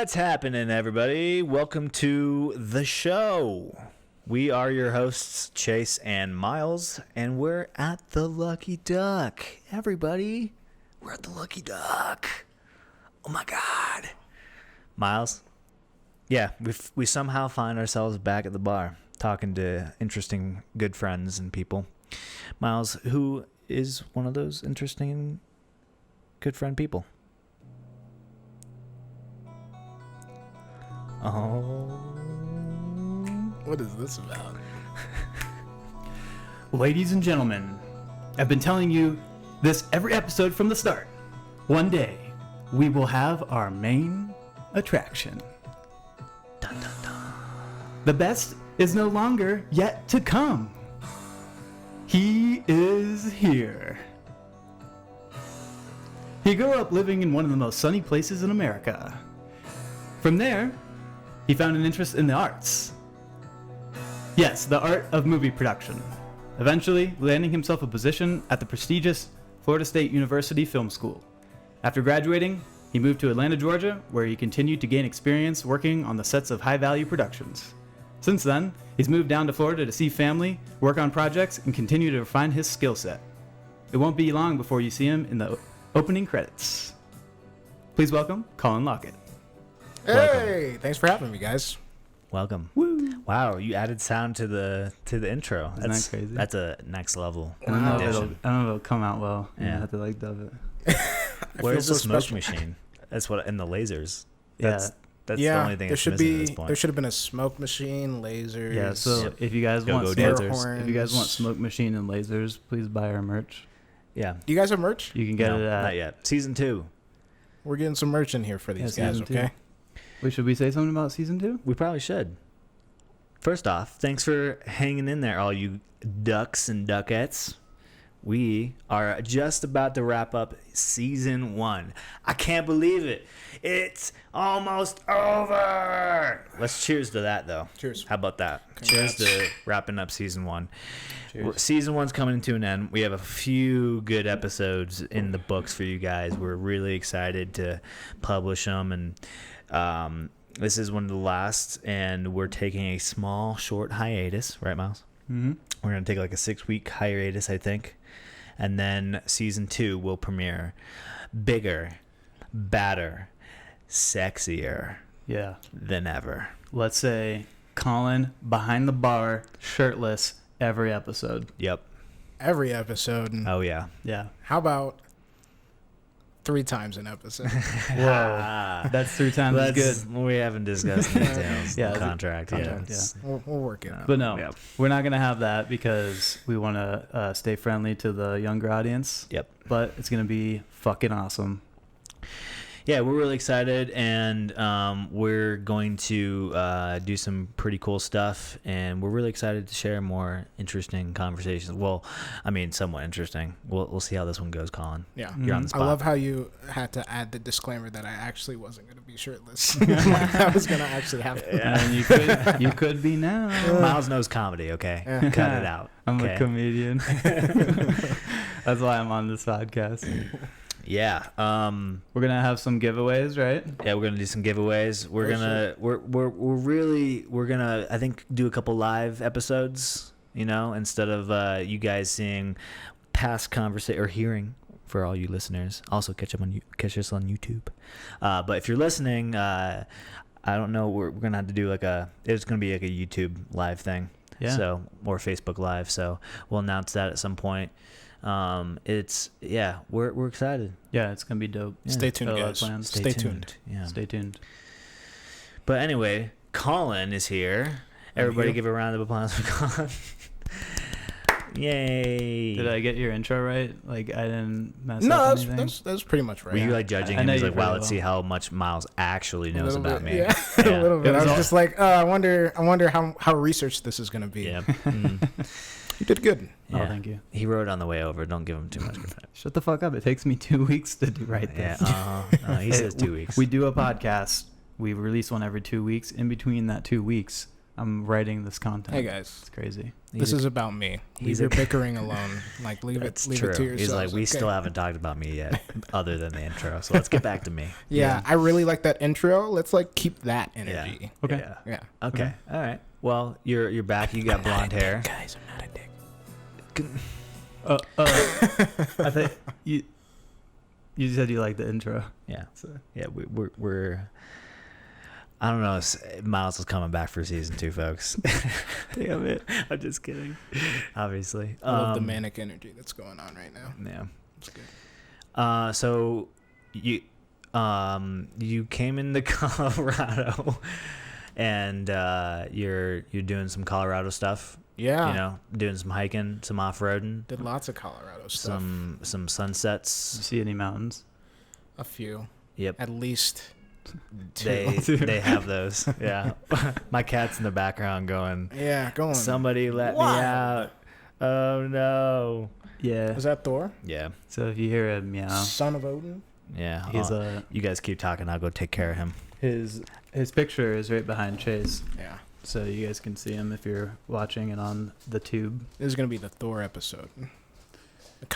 What's happening, everybody? Welcome to the show. We are your hosts, Chase and Myles, and we're at the Lucky Duck. Everybody, we're at the Lucky Duck. Oh my God. Myles? Yeah, we somehow find ourselves back at the bar, talking to interesting good friends and people. Myles, who is one of those interesting good friend people? Oh. What is this about? Ladies and gentlemen, I've been telling you this every episode from the start. One day, we will have our main attraction. Dun, dun, dun. The best is no longer yet to come. He is here. He grew up living in one of the most sunny places in America. From there, he found an interest in the arts. Yes, the art of movie production. Eventually, landing himself a position at the prestigious Florida State University Film School. After graduating, he moved to Atlanta, Georgia, where he continued to gain experience working on the sets of high-value productions. Since then, he's moved down to Florida to see family, work on projects, and continue to refine his skill set. It won't be long before you see him in the opening credits. Please welcome Collin Lockett. Hey, thanks for having me, guys. Welcome. Woo! Wow, you added sound to the intro. Isn't that crazy? That's a next level I don't know if addition. it'll come out well. Yeah. I have to dub it. Where's feel the so smoke special. machine? That's what, and the lasers. Yeah. That's the Yeah, only thing there that's should missing at this be point. there should have been a smoke machine, lasers. Yeah, so Yep. if you guys Go want go lasers, horns. if you guys want smoke machine and lasers, please buy our merch. Yeah. Do you guys have merch? You can get No, it at. not yet. Season 2. We're getting some merch in here for these Yeah, guys, season two. okay? Wait, should we say something about season 2? We probably should. First off, thanks for hanging in there, all you ducks and duckettes. We are just about to wrap up season 1. I can't believe it. It's almost over. Let's cheers to that, though. Cheers. How about that? Congrats. Cheers to wrapping up season 1. Cheers. Season 1's coming to an end. We have a few good episodes in the books for you guys. We're really excited to publish them, and this is one of the last, and we're taking a small, short hiatus. Right, Myles? Mm-hmm. We're going to take like a 6-week hiatus, I think. And then season 2 will premiere bigger, badder, sexier Yeah. than ever. Let's say Colin behind the bar, shirtless, every episode. Yep. Every episode. And Oh, yeah. Yeah. how about 3 times an episode? Whoa. That's 3 times as good. We haven't discussed the details. Yeah, The it's a contract. contract, Yeah. we'll work it out. But no, Yep. we're not going to have that because we want to stay friendly to the younger audience. Yep. But it's going to be fucking awesome. Yeah, we're really excited, and we're going to do some pretty cool stuff, and we're really excited to share more interesting conversations. Well, I mean, somewhat interesting. We'll see how this one goes, Colin. Yeah. You're on the I spot. love how you had to add the disclaimer that I actually wasn't going to be shirtless. That was going to actually happen. And you could be now. Myles knows comedy, okay? Yeah. Cut it out. I'm okay? a comedian. That's why I'm on this podcast. Yeah. We're gonna have some giveaways, right? Yeah, we're gonna do some giveaways. We're For gonna we're gonna I think do a couple live episodes, instead of you guys seeing past conversation or hearing for all you listeners. Also catch us on YouTube. But if you're listening, I don't know, we're gonna have to do it's gonna be like a YouTube live thing. Yeah. So or Facebook Live. So we'll announce that at some point. We're excited. Yeah, it's gonna be dope. Yeah. Stay tuned, Got a lot of guys. plans. Stay tuned. Yeah. Stay tuned. But anyway, Colin is here. Everybody give a round of applause for Colin. Yay. Did I get your intro right? Like I didn't mess No, up that's, anything? that's pretty much right. Were you like judging I him? know He's you like, wow, pretty let's well. see how much Myles actually A knows little about bit, me. Yeah, Yeah. a little bit. It was I was all- just like, I wonder how researched this is going to be. Yeah. Mm. You did good. Oh, Yeah. thank you. He wrote on the way over. Don't give him too much credit. Shut the fuck up. It takes me 2 weeks to do right Yeah. this. He Hey, says 2 weeks. We do a podcast. We release one every 2 weeks. In between that 2 weeks, I'm writing this content. Hey guys, It's crazy. this is about me. Leave your bickering alone. Like leave it to yourselves. He's like, we okay? still haven't talked about me yet, other than the intro. So let's get back to me. Yeah, I really like that intro. Let's like keep that energy. Okay. Yeah. Yeah. Okay. All right. Well, you're back. You got blonde hair. Guys, I'm not a dick. I think you said you liked the intro. Yeah. So. Yeah. We're. I don't know. Miles is coming back for season 2, folks. Damn it. I'm just kidding. Obviously. I love the manic energy that's going on right now. Yeah. It's good. So you came into Colorado, and you're doing some Colorado stuff. Yeah. You know, doing some hiking, some off-roading, Did lots of Colorado stuff. some You sunsets. see any mountains? A few. Yep. At least two. They have those. Yeah. My cat's in the background going, Yeah, go on. somebody let me Why? out. Oh no. Yeah. Was that Thor? Yeah. So if you hear a meow, Son of Odin? Yeah. he's a You guys keep talking. I'll go take care of him. his picture is right behind Chase, Yeah. so you guys can see him if you're watching it on the tube. This is going to be the Thor episode. A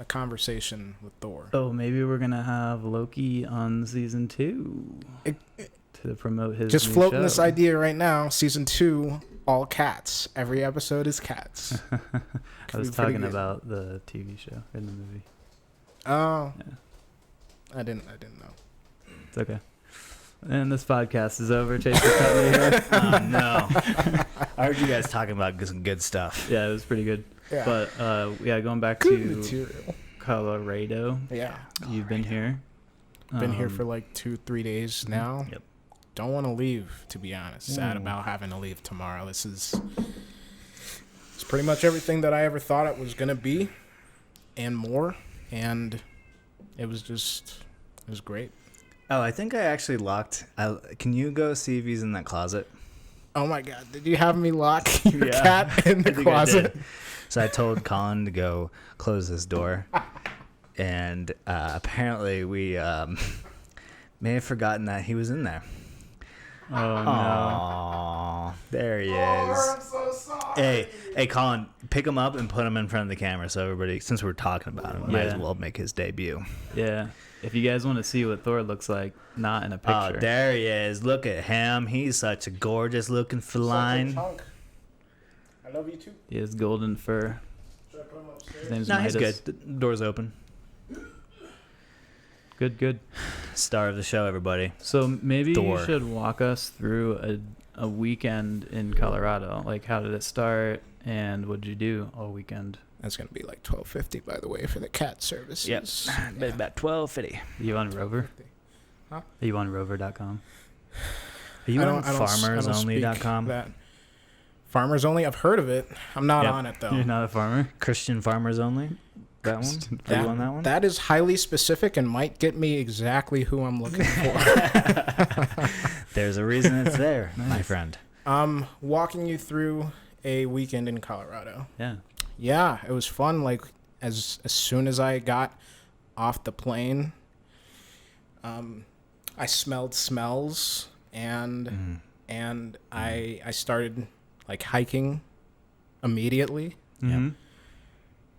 conversation with Thor. Oh, maybe we're gonna have Loki on season 2 to promote his. Just new floating show. this idea right now. Season 2, all cats. Every episode is cats. I was be pretty talking good. about the TV show in the movie. Oh. Yeah. I didn't know. It's okay. And this podcast is over. Chase is cutting me here. No. I heard you guys talking about some good stuff. Yeah, it was pretty good. Yeah. But yeah, going back Good to material. Colorado, Yeah. you've been here. Been here for like 2-3 days now. Yep. Don't want to leave, to be honest. Sad about having to leave tomorrow. It's pretty much everything that I ever thought it was gonna be, and more. And it was great. Oh, I think I actually locked. Can you go see if he's in that closet? Oh my God! Did you have me lock your Yeah, cat in the I think I closet? did. So I told Collin to go close his door, and apparently we may have forgotten that he was in there. Oh no! Aww, there he is. I'm so sorry. Hey, Collin, pick him up and put him in front of the camera so everybody, since we're talking about him, might as Yeah. well make his debut. Yeah. If you guys want to see what Thor looks like, not in a Oh, picture. there he is. Look at him. He's such a gorgeous looking Such a feline. chunk. I love you too. He has golden fur. Should I put him His upstairs? name's No, he's Midas. good. The door's open. Good. Star of the show, everybody. So maybe Thor. you should walk us through a weekend in Colorado. Like, how did it start, and what did you do all weekend? That's gonna be like $12.50, by the way, for the cat services. Yep. Yeah. About 12.50. Are you on Rover? Huh? Are you on Rover.com? Are you I on don't speak farmersonly.com? that. Farmers Only. I've heard of it. I'm not Yep. on it though. You're not a farmer? Christian Farmers Only? That Christian one? Are you on that one? That is highly specific and might get me exactly who I'm looking for. There's a reason it's there, my Nice. friend. Walking you through a weekend in Colorado. Yeah. Yeah, it was fun. Like as soon as I got off the plane, I smelled smells and I started like hiking immediately, Mm-hmm.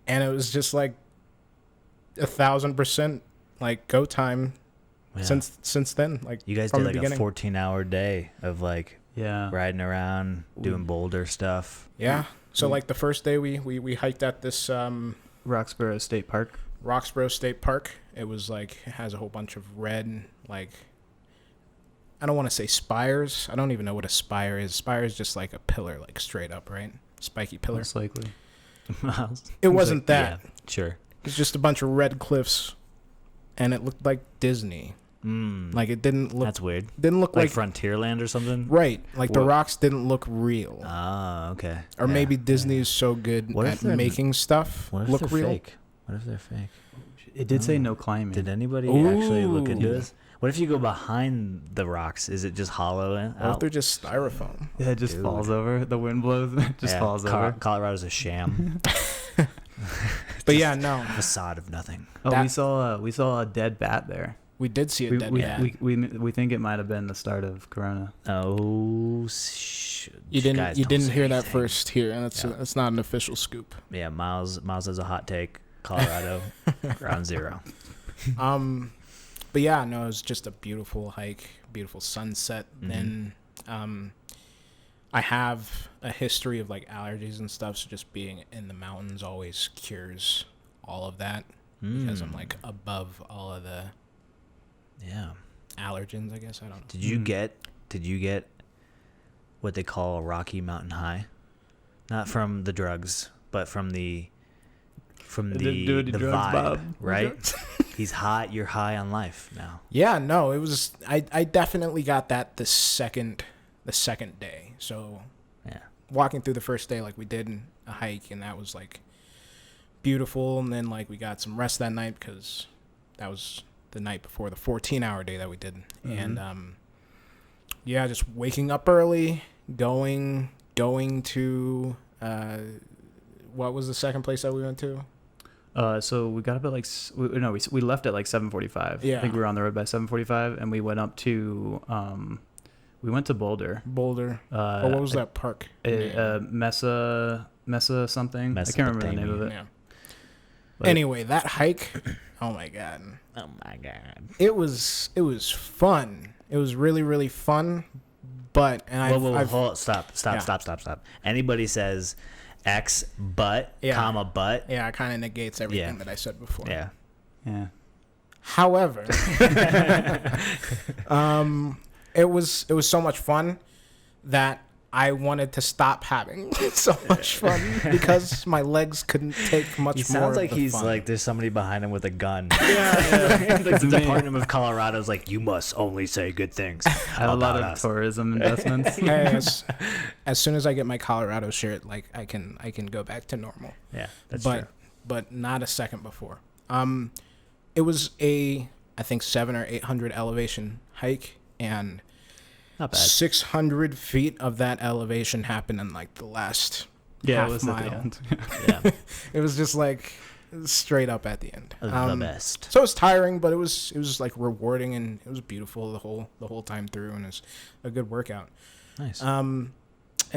and it was just like 1,000% like go time Yeah. since then. Like You guys from did the like a beginning. 14-hour day of like Yeah. riding around, doing boulder stuff. Yeah. So like the first day we hiked at this Roxborough State Park. Roxborough State Park. It was like it has a whole bunch of red, like I don't want to say spires. I don't even know what a spire is. Spire is just like a pillar, like straight up, right? Spiky pillar. Most likely. Miles? It He's wasn't that. Yeah, sure. It's just a bunch of red cliffs, and it looked like Disney. Like it didn't look. That's weird. Didn't look Like like Frontierland or something? right. Like the What? rocks didn't look real. Ah, okay. Or Yeah. maybe Disney is so good What if at they're- making stuff What if look they're real. fake? What if they're fake? It did say no climbing. Did anybody actually look into Ooh. this? What if you go behind the rocks? Is it just hollow What if out? they're just styrofoam? Yeah, it just Dude. falls over. The wind blows. It just Yeah, falls over. Colorado's a sham. But yeah, no. Facade of nothing. Oh, That- we saw a dead bat there. We did see a dead cat. We think it might have been the start of Corona. Oh, You didn't hear that anything. first here, and it's not an official scoop. Yeah, Miles has a hot take. Colorado, ground zero. But yeah, no, it was just a beautiful hike, beautiful sunset. Mm-hmm. Then, I have a history of like allergies and stuff, so just being in the mountains always cures all of that because I'm like above all of the allergens, I guess. I don't know. Did you get what they call a Rocky Mountain high? Not from the drugs, but from the drugs, vibe, Bob. right? He's hot, you're high on life now. Yeah, no, it was I definitely got that the second day. So Yeah. walking through the first day, like we did a hike, and that was like beautiful, and then like we got some rest that night because that was the night before the 14-hour day that we did. And yeah, just waking up early, going to what was the second place that we went to? So we got up at like we left at like 7:45. Yeah. I think we were on the road by 7:45, and we went up to we went to Boulder. What was that park? Mesa something. I can't remember the name of it. Yeah. But Anyway, that hike, oh my god. It was fun. It was really, really fun. But Hold, stop. Anybody says X but, comma but. Yeah, it kind of negates everything that I said before. Yeah. Yeah. However, it was so much fun that I wanted to stop having so much fun because my legs couldn't take much more. He sounds like he's fun. like there's somebody behind him with a gun. Yeah. Like the Department of Colorado's like, you must only say good things. I have a lot about of us. tourism investments. As soon as I get my Colorado shirt, like I can go back to normal. Yeah, that's true. But not a second before. It was I think 700 or 800 elevation hike, and Not bad. 600 feet of that elevation happened in like the last Yeah, half it was mile. at the end. Yeah, It was just like straight up at the end. the best. So it was tiring, but it was like rewarding, and it was beautiful the whole time through, and it was a good workout. Nice. And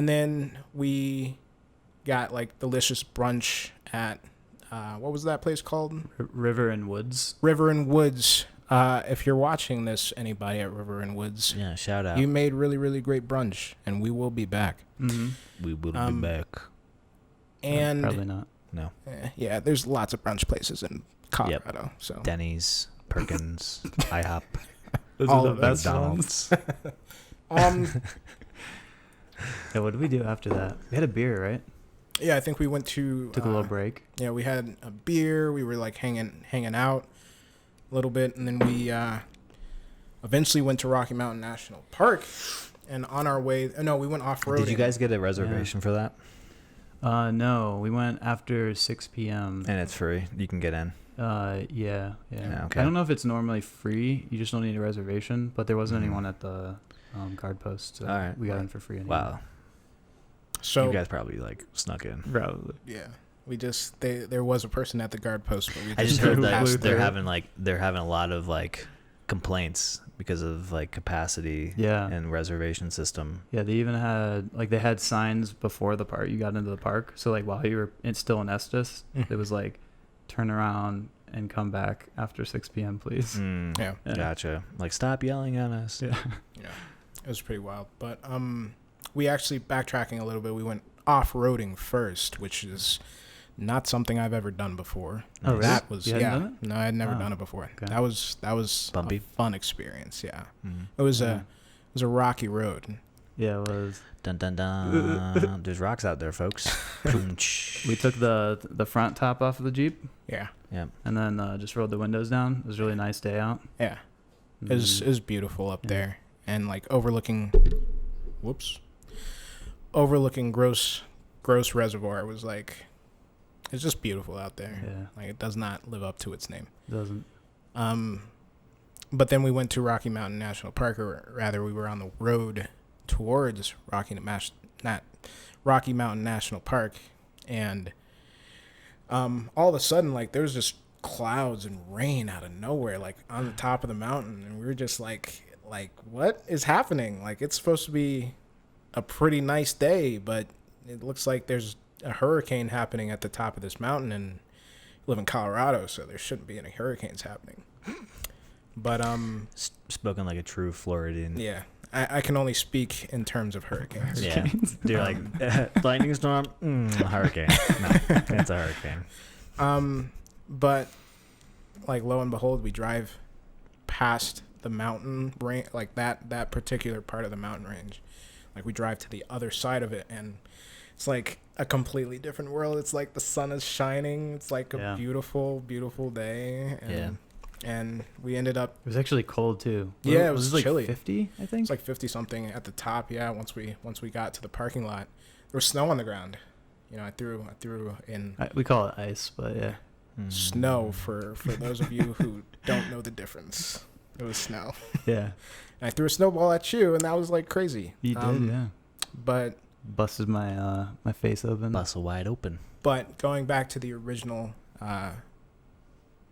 then we got like delicious brunch at what was that place called? River and Woods. River and Woods. If you're watching this, anybody at River and Woods, Yeah, shout out. you made really, really great brunch, and we will be back. Mm-hmm. We will be back. And Probably not. No. yeah, there's lots of brunch places in Colorado. So Denny's, Perkins, IHOP, Those All are of the best McDonald's. ones. Yeah, what did we do after that? We had a beer, right? yeah, I think we went to Took a little break. Yeah, we had a beer. We were like hanging out a little bit, and then we eventually went to Rocky Mountain National Park. And on our way, we went off-roading. Did you guys get a reservation for that? No, we went after 6 p.m. And it's free. You can get in. Yeah. Okay. I don't know if it's normally free. You just don't need a reservation, but there wasn't anyone at the guard post, so All right. we got in for free anyway. Wow. So You guys probably like snuck in. Probably. yeah, we just there was a person at the guard post, but we I just heard that Blew they're through. having a lot of like complaints because of like capacity Yeah. and reservation system. Yeah, they even had signs before the park. You got into the park, so like while you were still in Estes, it was like, turn around and come back after 6 p.m., please. Yeah. Gotcha. Like, stop yelling at us. Yeah. Yeah, it was pretty wild. But we actually, backtracking a little bit, we went off-roading first, which is not something I've ever done before. Oh, really? That was You hadn't done it? No, I had never Oh, done it before. okay. That was Bumpy? a fun experience. Yeah, Mhm. it was Yeah. a rocky road. Yeah, it was. Dun dun dun. There's rocks out there, folks. We took the front top off of the Jeep Yeah, Yeah. and then just rolled the windows down. It was a really nice day out. yeah, it was beautiful up Yeah. there, and like overlooking Gross Reservoir was like, it's just beautiful out there. Yeah, Like, it does not live up to its name. it doesn't. But then we went to Rocky Mountain National Park, or rather, we were on the road towards Rocky Mountain National Park, and all of a sudden, like, there was this clouds and rain out of nowhere, like on the top of the mountain, and we were just like what is happening? Like, it's supposed to be a pretty nice day, but it looks like there's a hurricane happening at the top of this mountain, and I live in Colorado, so there shouldn't be any hurricanes happening. But Spoken like a true Floridian. yeah, I can only speak in terms of hurricanes. Yeah. You're like, lightning storm, hurricane. No, it's a hurricane. But like, lo and behold, we drive past the mountain range, like that particular part of the mountain range. Like, we drive to the other side of it, and it's like a completely different world. It's like the sun is shining. It's like a beautiful, beautiful day. And we ended up. It was actually cold too. Yeah, it was like chilly. 50, I think. It's like 50 something at the top. Yeah, once we got to the parking lot, there was snow on the ground. You know, I threw in We call it ice, but yeah. snow for those of you who don't know the difference. It was snow. Yeah. And I threw a snowball at you, and that was like crazy. You did, yeah. But Busted my my face open. Bustle wide open. But going back to the original,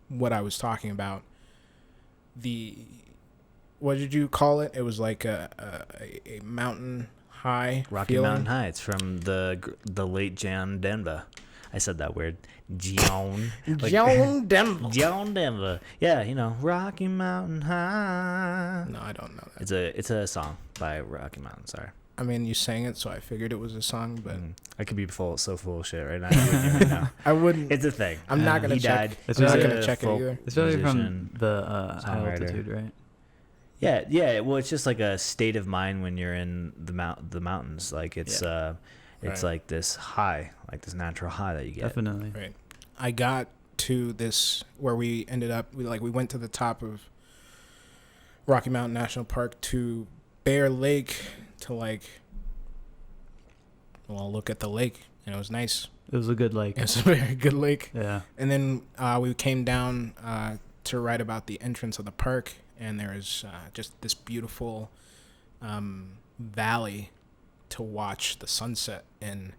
what I was talking about, what did you call it? It was like a mountain high Rocky feeling. Mountain High. It's from the late John Denver. I said that weird. John. John Denver. John Denver. Yeah, you know, Rocky Mountain High. No, I don't know that. It's a song by Rocky Mountain. Sorry. I mean, you sang it, so I figured it was a song, but I could be so full of shit right now. I wouldn't. It's a thing. I'm not gonna He check. died. It's I'm not really gonna check it either. It's really musician, from the high songwriter. altitude, right? Yeah. Well, it's just like a state of mind when you're in the mountains. Like it's Right. like this high, like this natural high that you get. Definitely. Right. I got to this where we ended up. We went to the top of Rocky Mountain National Park to Bear Lake to look at the lake, and it was nice. It was a good lake. It was a very good lake. Yeah. And then we came down to right about the entrance of the park, and there is just this beautiful valley to watch the sunset in.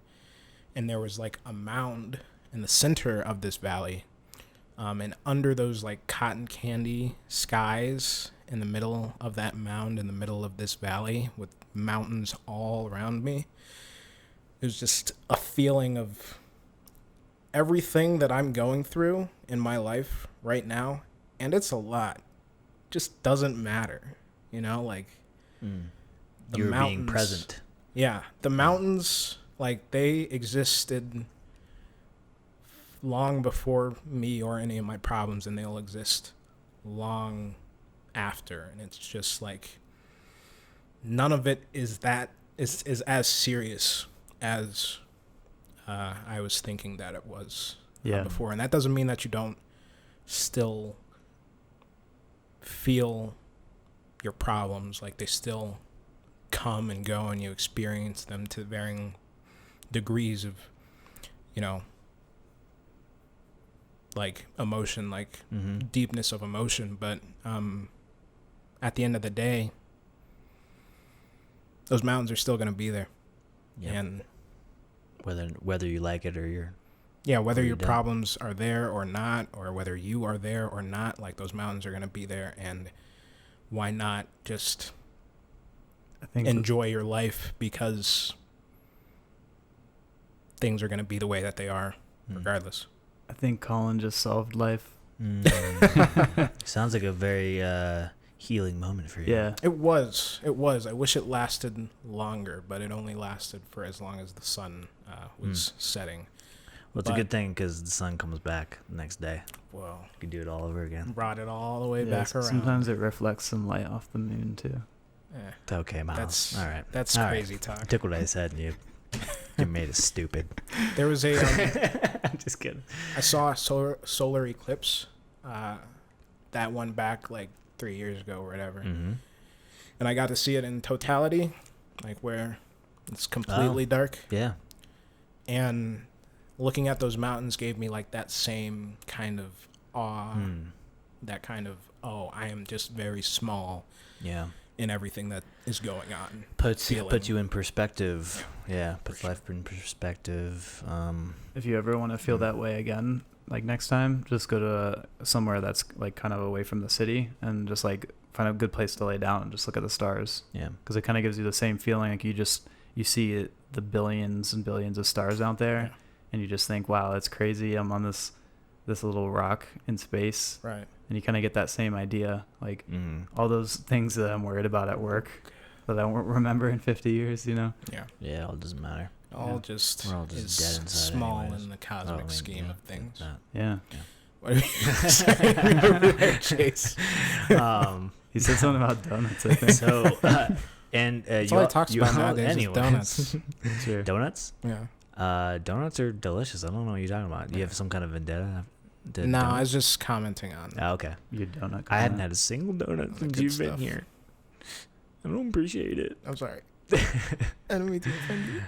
And there was like a mound in the center of this valley, and under those like cotton candy skies in the middle of that mound, in the middle of this valley with mountains all around me, it was just a feeling of everything that I'm going through in my life right now, and it's a lot, just doesn't matter, you know, like the You're mountains, being present. Yeah, the mountains, like, they existed long before me or any of my problems, and they'll exist long after, and it's just like none of it is as serious as I was thinking that it was before. And that doesn't mean that you don't still feel your problems. Like, they still come and go, and you experience them to varying degrees of, you know, like emotion, like deepness of emotion. But at the end of the day, those mountains are still going to be there. Yep. And whether you like it or you're whether or you your don't. problems are there or not, or whether you are there or not, like, those mountains are going to be there. And why not just I think enjoy your life, because things are going to be the way that they are regardless. I think Collin just solved life. Sounds like a very healing moment for you. Yeah. It was. I wish it lasted longer, but it only lasted for as long as the sun was setting. Well, it's a good thing because the sun comes back the next day. Well, You can do it all over again. brought it all the way Yeah, back around. sometimes it reflects some light off the moon too. Eh, Okay, Miles. that's all right. That's All right. crazy talk. I took what I said and you made it stupid. There was a I'm just kidding. I saw a solar eclipse, that one back like 3 years ago or whatever, Mm-hmm. and I got to see it in totality, like where it's completely dark. Yeah. And looking at those mountains gave me like that same kind of awe, that kind of, I am just very small Yeah. in everything that is going on. Puts feeling. you in perspective. Yeah. Puts life in perspective. If you ever want to feel that way again, like next time, just go to somewhere that's like kind of away from the city and just like find a good place to lay down and just look at the stars. Yeah. Because it kind of gives you the same feeling. Like you see the billions and billions of stars out there, and you just think, wow, that's crazy. I'm on this little rock in space. Right. And you kind of get that same idea, like all those things that I'm worried about at work that I won't remember in 50 years, Yeah. Yeah, it all doesn't matter. All just We're all just is dead inside small anyways. in the cosmic scheme of things. Yeah. What are you saying over there, Chase? He said something about donuts, I think. So, and That's all he talks about nowadays is donuts. Sure. Donuts? Yeah. Donuts are delicious. I don't know what you're talking about. Do you have some kind of vendetta? No, I was just commenting on Oh, okay. Your donut. I hadn't had a single donut since good you've been stuff. here. I don't appreciate it. I'm sorry. I don't mean to offend you.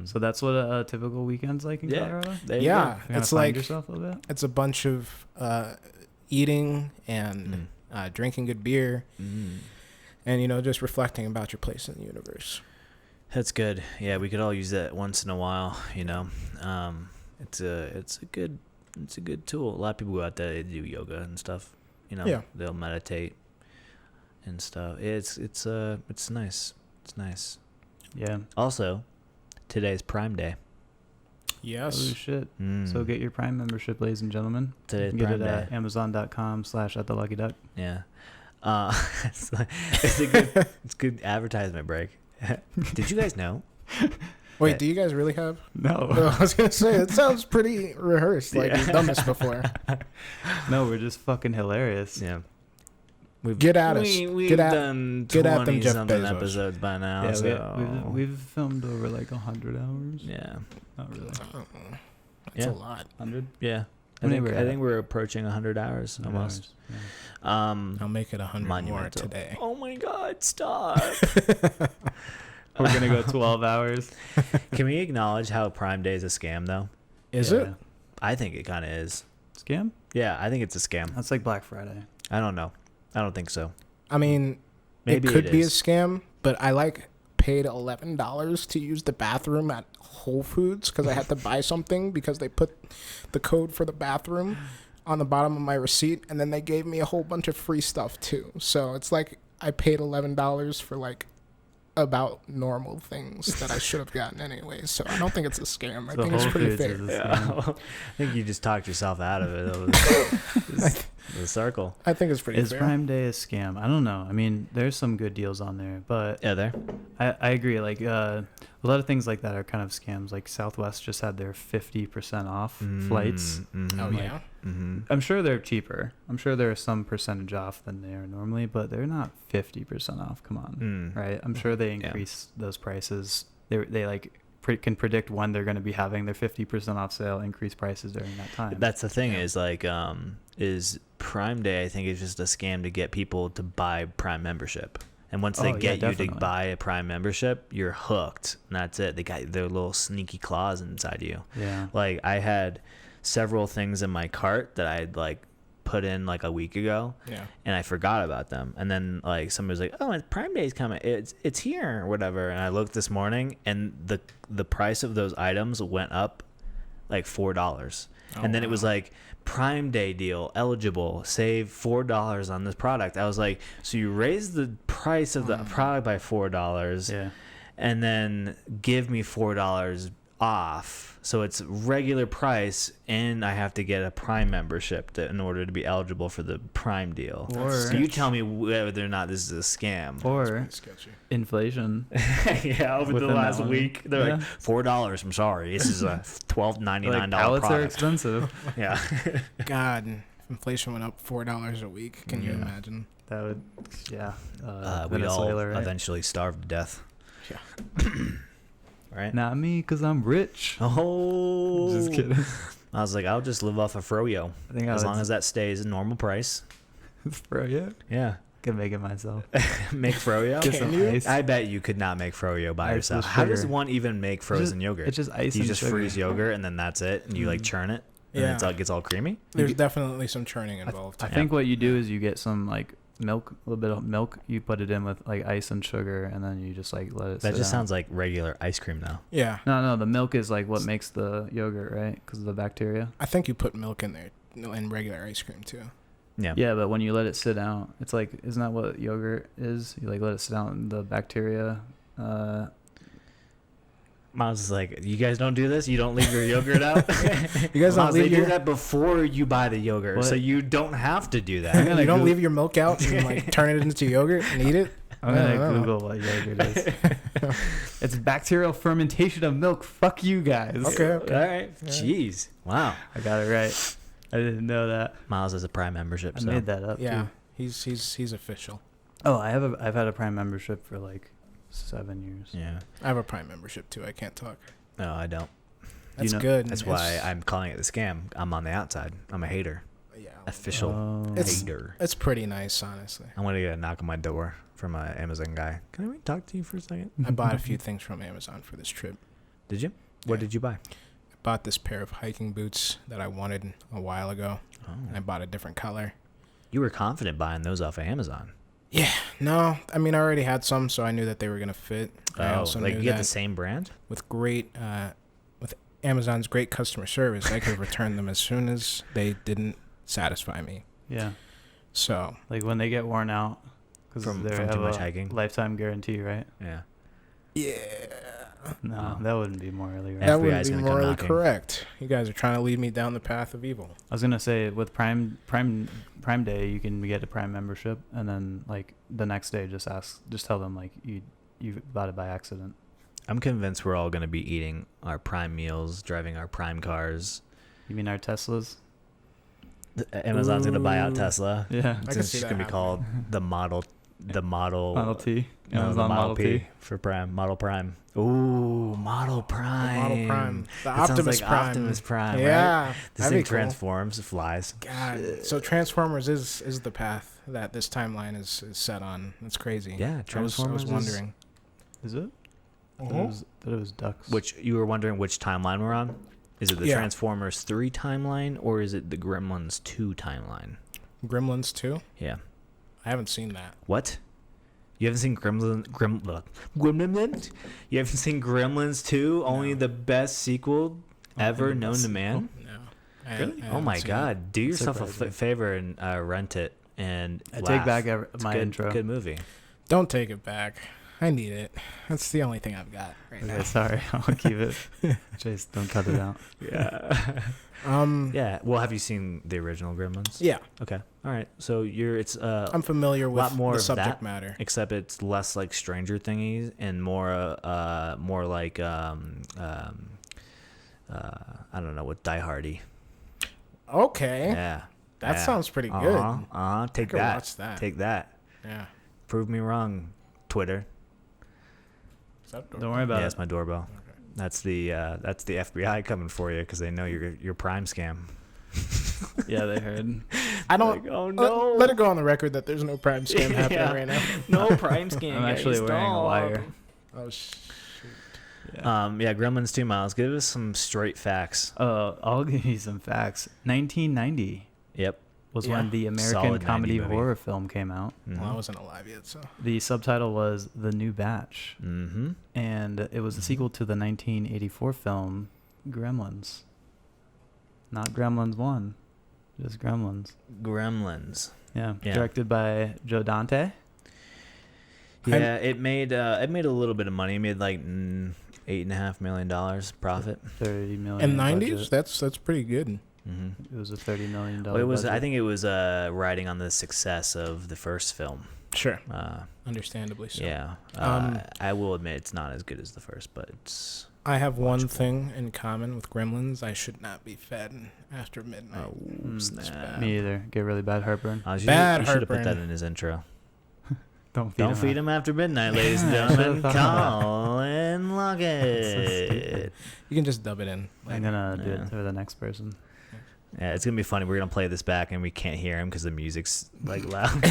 So that's what a typical weekend's like in Colorado? There you Yeah, You kinda it's find like yourself a little bit? it's a bunch of eating and drinking good beer, go. and just reflecting about your place in the universe. That's good. Yeah, we could all use that once in a while. It's a good tool. A lot of people go out there, they do yoga and stuff. Yeah. They'll meditate and stuff. It's nice. It's nice. Yeah. Also, today's Prime Day. Yes. Oh, shit. So get your Prime membership, ladies and gentlemen. Today's You can Prime get it Day. at amazon.com/@theluckyduck. Yeah. It's good advertisement break. Did you guys know? Wait, do you guys really have? No. I was gonna say it sounds pretty rehearsed. Like we've done this before. No, we're just fucking hilarious. Yeah. Get at us. We've Get at- done get at them, 20 Jeff something Bezos. episodes by now. Yeah, so. we've filmed over like 100 hours. Yeah. Not really. That's Yeah. a lot. 100? Yeah. How many we're I at? think we're approaching 100 hours almost. I'll make it 100 more Monumental. today. Oh my God! Stop. We're gonna go 12 hours. Can we acknowledge how Prime Day is a scam, though? Is Yeah. it? I think it kind of is. Scam? Yeah, I think it's a scam. That's like Black Friday. I don't know. I don't think so. I mean, Maybe it could be a is. scam, but I paid $11 to use the bathroom at Whole Foods because I had to buy something because they put the code for the bathroom on the bottom of my receipt, and then they gave me a whole bunch of free stuff too. So it's like I paid $11 for about normal things that I should have gotten anyway. So I don't think it's a scam. I So think it's Whole pretty Foods fair. is a scam. I think you just talked yourself out of it. The circle. I think it's pretty Is fair. Prime Day a scam? I don't know. I mean, there's some good deals on there, but Yeah, there. I agree. Like a lot of things like that are kind of scams. Like Southwest just had their 50% off flights. Mm-hmm. Oh, yeah? Mm-hmm. I'm sure they're cheaper. I'm sure they're some percentage off than they are normally, but they're not 50% off. Come on, right? I'm sure they increase those prices. They can predict when they're going to be having their 50% off sale, increase prices during that time. That's the thing is Prime Day, I think, is just a scam to get people to buy Prime membership. And once they get you to definitely. buy a Prime membership, you're hooked. And that's it. They got their little sneaky claws inside you. Yeah. Like, I had several things in my cart that I'd put in a week ago. Yeah. And I forgot about them. And then somebody was like, "Oh, it's Prime Day's coming. It's here," or whatever. And I looked this morning, and the price of those items went up $4. And then it was Prime Day deal eligible, save $4 on this product. I was like, so you raise the price of the product by $4, Yeah. and then give me $4 off, so it's regular price, and I have to get a Prime membership in order to be eligible for the Prime deal. Or- So you tell me whether or not this is a scam. Or Sketchy. inflation. Yeah, over the Within that last one. week, they're Yeah. $4. I'm sorry, this is a $12.99 Pallets are product. expensive. Yeah. God, if inflation went up $4 a week. Can you imagine? That would, yeah. We'd all Venezuela, right? eventually starve to death. Yeah. Right? Not me, because I'm rich. Oh. Just kidding. I was like, I'll just live off of Froyo. I think As long as that stays a normal price. Bro, yeah. Yeah. Can make it myself. Make Froyo? Get Can some you? ice. I bet you could not make Froyo by Ice yourself. with How does sugar. one even make frozen yogurt? It's just ice You and just sugar. freeze yogurt and then that's it, and you churn it, and Yeah. it gets all creamy. There's definitely some churning involved. I think what you do is you get some milk, a little bit of milk. You put it in with like ice and sugar, and then you just like let it. That sit just down. sounds like regular ice cream, though. Yeah. No. The milk is like what makes the yogurt, right? Because of the bacteria. I think you put milk in there in regular ice cream too. Yeah. Yeah, but when you let it sit out, it's like, isn't that what yogurt is? You like let it sit out, and the bacteria. Miles is like, you guys don't do this? You don't leave your yogurt out? You guys don't Miles, leave they your do that before you buy the yogurt, What? so you don't have to do you that. don't leave your milk out and like turn it into yogurt and eat it. I'm I gonna don't know. Google what yogurt is. It's bacterial fermentation of milk. Fuck you guys. Okay. All right. Yeah. Jeez. Wow. I got it right. I didn't know that. Miles has a Prime membership. I So. made that up. Yeah, Too. he's official. Oh, I've had a Prime membership for like 7 years. Yeah. I have a Prime membership too. I can't talk. No, I don't. That's know- good. That's why I'm calling it the scam. I'm on the outside. I'm a hater. Yeah. Official It's- hater. It's pretty nice, honestly. I'm going to get a knock on my door from an Amazon guy. Can I talk to you for a second? I bought a few things from Amazon for this trip. Did you? What Yeah. did you buy? I bought this pair of hiking boots that I wanted a while ago, and I bought a different color. You were confident buying those off of Amazon. Yeah, no, I mean I already had some, so I knew that they were gonna fit. I also like knew you get that the same brand? with with Amazon's great customer service, I could return them as soon as they didn't satisfy me. Yeah. So Like when they get worn out, because From they too have much a hiking? lifetime guarantee, right? Yeah. yeah, No, Oh. that wouldn't be morally right. Yeah. that FBI would is be gonna come morally knocking. correct. You guys are trying to lead me down the path of evil. I was gonna say with Prime Day, you can get a Prime membership, and then like the next day, just tell them like you bought it by accident. I'm convinced we're all going to be eating our Prime meals, driving our Prime cars. You mean our Teslas? Amazon's going to buy out Ooh. Tesla. Yeah. I can It's see just that going to be called the Model Model T. No, the Amazon Model P for Prime. Model Prime. Ooh, Model Prime. Model Prime, the That sounds Optimus like Prime. Optimus Prime. Right? Yeah, This that'd thing be cool. transforms, it flies. God, so Transformers is the path that this timeline is set on. That's crazy. Yeah, I was Transformers is- wondering. Is it? Uh-huh. Thought it was ducks. Which you were wondering which timeline we're on? Is it the Yeah. Transformers 3 timeline or is it the Gremlins 2 timeline? Gremlins 2? Yeah. I haven't seen that. What? You haven't seen Gremlins? You haven't seen Gremlins 2? Only No. the best sequel ever the known best to man? No. Really? Oh my god. Do yourself a Surprising. favor and rent it and I laugh. take back It's my good, intro. Good movie. Don't take it back. I need it. That's the only thing I've got right Okay, now. sorry, I'll keep it. Chase, don't cut it out. Yeah. Yeah. Well, have you seen the original Gremlins? Yeah, Okay. All right. So it's I'm familiar with lot more the of subject that. matter. except it's less like Stranger Thingies and more like I don't know, with Die Hardy. Okay. Yeah. That Yeah. sounds pretty good. Take could that. watch that. Take that. Yeah. Prove me wrong, Twitter. Is that Don't worry about Yeah, it. it's my doorbell. Okay. That's the FBI coming for you because they know your Prime scam. Yeah, they heard. I don't. Like, oh no. Let it go on the record that there's no Prime scam happening Yeah. right now. No Prime scam. I'm actually guys, wearing a stop. wire. Oh shoot. Yeah. Gremlins 2 Miles. Give us some straight facts. I'll give you some facts. 1990 Yep. was Yeah. when the American Solid 90 comedy movie. horror film came out. Well, I wasn't alive yet, so. The subtitle was The New Batch, Mm-hmm. and it was a sequel to the 1984 film Gremlins. Not Gremlins 1, just Gremlins. Gremlins. Yeah, Yeah. directed by Joe Dante. Yeah, it made a little bit of money. It made like $8.5 million profit. 30 million. In '90s, budget. that's pretty good. Mm-hmm. It was a $30 million. Well, it was. I budget. think it was riding on the success of the first film. Sure. Uh, Understandably so. yeah. Um, I will admit it's not as good as the first, but it's. I have one Watchable. thing in common with Gremlins. I should not be fed after midnight. Oh, it's snap. Me either. Get really bad heartbroken. You Bad should have put that heartburn. in his intro. Don't Don't feed him after midnight, ladies and Yeah, I should've gentlemen. thought about Collin Lockett. You can just dub it in. I'm gonna do Yeah. it for the next person. Yeah, it's gonna be funny. We're gonna play this back and we can't hear him because the music's like loud.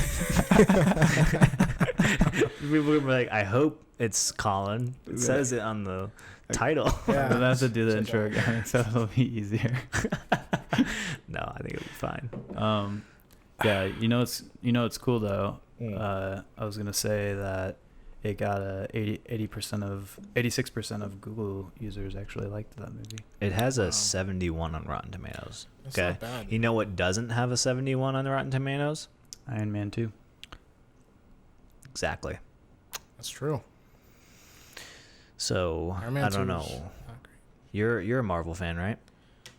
People are like, I hope it's Colin. It says it on the title. Yeah. I'm gonna have to do the Such intro a- again, so it'll be easier. No, I think it'll be fine. Yeah, it's cool though. I was gonna say that it got 86% of Google users actually liked that movie. It has a 71 on Rotten Tomatoes. That's not bad. You know what doesn't have a 71 on the Rotten Tomatoes? Iron Man 2. Exactly. That's true. So Iron Man I don't 2 know. was not great. You're a Marvel fan, right?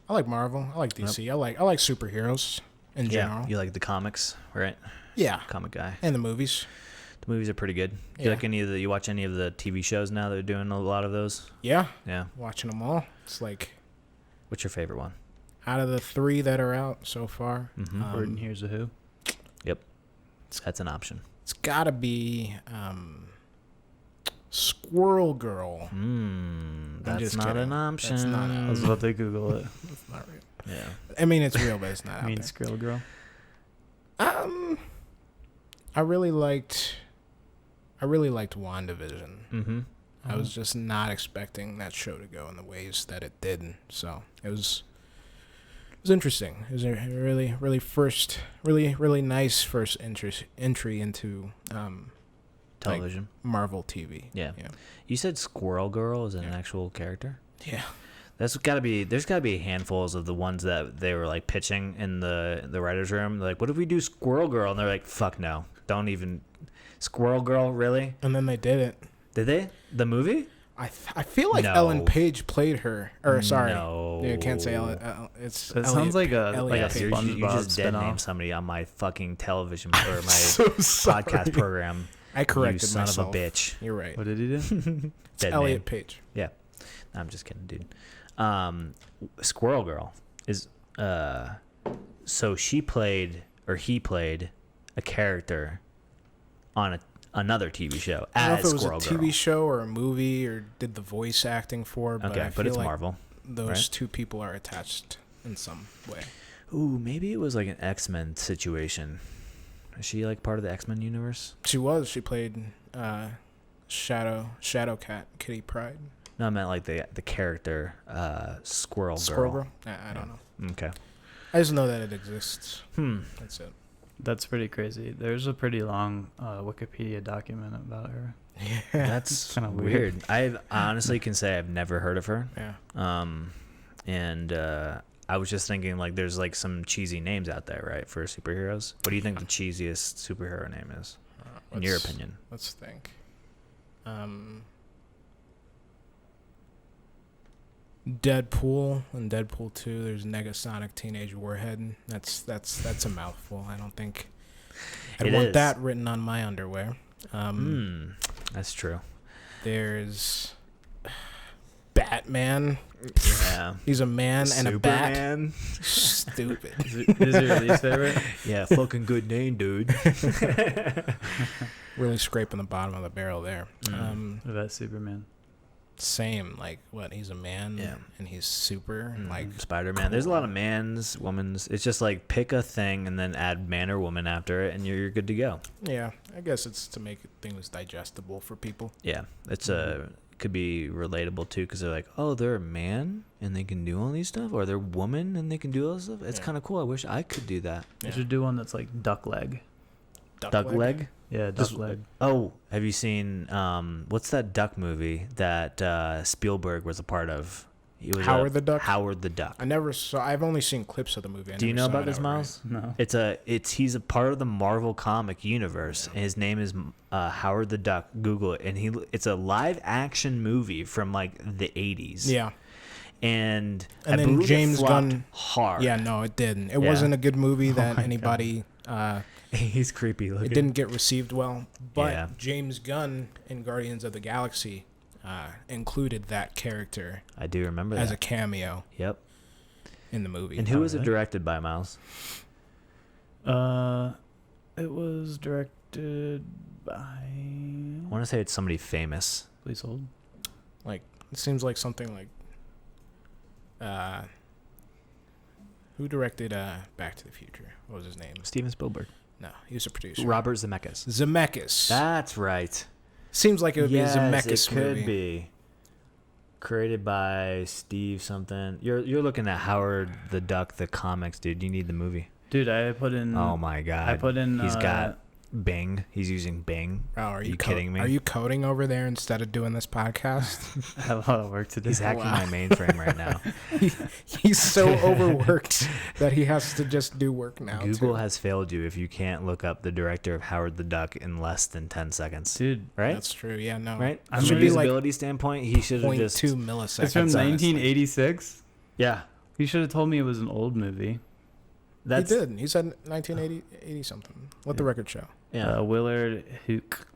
I like Marvel. I like DC. I like superheroes in general. Yeah. You like the comics, right? Yeah. Comic guy. And the movies. The movies are pretty good. You Yeah. like you watch any of the TV shows now? They're doing a lot of those. Yeah. Yeah. Watching them all. It's like What's your favorite one? out of the 3 that are out so far, Burton Here's a Who. Yep. That's an option. it's got to be Squirrel Girl. That's just not kidding. an option. That's not I was about to Google it. That's not real. Yeah. I mean, it's real, but it's not I out mean, there. Skrill Girl. I really liked WandaVision. Mm-hmm. I was just not expecting that show to go in the ways that it did. So it was interesting. It was a really nice first entry into Television. like Marvel TV. Yeah. Yeah. You said Squirrel Girl is an actual character? Yeah. There's gotta be handfuls of the ones that they were like pitching in the writer's room. They're like, what if we do Squirrel Girl? And they're like, fuck no. Don't even Squirrel Girl, really? And then they did it. Did they? The movie? I feel like No. Ellen Page played her. Or sorry, No. I can't say Ellen. It's It Elliot sounds like Elliot a Page. You SpongeBob just dead spinoff. named somebody on my fucking television or my So sorry. podcast program. I corrected you son myself. of a bitch. You're right. What did he do? It's Dead Elliot name. Page. Yeah. No, I'm just kidding, dude. Squirrel Girl is so he played a character on another TV show I don't know as if it was Squirrel a Girl. TV show or a movie or did the voice acting for, but Okay, I but feel it's like Marvel. those right? two people are attached in some way. Ooh, maybe it was like an X-Men situation. Is she like part of the X-Men universe? She was. She played Shadow Cat, Kitty Pryde. No, I meant like the character Squirrel Girl. Squirrel Girl? I don't know. Okay. I just know that it exists. That's it. That's pretty crazy. There's a pretty long Wikipedia document about her. Yeah. That's Kinda weird. I honestly can say I've never heard of her. Yeah. And I was just thinking like there's like some cheesy names out there, right, for superheroes. What do you think the cheesiest superhero name is, in your opinion? Let's think. Deadpool and Deadpool 2. There's Negasonic Teenage Warhead. That's a mouthful. I don't think I'd It want is. that written on my underwear. That's true. There's Batman. Yeah. He's a man and a bat. Superman. Stupid. Is your least favorite? Yeah, fucking good name, dude. Really scraping the bottom of the barrel there. What about Superman? Same. Like what? He's a man. Yeah. And he's super. Like Spider-Man. There's a lot of mans, womans. It's just like pick a thing and then add man or woman after it, and you're good to go. yeah. I guess it's to make things digestible for people. Yeah, it's could be relatable too because they're like, oh, they're a man and they can do all these stuff, or they're woman and they can do all this stuff. It's Yeah. kind of cool. I wish I could do that. You should do one that's like duck leg. Duck leg? Yeah, duck leg. Oh, have you seen what's that duck movie that Spielberg was a part of? He was Howard the Duck? Howard the Duck. I never saw. I've only seen clips of the movie. I Do you never know saw about it this, outright. Miles? No. He's a part of the Marvel comic universe. And his name is Howard the Duck. Google it, and it's a live action movie from like the 80s. Yeah. And And I then believe James it flopped Gunn- hard. Yeah, no, it didn't. It Yeah. wasn't a good movie that my anybody. He's creepy looking. It didn't get received well. But Yeah. James Gunn in Guardians of the Galaxy included that character I do remember as that. a cameo Yep. in the movie. And who was it really? directed by, Miles? It was directed by. I want to say it's somebody famous. Please hold. Like it seems like something like. Who directed Back to the Future? What was his name? Steven Spielberg. No, he was a producer. Robert Zemeckis. Zemeckis. That's right. Seems like it would Yes, be a Zemeckis it could movie. be. Created by Steve something. You're looking at Howard the Duck, the comics, dude. You need the movie. Dude, I put in. Oh my god. I put in. He's got Bing. He's using Bing. Oh, Are you kidding me? Are you coding over there instead of doing this podcast? I have a lot of work to do. He's hacking my mainframe right now. He's so overworked that he has to just do work now. Google has failed you if you can't look up the director of Howard the Duck in less than 10 seconds. Dude, right? That's true. Yeah, no. Right? I'm From a should be like usability standpoint, he should have just 0.2 milliseconds. it's from honestly. 1986. Yeah. You should have told me it was an old movie. That's He did. He said 1980 something. Let the record show. yeah. Willard Hook.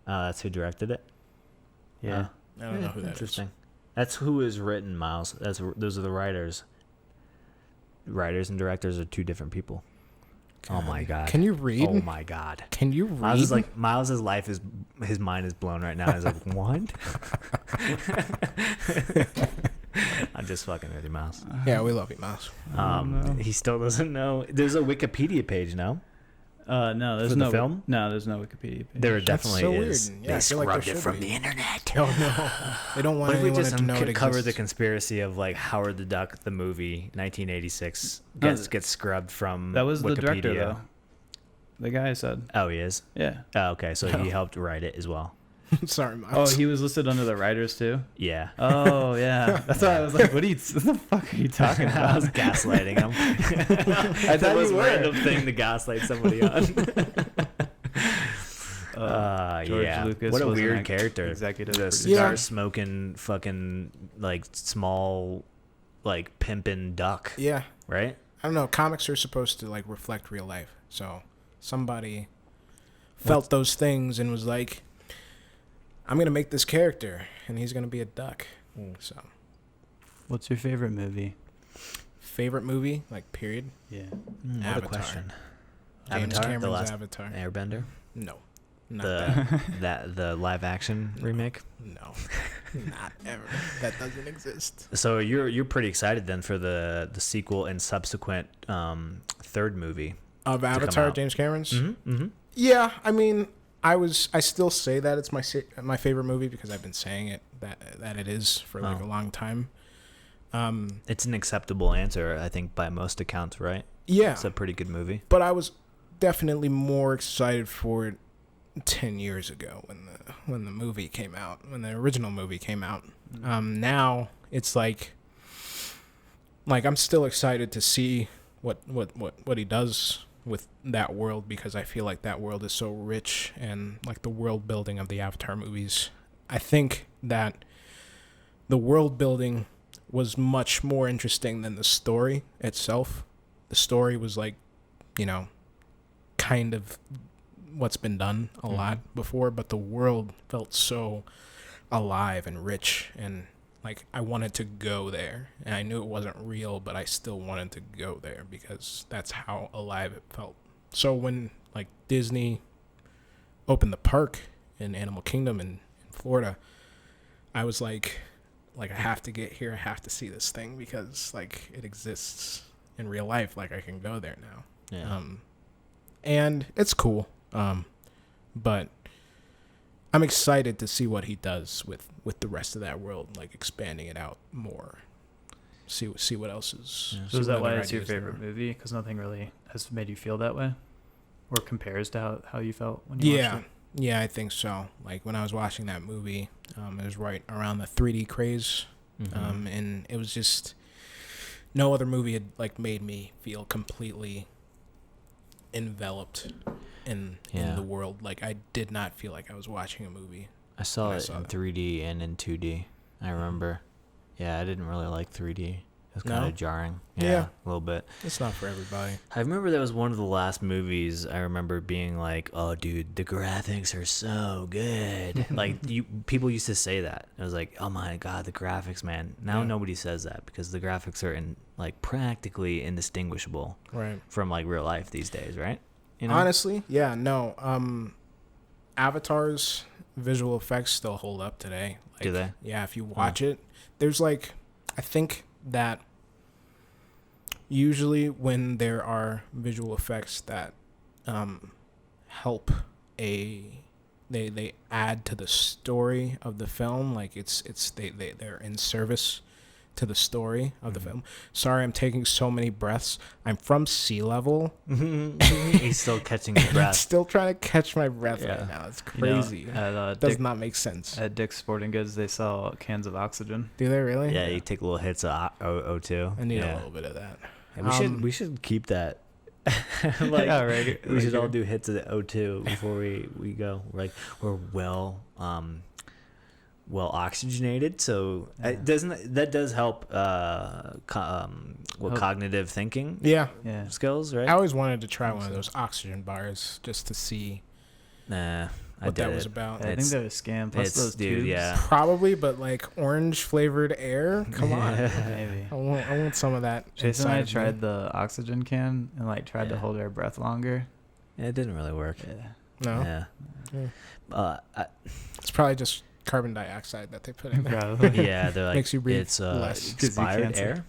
That's who directed it. Yeah. I don't know who that is. Interesting. That's who is written, Miles. Those are the writers. Writers and directors are two different people. Oh my god. Can you read? Oh my god. Can you read? Miles is like Miles's life is his mind is blown right now. He's like, what? I'm just fucking with you, Miles. Yeah, we love you, Miles. No. He still doesn't know. There's a Wikipedia page now. No, there's For the no film? No, there's no Wikipedia page. There That's definitely so is. weird. Yeah, They I feel like there scrubbed it should from be. the internet. Oh no, they don't want What if we anyone just to know it cover the exists. conspiracy of like Howard the Duck, the movie, 1986, No, gets scrubbed from That was Wikipedia. the director, though. The guy said. Oh, he is? Yeah. Oh, okay, so Oh. he helped write it as well. Sorry, Oh, Miles. he was listed under the writers too. Yeah. Oh yeah, that's why I was like, what the fuck are you talking I was about? gaslighting him. I That thought was you a were. random thing to gaslight somebody on. George Yeah. Lucas What a was an weird character. executive The producer. cigar Yeah. smoking, fucking like small, like pimpin' duck, Yeah, right? I don't know. Comics are supposed to like reflect real life, so somebody felt those things and was like, "I'm gonna make this character, and he's gonna be a duck." So, What's your favorite movie? favorite movie, like period. Yeah. What a Avatar. question. James Avatar, the Cameron's last Avatar. Airbender, No, not that. the live action remake. No, not ever. That doesn't exist. So you're pretty excited then for the sequel and subsequent third movie. Of come Avatar, out. James Cameron's. Mm-hmm. Yeah, I mean, I still say that it's my favorite movie because I've been saying it that it is for like Oh. a long time. It's an acceptable answer, I think, by most accounts, right? Yeah, It's a pretty good movie. but I was definitely more excited for it 10 years ago when the movie came out, when the original movie came out. Now it's like I'm still excited to see what he does with that world because I feel like that world is so rich and like the world building of the Avatar movies. I think that the world building was much more interesting than the story itself. The story was like, kind of what's been done a lot before, but the world felt so alive and rich and like I wanted to go there. And I knew it wasn't real, but I still wanted to go there because that's how alive it felt. So when like Disney opened the park in Animal Kingdom in Florida, I was like I have to get here. I have to see this thing because like it exists in real life. Like I can go there now. Yeah. And it's cool. But I'm excited to see what he does with the rest of that world, like expanding it out more. See what else is. Yeah. see So is what that why other it's your ideas there favorite are. movie? Because nothing really has made you feel that way, or compares to how you felt when you watched it. Yeah, I think so. Like when I was watching that movie, it was right around the 3D craze, Mhm. and it was just no other movie had like made me feel completely enveloped in Yeah. the world. Like I did not feel like I was watching a movie. I saw when I it saw in it. 3D and in 2D. I remember. Yeah, I didn't really like 3D. It was kind No? of jarring. Yeah. A little bit. It's not for everybody. I remember that was one of the last movies I remember being like, "Oh, dude, the graphics are so good." Like people used to say that. I was like, "Oh my god, the graphics, man." Now Yeah. nobody says that because the graphics are practically indistinguishable Right. from like real life these days, right? You know? Honestly, yeah, no. Avatar's visual effects still hold up today. Like, Do they? Yeah, if you watch it, there's like, I think that usually when there are visual effects that help they add to the story of the film, like they're in service to the story of the film. Sorry, I'm taking so many breaths. I'm from sea level. He's still catching his I'm breath. still trying to catch my breath Yeah. right now. It's crazy. At Does not make sense. at Dick's Sporting Goods, they sell cans of oxygen. Do they really? Yeah, you take little hits of O2. I need yeah. a little bit of that. Yeah, we should keep that. Like, Yeah, right. We should all do hits of the O2 before we go. We're well oxygenated, so it does help cognitive thinking Yeah. Yeah. skills, right? I always wanted to try one of those oxygen bars just to see Nah, I what did that was it. about. I think It's- they're a scam. Plus it's those dude, tubes. yeah. Probably, but like orange flavored air. Come on. Maybe. I want some of that. Jason and I inside of me. tried the oxygen can and tried to Yeah. hold our breath longer. Yeah, it didn't really work. Yeah. No, Yeah. it's probably just carbon dioxide that they put in there. Probably. Yeah, they're like Makes you breathe it's less. Gives you expired cancer. air.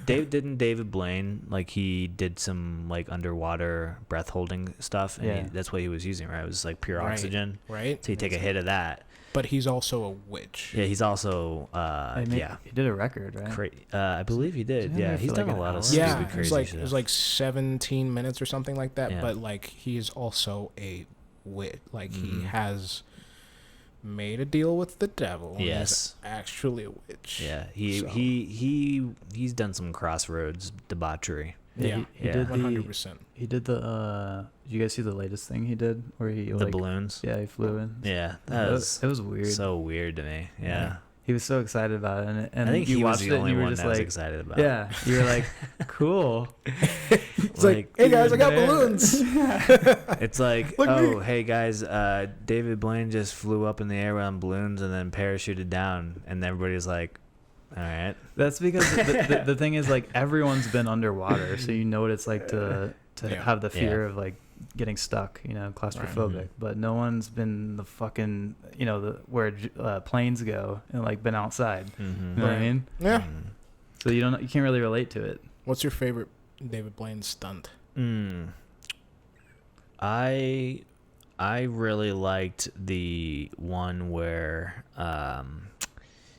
David Blaine he did some underwater breath holding stuff, and Yeah. that's what he was using, right? It was pure Right. oxygen. Right? So you take a hit of that. But he's also a witch. Yeah, he's also He did a record, right? I believe he did. Didn't he Yeah, have he's for, done like, a an lot of hour? stupid, Yeah, crazy it shit. was like 17 minutes or something like that. Yeah. But he is also a witch. He has made a deal with the devil. and Yes. he's actually a witch. Yeah, So- he's done some crossroads debauchery. Yeah, He Yeah. did 100%. He did the. Did you guys see the latest thing he did where he The balloons. Yeah, he flew in. Yeah, It that was was weird. so weird to me. Yeah, He was so excited about it, and I think you he was watched the it and only you were one just that was like, excited about. yeah, you were like, cool. It's like, hey guys, I got man. balloons. It's like, Look at oh, me. hey guys, David Blaine just flew up in the air on balloons and then parachuted down, and everybody's like, all right. That's because the thing is everyone's been underwater, so you know what it's like to Yeah. have the fear Yeah. of getting stuck, claustrophobic. But no one's been the fucking where planes go and been outside. Mm-hmm. You know what I mean? Yeah. So you can't really relate to it. What's your favorite David Blaine stunt? I really liked the one where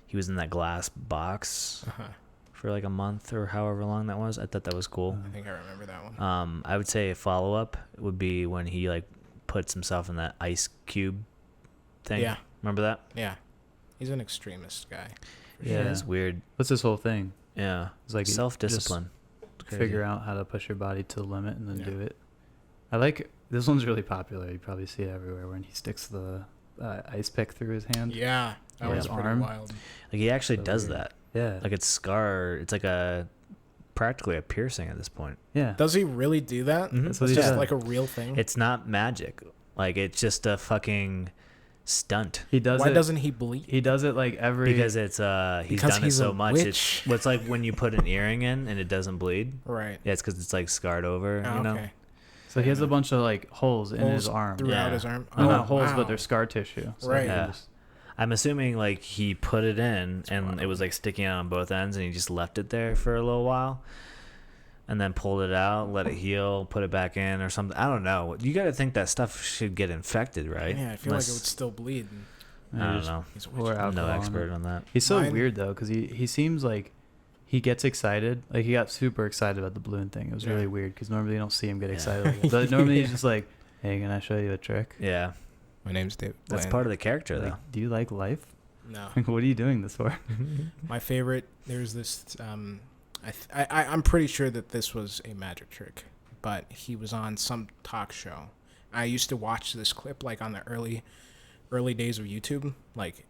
he was in that glass box Uh-huh. for a month or however long that was. I thought that was cool. I think I remember that one. I would say a follow-up would be when he puts himself in that ice cube thing. Yeah. Remember that? Yeah. He's an extremist guy. Yeah. It's weird. What's this whole thing? Yeah. It's like Self-discipline. Figure out how to push your body to the limit and then Yeah. do it. I like this one's really popular. You probably see it everywhere when he sticks the ice pick through his hand. Yeah. That Yeah. was pretty Arm. wild. He actually So does weird. that. Yeah. It's scar. It's practically a piercing at this point. Yeah. Does he really do that? Mhm. That's It's what he just does. a real thing. It's not magic. It's just a fucking stunt. He does Why it. doesn't he bleed? He does it every. Because it's he's Because done he's it a so much. witch. It's like when you put an earring in and it doesn't bleed. Right. Yeah, it's because it's scarred over. Oh, you know. okay. So he has a bunch of holes in his arm. throughout Yeah. his arm. No, Oh, not holes, wow. but they're scar tissue. So Right. he Yeah. just- I'm assuming he put it in and it was sticking out on both ends and he just left it there for a little while, and then pulled it out, let it heal, put it back in or something. I don't know. You got to think that stuff should get infected, right? Yeah, I feel like it would still bleed. I don't know. He's a Or witch. alcohol I'm no on expert it. on that. He's so Mine- weird though, because he seems like he gets excited. He got super excited about the balloon thing. It was really Yeah. weird because normally you don't see him get Yeah. excited. Like that. But normally he's just like, "Hey, can I show you a trick?" Yeah, My name's David. that's Blaine. part of the character, Like, though. do you like life? No. What are you doing this for? My favorite. There's this. I'm pretty sure that this was a magic trick, but he was on some talk show. I used to watch this clip on the early days of YouTube.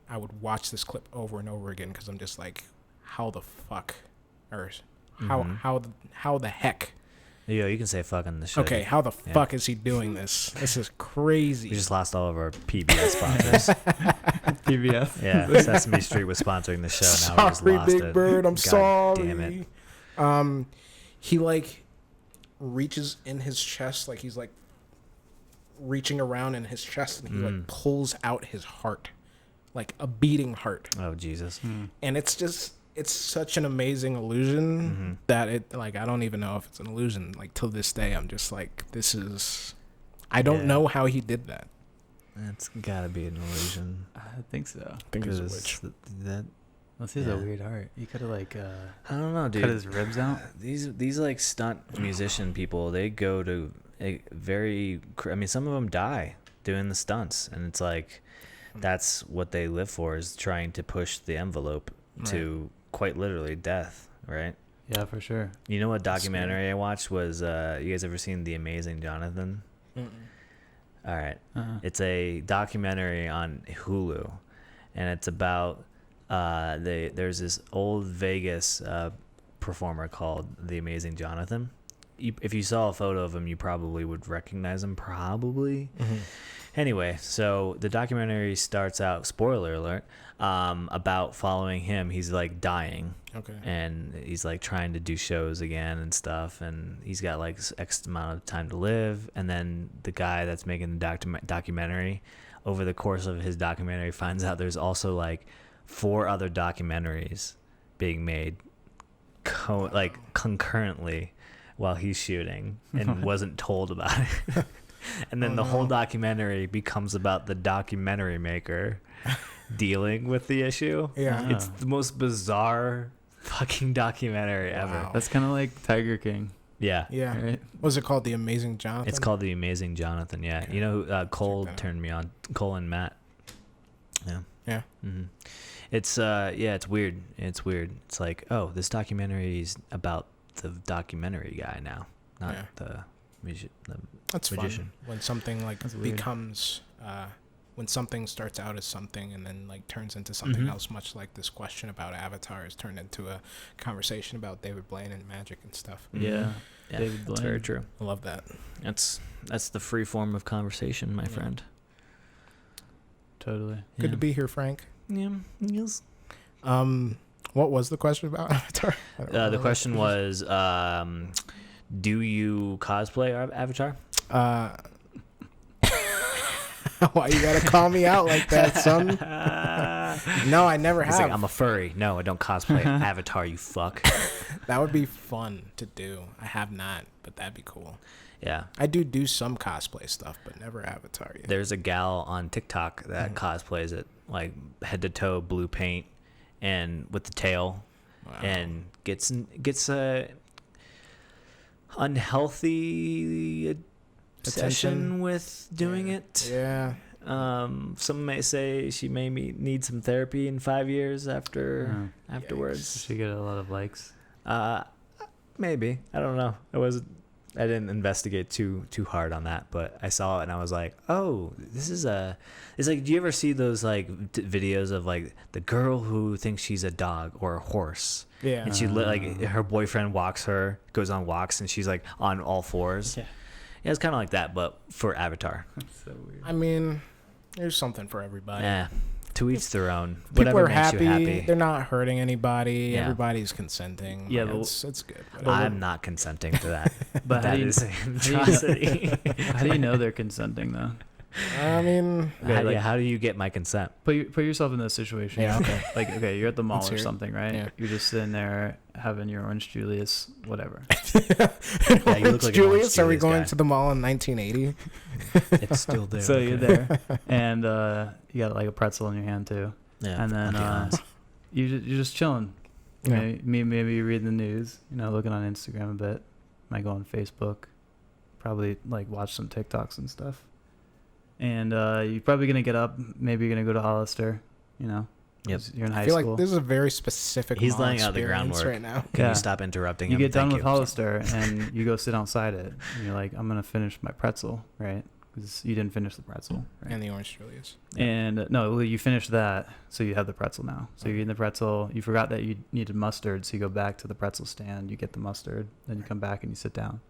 I would watch this clip over and over again because I'm just how the fuck, or how the heck? Yo, you can say fucking the show. Okay, how the Yeah. fuck is he doing this? This is crazy. We just lost all of our PBS sponsors. PBS. Yeah, Sesame Street was sponsoring the show. Now we just Sorry, lost Big it. Bird. I'm God sorry. Damn it. He reaches in his chest, he's reaching around in his chest, and he pulls out his heart, a beating heart, Oh Jesus. and it's such an amazing illusion that I don't even know if it's an illusion. Till this day, I'm just this is. I don't Yeah. know how he did that. It's gotta be an illusion. I think so. I think he's a witch. That This is a weird art. You could have like I don't know, dude. cut his ribs out. These like stunt musician people, they go to I mean, some of them die doing the stunts, and it's like that's what they live for, is trying to push the envelope to quite literally death, right? Yeah, for sure. You know what documentary I watched was you guys ever seen The Amazing Jonathan? Mm-mm. All right. Uh-huh. It's a documentary on Hulu, and it's about there's this old Vegas performer called The Amazing Jonathan. If you saw a photo of him, you probably would recognize him, probably. Mm-hmm. Anyway, so the documentary starts out, spoiler alert, about following him. He's like dying. Okay. And he's like trying to do shows again and stuff, and he's got like X amount of time to live. And then the guy that's making the documentary, over the course of his documentary, finds out there's also like 4 other documentaries being made like concurrently while he's shooting, and wasn't told about it. And then the whole documentary becomes about the documentary maker dealing with the issue. Yeah. It's the most bizarre fucking documentary ever. That's kind of like Tiger King. Yeah. Yeah. Right? Was it called The Amazing Jonathan? It's called The Amazing Jonathan. Yeah. Okay. You know who Cole Check that out. turned me on? Cole and Matt. Yeah. Yeah. Mm-hmm. It's it's weird. It's weird. It's like, oh, this documentary is about the documentary guy now, not the That's magician. fun when something like That's weird. becomes when something starts out as something and then like turns into something Mhm. else, much like this question about Avatar has turned into a conversation about David Blaine and magic and stuff. Yeah. Yeah, David that's Blaine. very true. I love that. That's the free form of conversation, my Yeah. friend. Totally. Good to Yeah. be here, Frank. Yeah. Yes. What was the question about Avatar? I don't The remember. question was, do you cosplay Avatar? Why you gotta call me out like that, son? No, I never He's have. like, I'm a furry. No, I don't cosplay Avatar, you fuck. That would be fun to do. I have not, but that'd be cool. Yeah. I do some cosplay stuff, but never Avatar yet. There's a gal on TikTok that cosplays it, like head to toe blue paint and with the tail, Wow. and gets a unhealthy obsession Attention. with doing it. Yeah. Some may say she may need some therapy in 5 years afterwards. Does she get a lot of likes? Maybe, I don't know. I didn't investigate too hard on that, but I saw it and I was like, oh, it's like, do you ever see those like videos of like the girl who thinks she's a dog or a horse, Yeah. and she like her boyfriend goes on walks, and she's like on all fours. Yeah, it's kind of like that, but for Avatar. That's so weird. I mean, there's something for everybody. Yeah, to each their own. People Whatever are makes happy. you happy. They're not hurting anybody. Yeah. Everybody's consenting. Yeah, Like, but- it's good. I'm not consenting to that. But how That do you- is an how do you know- atrocity. How do you know they're consenting though? I mean, Okay, like- How do you get my consent? Put yourself in this situation. Yeah, okay. Like, okay, you're at the mall Let's or hear it. something, right? Yeah. You're just sitting there having your Orange Julius, whatever. Yeah, you look like an Orange Julius, are we Julius going guy. to the mall in 1980? It's still there. So you're there, and you got like a pretzel in your hand too, Yeah, and then okay, honest. you're just chilling. Yeah. Maybe you're reading the news, looking on Instagram a bit, might go on Facebook, probably like watch some TikToks and stuff, and you're probably gonna get up. Maybe you're gonna go to Hollister, Yep. 'cause you're in I high feel school. like this is a very specific He's mall laying out the experience groundwork. right now. Can Yeah. you stop interrupting You him? get done Thank with you. Hollister and you go sit outside it. And you're like, I'm gonna finish my pretzel, right? Because you didn't finish the pretzel, right? And the Orange Julius. And no, well, you finished that, so you have the pretzel now. So you're eating the pretzel. You forgot that you needed mustard, so you go back to the pretzel stand. You get the mustard, then you come back and you sit down,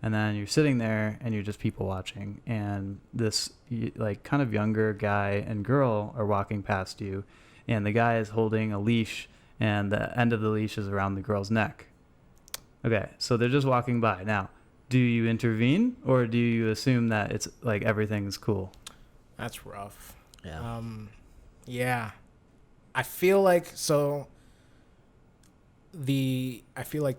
and then you're sitting there and you're just people watching. And this like kind of younger guy and girl are walking past you, and the guy is holding a leash, and the end of the leash is around the girl's neck. Okay, so they're just walking by now. Do you intervene, or do you assume that it's like everything's cool? That's rough. Yeah. Yeah. I feel like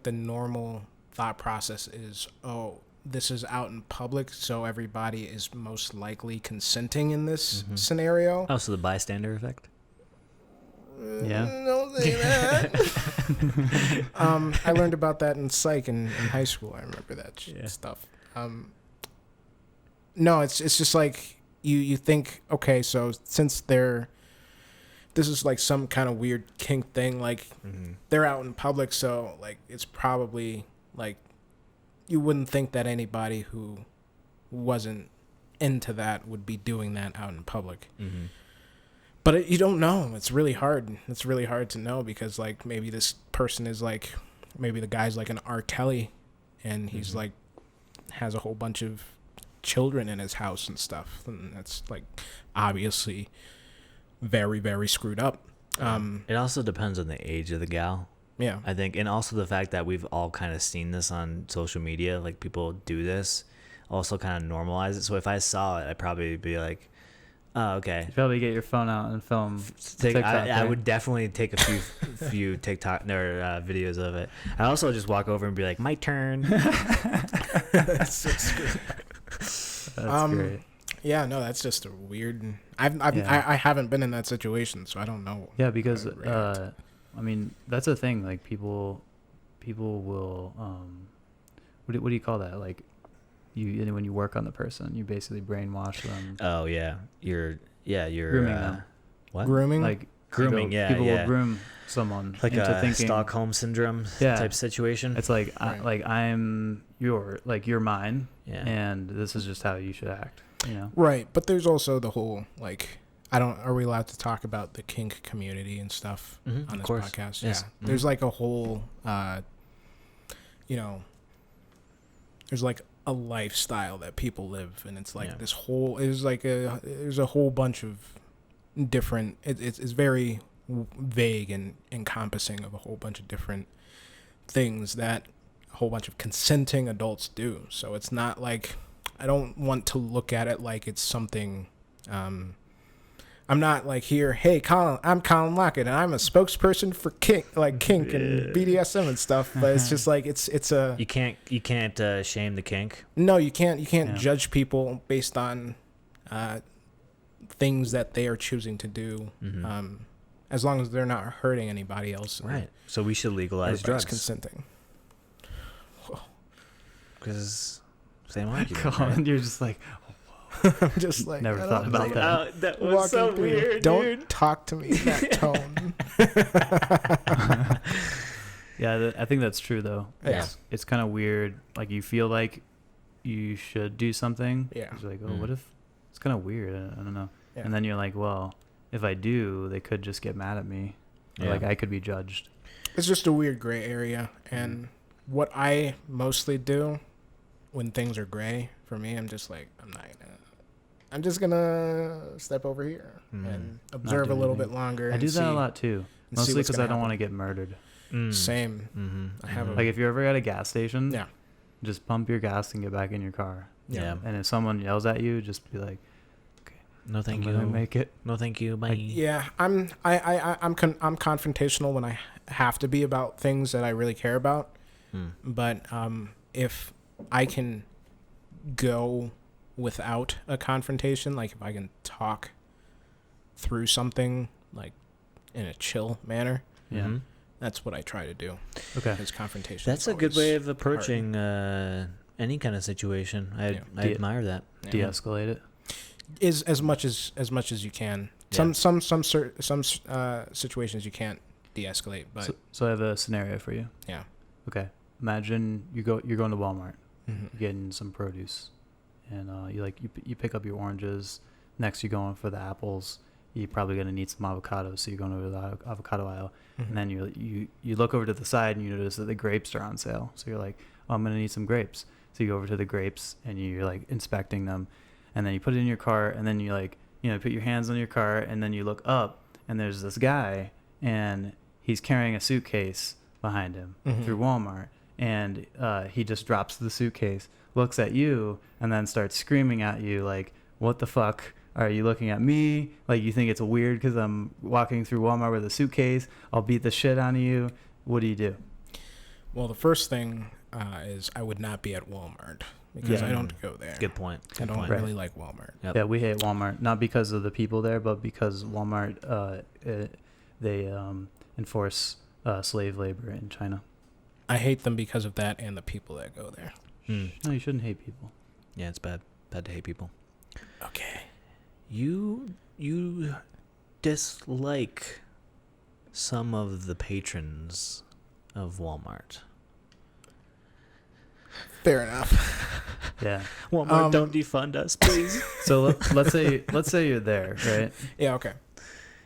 the normal thought process is, oh, this is out in public, so everybody is most likely consenting in this scenario. Oh, so the bystander effect? Yeah. Don't say that. I learned about that in psych in high school. I remember that stuff. No, it's just like you think, okay, so since this is like some kind of weird kink thing, like they're out in public, so like it's probably like you wouldn't think that anybody who wasn't into that would be doing that out in public. But you don't know. It's really hard. It's really hard to know because like maybe this person is like, maybe the guy's like an R. Kelly, and he's like has a whole bunch of children in his house and stuff, and that's like obviously very, very screwed up. It also depends on the age of the gal. Yeah, I think, and also the fact that we've all kind of seen this on social media, like people do this, also kind of normalize it. So if I saw it, I'd probably be like, oh, okay. You probably get your phone out and film TikTok, I would definitely take a few TikTok or videos of it. I also just walk over and be like, my turn. that's great. Yeah, no, that's just a weird. I haven't been in that situation, so I don't know. Yeah, because I mean that's a thing. Like people will what do you call that? Like when you work on the person, you basically brainwash them. Oh yeah, you're grooming them. What? Grooming? Like grooming? People will groom someone like into a thinking Stockholm syndrome type situation. It's like Right. I'm you're mine, Yeah. and this is just how you should act. You know? Right, but there's also the whole like are we allowed to talk about the kink community and stuff on this podcast? Yes. Yeah. There's like a whole there's like a lifestyle that people live, and it's like there's a whole bunch of different it's very vague and encompassing of a whole bunch of different things that a whole bunch of consenting adults do. So it's not like, I don't want to look at it like it's something I'm not like here, hey Colin, I'm Collin Lockett and I'm a spokesperson for kink and BDSM and stuff, but it's just like it's a you can't shame the kink. No, you can't judge people based on things that they are choosing to do, as long as they're not hurting anybody else. Right. So we should legalize drugs. Consenting. Because same argument. Colin, Right? You're just like, I'm just like, never thought about that. Oh, that was so weird. Don't talk to me in that tone. Yeah, I think that's true though. Yeah. It's kind of weird. Like you feel like you should do something. Yeah. You're like, oh, what if it's kind of weird? I don't know. Yeah. And then you're like, well, if I do, they could just get mad at me. Or like I could be judged. It's just a weird gray area, and what I mostly do when things are gray for me, I'm just like, I'm just gonna step over here and observe a little bit longer. I do that a lot too, mostly because I don't want to get get murdered. Same. I have Like if you're ever at a gas station, Yeah. just pump your gas and get back in your car. Yeah. And if someone yells at you, just be like, No, thank I'm you. gonna make it. No, thank you. Bye. Yeah, I'm confrontational when I have to be about things that I really care about. But if I can go without a confrontation, like if I can talk through something like in a chill manner, Yeah. that's what I try to do. Okay. Is confrontation. That's a good way of approaching any kind of situation. I admire that. De-escalate it. Is as much as you can. Yeah. Some situations you can't de-escalate, but So I have a scenario for you. yeah. Okay. Imagine you're going to Walmart, Mm-hmm. you're getting some produce, and you pick up your oranges. Next, you're going for the apples. You're probably gonna need some avocados, so you're going over the avocado aisle, and then you look over to the side and you notice that the grapes are on sale. So you're like, oh, I'm gonna need some grapes. So you go over to the grapes and you're like inspecting them, and then you put it in your cart, and then you put your hands on your cart, and then you look up and there's this guy and he's carrying a suitcase behind him through Walmart, and he just drops the suitcase, looks at you, and then starts screaming at you like, what the fuck are you looking at me? Like, you think it's weird because I'm walking through Walmart with a suitcase? I'll beat the shit out of you. What do you do? Well, the first thing is I would not be at Walmart because I don't go there. Good point. I don't really like Walmart. Yep. Yeah, we hate Walmart, not because of the people there, but because Walmart, they enforce slave labor in China. I hate them because of that and the people that go there. No, you shouldn't hate people. Yeah, it's bad to hate people. Okay. You dislike some of the patrons of Walmart. Fair enough. Yeah. Walmart, don't defund us, please. So let's say you're there, right? Yeah, okay.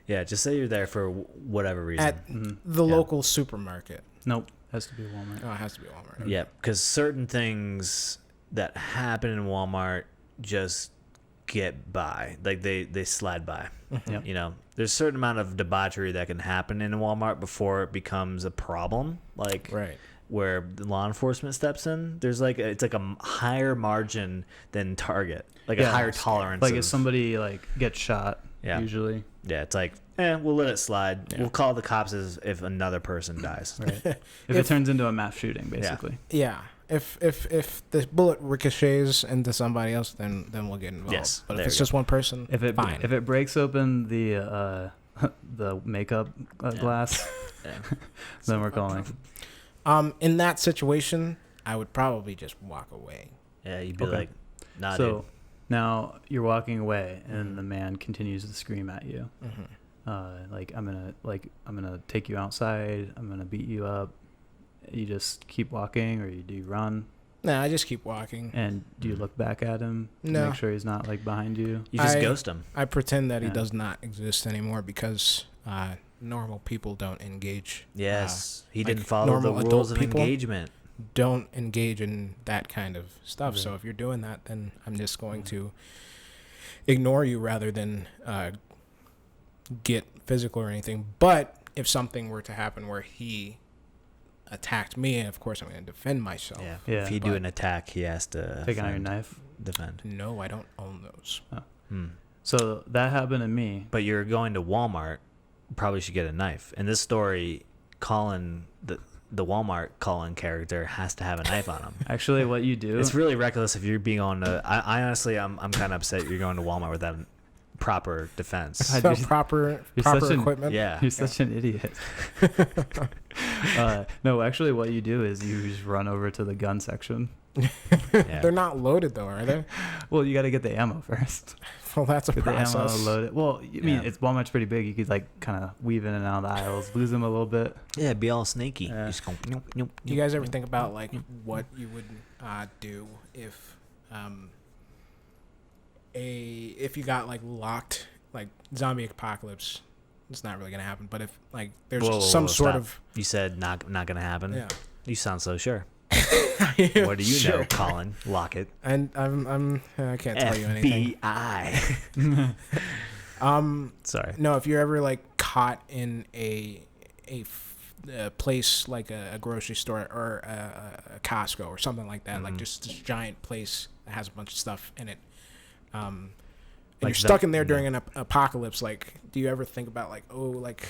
Yeah, just say you're there for whatever reason. At Mhm. the Yeah. local supermarket. Nope, has to be Walmart. Oh, it has to be Walmart. Okay. Yeah, because certain things that happen in Walmart just get by. Like they slide by. Yep. You know, there's a certain amount of debauchery that can happen in Walmart before it becomes a problem. Like Right. where the law enforcement steps in, there's like it's like a higher margin than Target, like a Yeah. higher tolerance. Like of- if somebody like gets shot, Yeah. usually, yeah, it's like we'll let it slide. Yeah. We'll call the cops as if another person dies. right? If it turns into a mass shooting, basically. Yeah. If the bullet ricochets into somebody else, then we'll get involved. Yes, But there if it's you go. just one person, If it fine. if it breaks open the the makeup glass, Yeah. then we're calling. In that situation, I would probably just walk away. Yeah, you'd be Okay. like, nah, So dude. now you're walking away, and the man continues to scream at you, Mm-hmm. like I'm gonna take you outside. I'm gonna beat you up. You just keep walking, or do you run? Nah, I just keep walking. And do you look back at him to No. make sure he's not like behind you? You just I- ghost him. I pretend that he Yeah. does not exist anymore because normal people don't engage. Yes, he like didn't follow the normal rules adult of people. engagement. Don't engage in that kind of stuff. Right. So if you're doing that, then I'm just going to ignore you rather than get physical or anything. But if something were to happen where he attacked me, of course I'm going to defend myself. Yeah. Yeah, If you do but- an attack, he has to Take out your defend- knife. defend. No, I don't own those. Hmm. So that happened to me. But you're going to Walmart, probably should get a knife. In this story, Colin, the Walmart Colin character has to have a knife on him. Actually, what you do? It's really reckless if you're being on the. I honestly, I'm kind of upset you're going to Walmart without proper defense. I So do- proper you're such an- equipment. Yeah. You're such an idiot. No, actually, what you do is you just run over to the gun section. Yeah. They're not loaded though, are they? Well, you got to get the ammo first. Well, that's a Get the ammo process. loaded. Well, I mean, Yeah. it's Walmart's pretty big. You could like kind of weave in and out of the aisles, lose them a little bit. Yeah, be all snaky. Yeah. You just go, nope, nope, Do you guys ever think about like what you would do if you got like locked, like zombie apocalypse? It's not really gonna happen, but if like there's Whoa, whoa, some whoa, sort stop. You said not gonna happen. of You sound so sure. yeah. What do you Sure. know, Colin Lockett? And I can't tell you anything. FBI. Sorry. No, if you're ever like caught in a place like a grocery store or a Costco or something like that, like just this giant place that has a bunch of stuff in it, and Like you're stuck in there yeah. during an apocalypse, like, do you ever think about like, oh, like,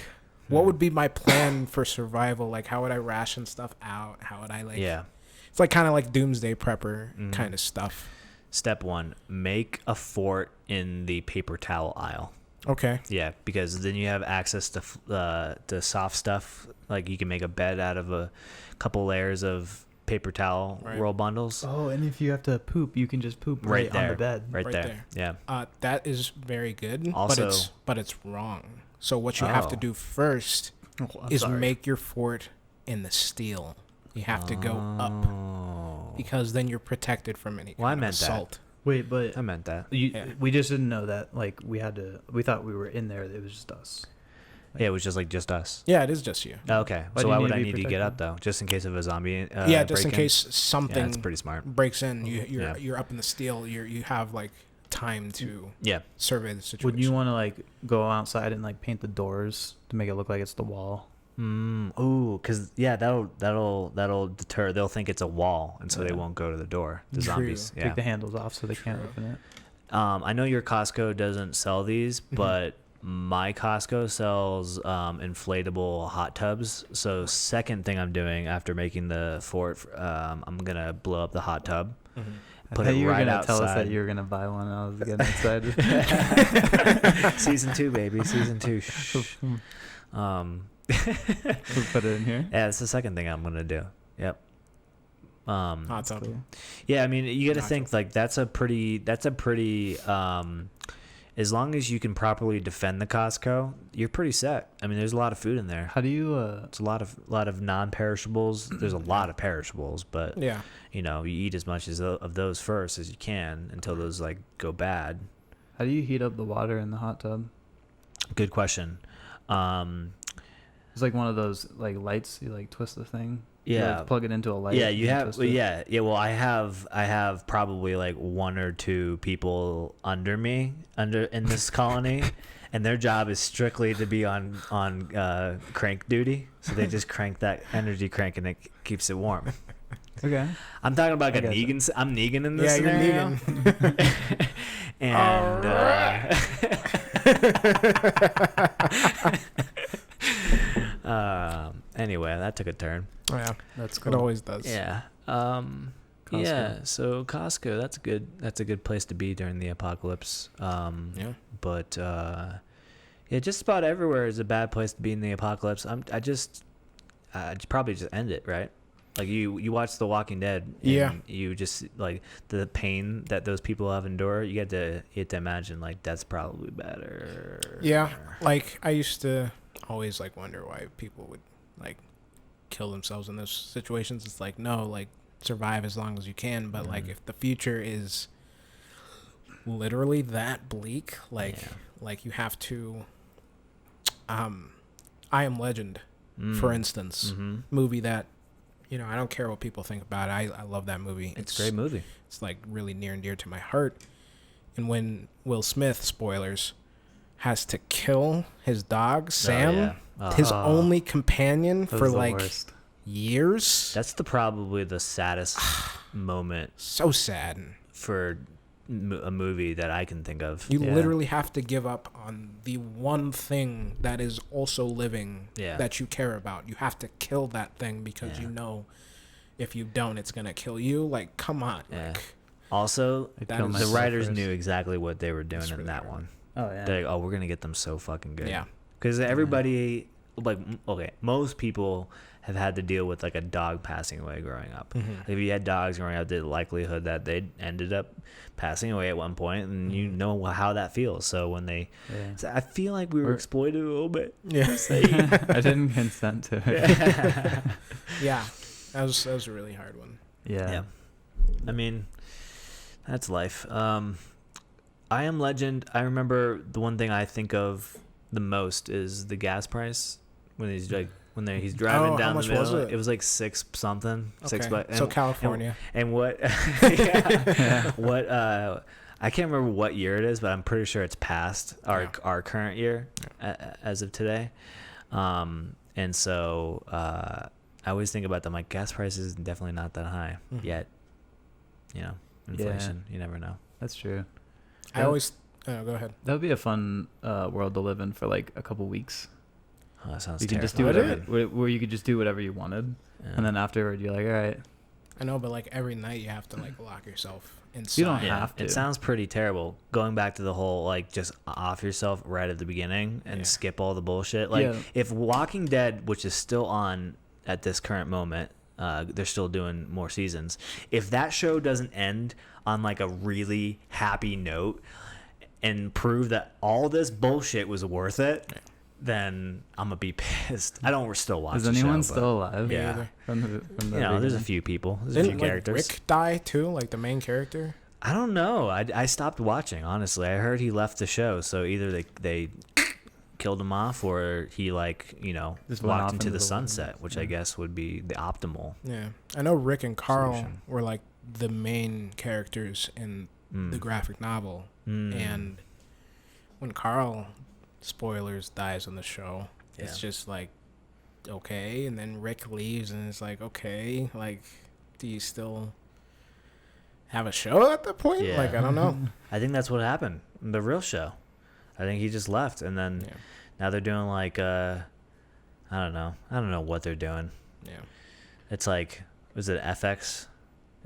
what would be my plan for survival? Like, how would I ration stuff out? How would I like? Yeah. It's like kind of like doomsday prepper kind of stuff. Step 1: make a fort in the paper towel aisle. Okay. Yeah, because then you have access to soft stuff. Like you can make a bed out of a couple layers of paper towel Right. roll bundles. Oh, and if you have to poop, you can just poop Right right, on there. the bed. Right, Right there. there. Yeah. That is very good. Also- but it's wrong. So what you have to Oh. do first Oh, I'm is sorry. make your fort in the steel. You have to go up Oh. because then you're protected from any kind Well, I of meant that. assault. Wait, but I meant that. Yeah. we just didn't know that. Like we thought we were in there. It was just us. Yeah, it was just like just us. Yeah, it is just you. Okay. Why So do why you would need I to need be to get up protected? though? Just in case of a zombie Yeah, just in break-in? case Yeah, something that's pretty smart. breaks in, you're Yeah. up in the steel. You have like time to Yeah. survey the situation. Would you want to like go outside and like paint the doors to make it look like it's the wall? Ooh, cause yeah, that'll deter. They'll think it's a wall, and so they Yeah. won't go to the door. The True. zombies. Yeah. Take the handles off so they can't True. open it. I know your Costco doesn't sell these, but my Costco sells inflatable hot tubs. So second thing I'm doing after making the fort, I'm gonna blow up the hot tub. Mhm. Put I thought it you were right gonna outside. tell us that you were gonna buy one. I was getting excited. Season 2, baby. Season 2. Shh. We'll put it in here. Yeah, it's the second thing I'm gonna do. Yep. Hot tub. Cool. Yeah, I mean, you got to Nacho. think like that's a pretty as long as you can properly defend the Costco, you're pretty set. I mean, there's a lot of food in there. How do you? It's a lot of non-perishables. There's a lot of perishables, but Yeah. you eat as much of those first as you can until those like go bad. How do you heat up the water in the hot tub? Good question. It's like one of those like lights. You like twist the thing. You, Yeah. like, plug it into a light. Yeah, and you have. twist it. Yeah. Well, I have probably like one or two people under me in this colony, and their job is strictly to be on crank duty. So they just crank that energy crank, and it keeps it warm. Okay. I'm talking about I like a gotcha. Negan. I'm Negan in this Yeah, you're scenario. Negan. And anyway, that took a turn. Yeah. That's It cool. always does. Yeah. Costco. Yeah. So Costco, that's good. That's a good place to be during the apocalypse. Yeah. But yeah, just about everywhere is a bad place to be in the apocalypse. I'd probably just end it, right? Like you watch The Walking Dead, and Yeah. you just like the pain that those people have endured. You get to imagine like that's probably better. Yeah. Like I used to always like wonder why people would like kill themselves in those situations. It's like no, like survive as long as you can. But like if the future is literally that bleak, like Yeah. like you have to. I Am Legend, for instance, movie that. I don't care what people think about it. I love that movie. It's a great movie. It's like really near and dear to my heart. And when Will Smith, spoilers, has to kill his dog, Sam, yeah. his only companion That for was the like worst. years. That's probably the saddest moment So sad. for a movie that I can think of. You Yeah. literally have to give up on the one thing that is also living Yeah. that you care about. You have to kill that thing because Yeah. you know if you don't, it's going to kill you. Like, come on. Yeah. Like, Also, I'd That kill is- the myself writers first. knew exactly what they were doing It's in really that hard. one. Oh yeah. They're like, oh, we're gonna get them so fucking good. Yeah. Because everybody, like, okay, most people have had to deal with like a dog passing away growing up. If you had dogs growing up, the likelihood that they ended up passing away at one point, and you know how that feels. So when they, Yeah. so I feel like we were Or- exploited a little bit. yeah. I didn't consent to it. Yeah. That was a really hard one. Yeah. Yeah. I mean, that's life. I Am Legend. I remember the one thing I think of the most is the gas price when he's like he's driving how down much the middle. was it? It was like $6 something. Okay. $6. So California. And what? Yeah, what? I can't remember what year it is, but I'm pretty sure it's past our current year as of today. And so I always think about them like gas prices definitely not that high yet. Inflation. You never know. That's true. I always go ahead. That would be a fun world to live in for like a couple weeks. Oh, that sounds You can just do terrifying. whatever, where you could just do whatever you wanted, Yeah. and then afterward you're like, all right. I know, but like every night you have to like lock yourself inside. You don't Yeah, have to. it sounds pretty terrible. Going back to the whole like just off yourself right at the beginning and Yeah. skip all the bullshit. Like Yeah. if Walking Dead, which is still on at this current moment, they're still doing more seasons. If that show doesn't end on like a really happy note and prove that all this bullshit was worth it, then I'm gonna be pissed. I don't still watch. Is the anyone show, still alive? Yeah. either. From the there's a beginning? few people. There's a few Didn't like characters. Rick die too? Like the main character? I don't know. I stopped watching, honestly. I heard he left the show, so either they killed him off or he Just went walked off into into the the sunset, which I guess would be the optimal. Yeah. I know Rick and Carl Solution. were like the main characters in the graphic novel. And when Carl, spoilers, dies on the show, it's Yeah. just like, okay. And then Rick leaves and it's like, okay, like, do you still have a show at that point? Yeah. Like, I don't know. I think that's what happened in the real show. I think he just left, and then Yeah. now they're doing like I don't know what they're doing. Yeah. It's like, was it FX?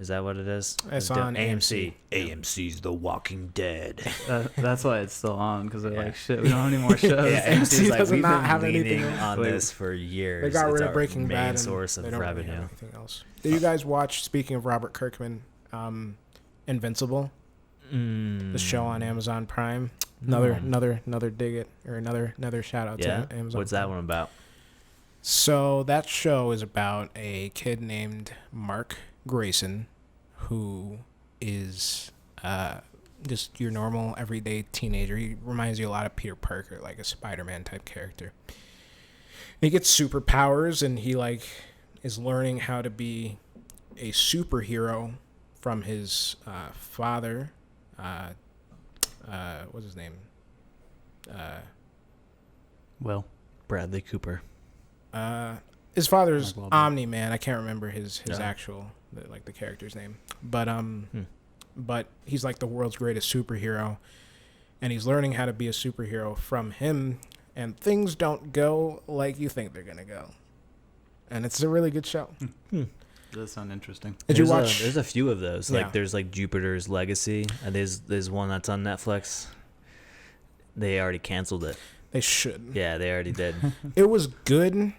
Is that what it is? It's on AMC. AMC's The Walking Dead. That's why it's still on, because they're like, shit, we don't have any more shows. Yeah, AMC's like, does we've not been have leaning anything else. on Like, this for years. They got It's rid our of Breaking main Bad. source They of don't really revenue. have anything else. Did you guys watch, speaking of Robert Kirkman, Invincible? The show on Amazon Prime. Another dig it, or another shout out Yeah. to Amazon. What's that one about? So that show is about a kid named Mark Grayson, who is just your normal everyday teenager. He reminds you a lot of Peter Parker, like a Spider-Man type character. He gets superpowers, and he like is learning how to be a superhero from his father. What's his name? Well, Bradley Cooper. His father's Mark Wahlberg. Omni-Man. I can't remember his actual the character's name, but he's like the world's greatest superhero, and he's learning how to be a superhero from him, and things don't go like you think they're gonna go, and it's a really good show. does sound interesting. Did you watch? There's a few of those. Yeah. Like there's like Jupiter's Legacy. There's one that's on Netflix. They already canceled it. They should. Yeah, they already did. It was good,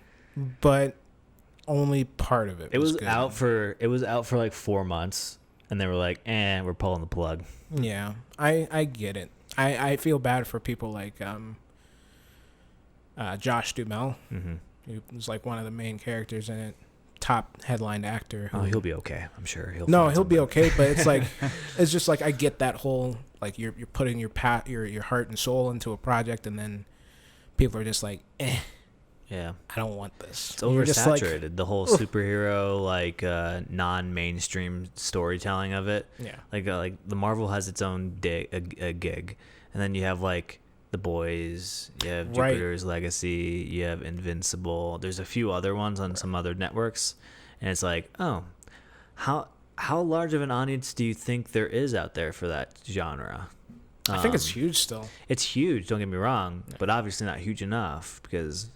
but only part of it. It was good. out for like 4 months, and they were like, we're pulling the plug. Yeah, I get it. I feel bad for people like Josh Duhamel, Mm-hmm. who was like one of the main characters in it, top headline actor. Oh, he'll be okay. I'm sure he'll find be somebody. okay, but it's like it's just like I get that whole like you're putting your heart and soul into a project, and then people are just like, Yeah, I don't want this. it's And you're just like, oversaturated. The whole superhero like non-mainstream storytelling of it. yeah, Like the Marvel has its own a gig, and then you have like The Boys, you have Right. Jupiter's Legacy, you have Invincible. There's a few other ones on some other networks, and it's like, oh, how large of an audience do you think there is out there for that genre? I think it's huge still. It's huge. Don't get me wrong, but obviously not huge enough because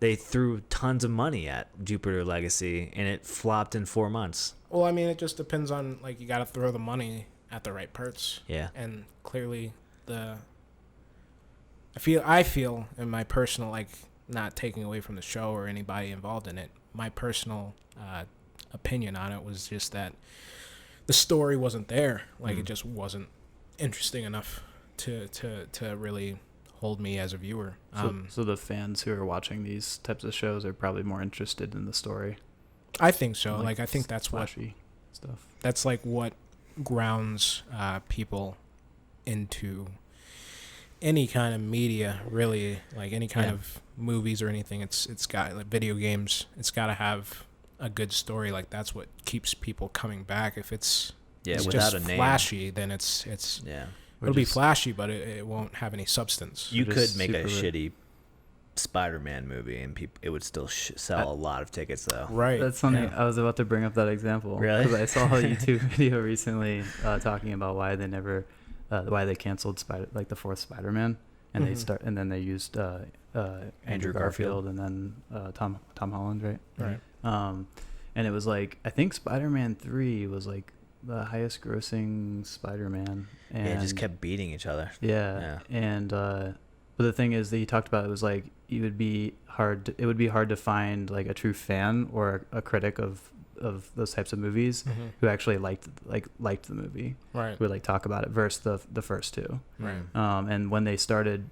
they threw tons of money at Jupiter Legacy, and it flopped in 4 months. Well, I mean, it just depends on like you got to throw the money at the right parts. Yeah. And clearly I feel in my personal, like, not taking away from the show or anybody involved in it, my personal opinion on it was just that the story wasn't there. Like, it just wasn't interesting enough to really hold me as a viewer. So the fans who are watching these types of shows are probably more interested in the story. I think so. Like I think that's flashy stuff. that's like what grounds people into any kind of media, really, like any kind of movies or anything. It's got like video games. It's got to have a good story. Like that's what keeps people coming back. If it's Without just a name. flashy, then it's Yeah. it'll be flashy, but it won't have any substance. You We're could just make a super- shitty Spider-Man movie, and it would still sell a lot of tickets, though. Right. That's something Yeah. I was about to bring up that example. Really? Because I saw a YouTube video recently talking about why they never, why they canceled the fourth Spider-Man, and Mhm. then they used Andrew Garfield and then Tom Holland, right? Right. And it was like I think Spider-Man 3 was like the highest grossing Spider-Man, and Yeah, it just kept beating each other. yeah. And but the thing is that he talked about, it was like it would be hard to find like a true fan or a critic of those types of movies Mhm. who actually liked the movie, Right. who would like talk about it versus the first two. Right. And when they started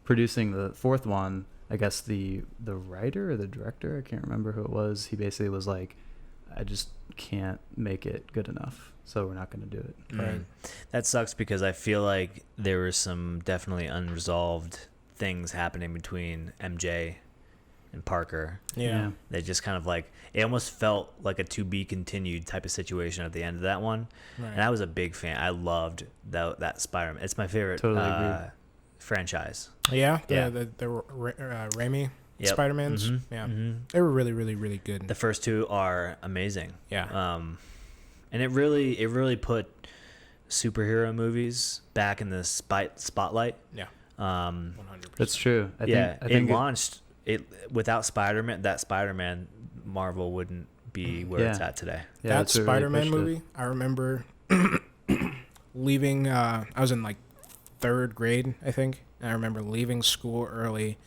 producing the fourth one, I guess the writer or the director, I can't remember who it was, he basically was like, I just can't make it good enough, so we're not going to do it. Right. That sucks because I feel like there were some definitely unresolved things happening between MJ and Parker. Yeah. They just kind of like, it almost felt like a to be continued type of situation at the end of that one. Right. And I was a big fan. I loved that Spider-Man. It's my favorite Totally agree. franchise. Yeah. Yeah. The Raimi Yep. Spider-Mans. Mhm. Yeah. Mhm. They were really, really, really good. The first two are amazing. Yeah. And it really put superhero movies back in the spotlight. Yeah. 100%. 100%. That's true. I It think launched it without Spider-Man. That Spider-Man Marvel wouldn't be where it's at today. Yeah, that that's what really Spider-Man pushed it. movie, I remember leaving. I was in like 3rd grade, I think. And I remember leaving school early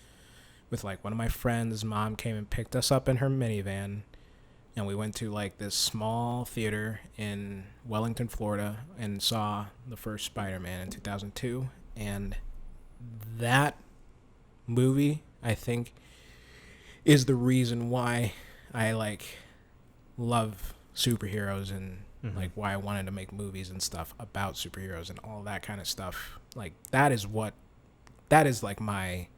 with like one of my friends. Mom came and picked us up in her minivan, and we went to like this small theater in Wellington, Florida, and saw the first Spider-Man in 2002. And that movie, I think, is the reason why I like love superheroes and like why I wanted to make movies and stuff about superheroes and all that kind of stuff. Like that is like my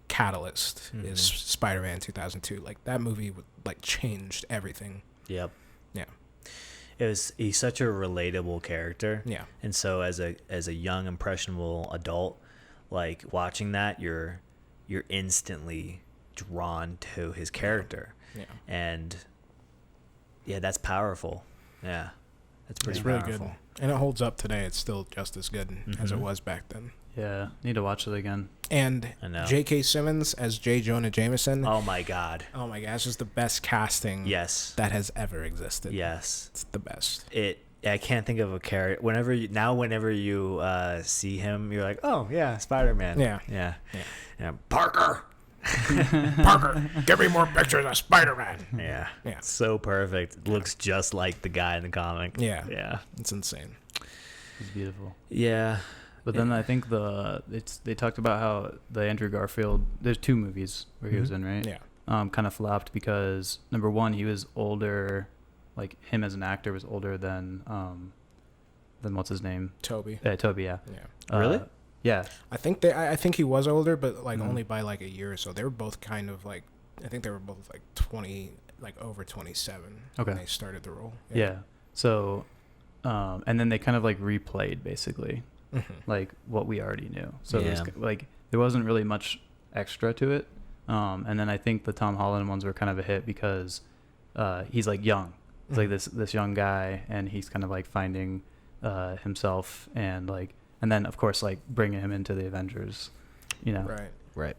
catalyst is Spider-Man 2002. Like that movie like changed everything. Yep. Yeah. He's such a relatable character. Yeah. And so as a young impressionable adult, like watching that, you're instantly drawn to his character. Yeah. And yeah, that's powerful. Yeah. That's pretty It's really powerful. good. And it holds up today. It's still just as good as it was back then. Yeah, need to watch it again. And I know. J.K. Simmons as J. Jonah Jameson. Oh my God. Oh my gosh, it's the best casting Yes. that has ever existed. Yes. It's the best. I can't think of a character. Whenever you see him, you're like, oh yeah, Spider-Man. Yeah. Yeah. Yeah. Yeah. Parker. Parker, give me more pictures of Spider-Man. Yeah. Yeah. So perfect. Looks just like the guy in the comic. Yeah. Yeah. It's insane. It's beautiful. Yeah. But then I think they talked about how the Andrew Garfield, there's 2 movies where he was in, right? Yeah. Kind of flopped because number 1, he was older, like him as an actor was older than what's his name? Toby. Toby, yeah. Yeah. Really? Yeah. I think he was older, but like only by like a year or so. They were both kind of like, I think they were both like 20, like over 27 Okay. when they started the role. Yeah. So, and then they kind of like replayed basically like what we already knew. So it was like there wasn't really much extra to it. And then I think the Tom Holland ones were kind of a hit because he's like young. It's like this young guy, and he's kind of like finding himself, and then of course like bringing him into the Avengers, you know. Right.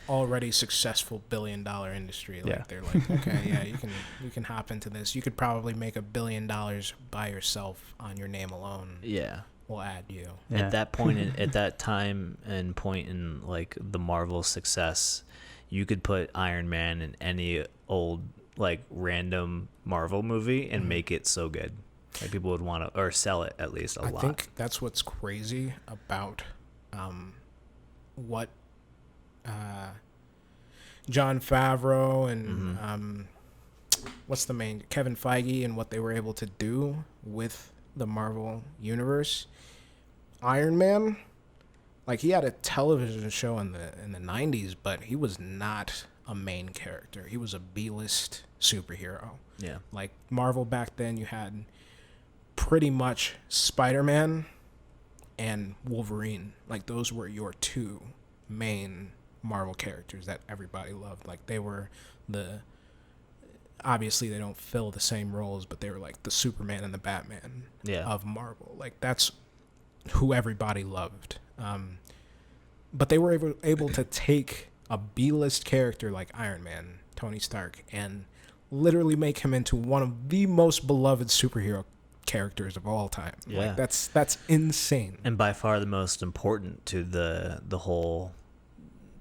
Already successful $1 billion industry. Like Yeah. they're like, okay, yeah, you can hop into this. You could probably make $1 billion by yourself on your name alone. Yeah. We'll add you. Yeah. At that point, at that time and point in like the Marvel success, you could put Iron Man in any old like random Marvel movie and make it so good. Like people would want to, or sell it at least a lot. I think that's what's crazy about what John Favreau and what's the main Kevin Feige and what they were able to do with the Marvel universe. Iron Man, like he had a television show in the 90s, but he was not a main character. He was a B-list superhero. Yeah. Like Marvel back then, you had pretty much Spider-Man and Wolverine. Like those were your 2 main Marvel characters that everybody loved. Like they were obviously they don't fill the same roles, but they were like the Superman and the Batman of Marvel. Like that's who everybody loved. But they were able to take a B-list character like Iron Man, Tony Stark, and literally make him into one of the most beloved superhero characters of all time. Yeah. Like that's insane. And by far the most important to the whole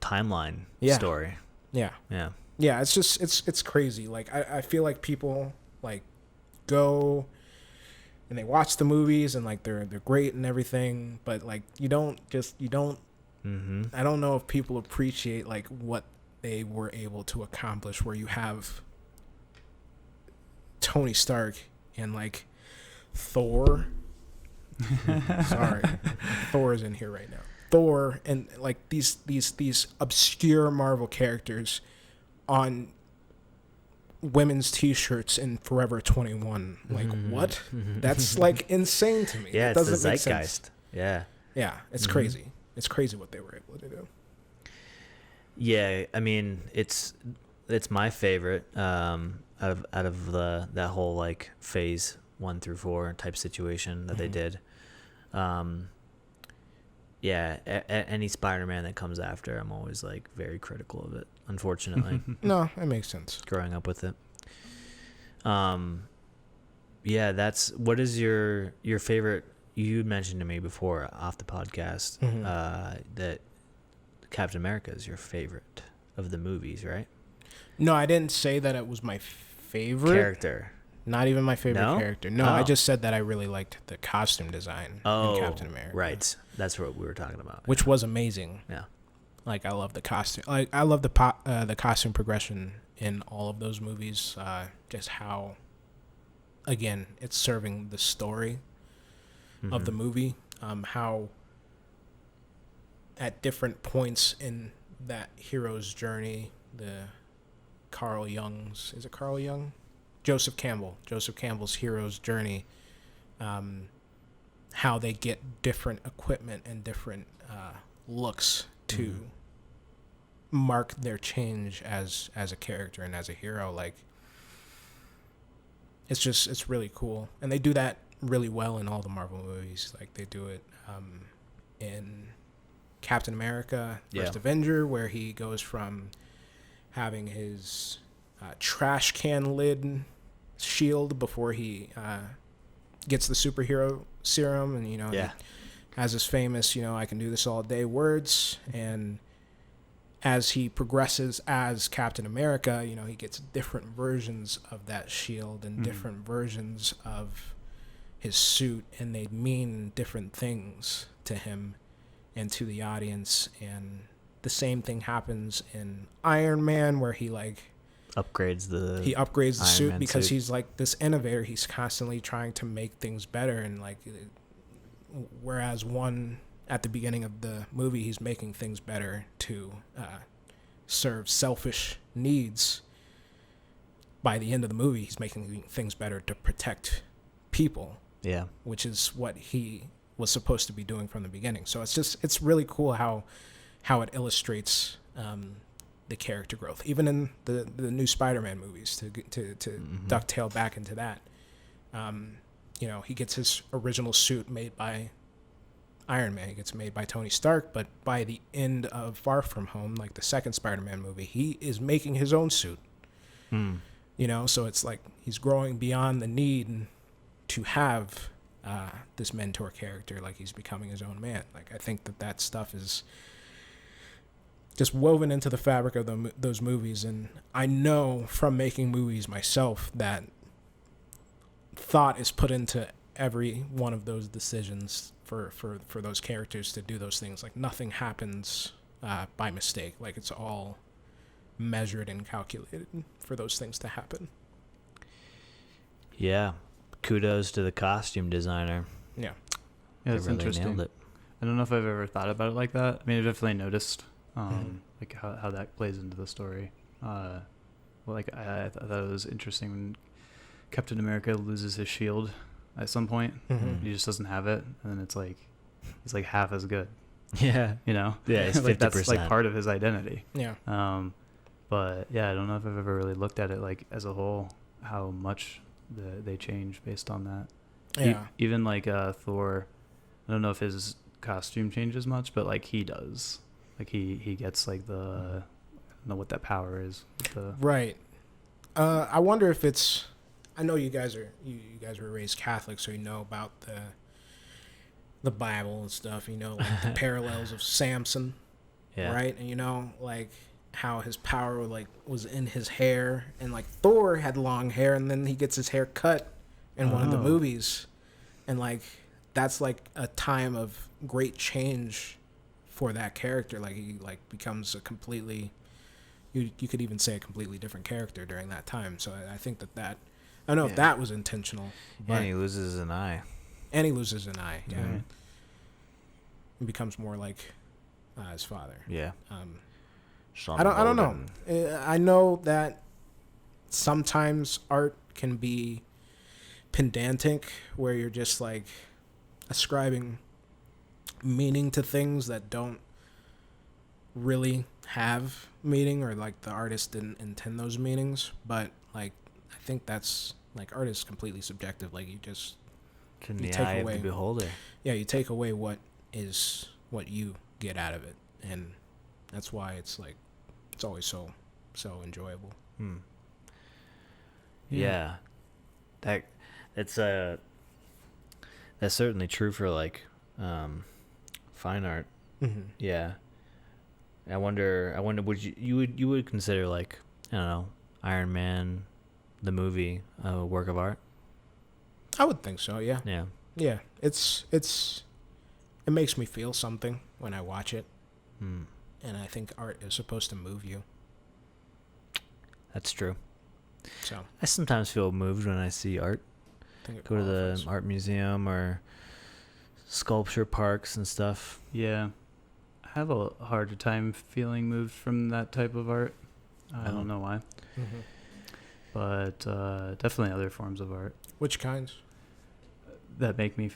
timeline story. Yeah. Yeah. Yeah, it's just it's crazy. Like I feel like people like go and they watch the movies and like they're great and everything, but like you don't I don't know if people appreciate like what they were able to accomplish, where you have Tony Stark and like Thor. Sorry. Thor is in here right now. Thor and like these obscure Marvel characters on women's t-shirts in Forever 21. Like what? That's like insane to me. Yeah, It it's the doesn't make sense. zeitgeist. Yeah. Yeah, it's crazy. It's crazy what they were able to do. Yeah, I mean, it's my favorite out of that whole like phase 1 through 4 type situation that they did. Yeah, any Spider-Man that comes after, I'm always like very critical of it. Unfortunately, No, that makes sense. growing up with it. Yeah, that's what is your favorite? You mentioned to me before off the podcast that Captain America is your favorite of the movies, right? No, I didn't say that it was my favorite Character. Not even my favorite No? character. No, I just said that I really liked the costume design in Captain America. Right. That's what we were talking about. Which was amazing. Yeah. Like, I love the costume. Like, I love the costume progression in all of those movies. Just how, again, it's serving the story of the movie. How at different points in that hero's journey, is it Carl Jung? Joseph Campbell's hero's journey, how they get different equipment and different looks to mark their change as a character and as a hero. Like, it's really cool, and they do that really well in all the Marvel movies. Like, they do it in Captain America First Avenger, where he goes from having his trash can lid shield before he gets the superhero serum, and he has his famous I can do this all day words. And as he progresses as Captain America, he gets different versions of that shield and different versions of his suit, and they mean different things to him and to the audience. And the same thing happens in Iron Man, where he upgrades the suit Man because suit. he's like this innovator. He's constantly trying to make things better, and whereas one at the beginning of the movie he's making things better to serve selfish needs, by the end of the movie he's making things better to protect people, which is what he was supposed to be doing from the beginning. So it's really cool how it illustrates the character growth, even in the new Spider-Man movies, to ducktail back into that. He gets his original suit made by Iron Man. He gets made by Tony Stark, but by the end of Far From Home, like the second Spider-Man movie, he is making his own suit. So it's like he's growing beyond the need to have this mentor character. Like, he's becoming his own man. Like, I think that stuff is just woven into the fabric of those movies. And I know from making movies myself that thought is put into every one of those decisions for those characters to do those things. Like, nothing happens by mistake. Like, it's all measured and calculated for those things to happen. Yeah. Kudos to the costume designer. Yeah. Yeah, it's really interesting. nailed it. I don't know if I've ever thought about it like that. I mean, I've definitely noticed like how that plays into the story. I thought it was interesting when Captain America loses his shield at some point. He just doesn't have it, and then it's like he's like half as good. Yeah. Yeah, it's 50%. like that's like part of his identity. Yeah. But yeah, I don't know if I've ever really looked at it like as a whole, how much they change based on that. Yeah. Even like Thor, I don't know if his costume changes much, but like he does. Like he gets like I don't know what that power is. Right. I wonder if it's. I know you guys were raised Catholic, so you know about the Bible and stuff. Like the parallels of Samson, right? And like how his power was in his hair, and like Thor had long hair, and then he gets his hair cut in one of the movies, and like that's like a time of great change for that character. Like, he becomes a completely, you could even say a completely different character during that time. So I think that I don't know if that was intentional. But, And he loses an eye. Yeah. Mm-hmm. He becomes more like his father. Yeah. I don't know. I know that sometimes art can be pedantic, where you're just like ascribing meaning to things that don't really have meaning, or like the artist didn't intend those meanings. But like, I think that's like, art is completely subjective. Like, you just in the eye of the beholder. Yeah, you take away what you get out of it, and that's why it's like it's always so enjoyable. Yeah. That's that's certainly true for like fine art. Mm-hmm. Yeah. I wonder would you would consider like, I don't know, Iron Man the movie a work of art? I would think so. Yeah. Yeah. Yeah. It makes me feel something when I watch it, and I think art is supposed to move you. That's true. So I sometimes feel moved when I see art. I think it Go to the qualifies. art museum or sculpture parks and stuff. Yeah. I have a harder time feeling moved from that type of art. I Oh. don't know why. Mhm. But definitely other forms of art Which kinds that make me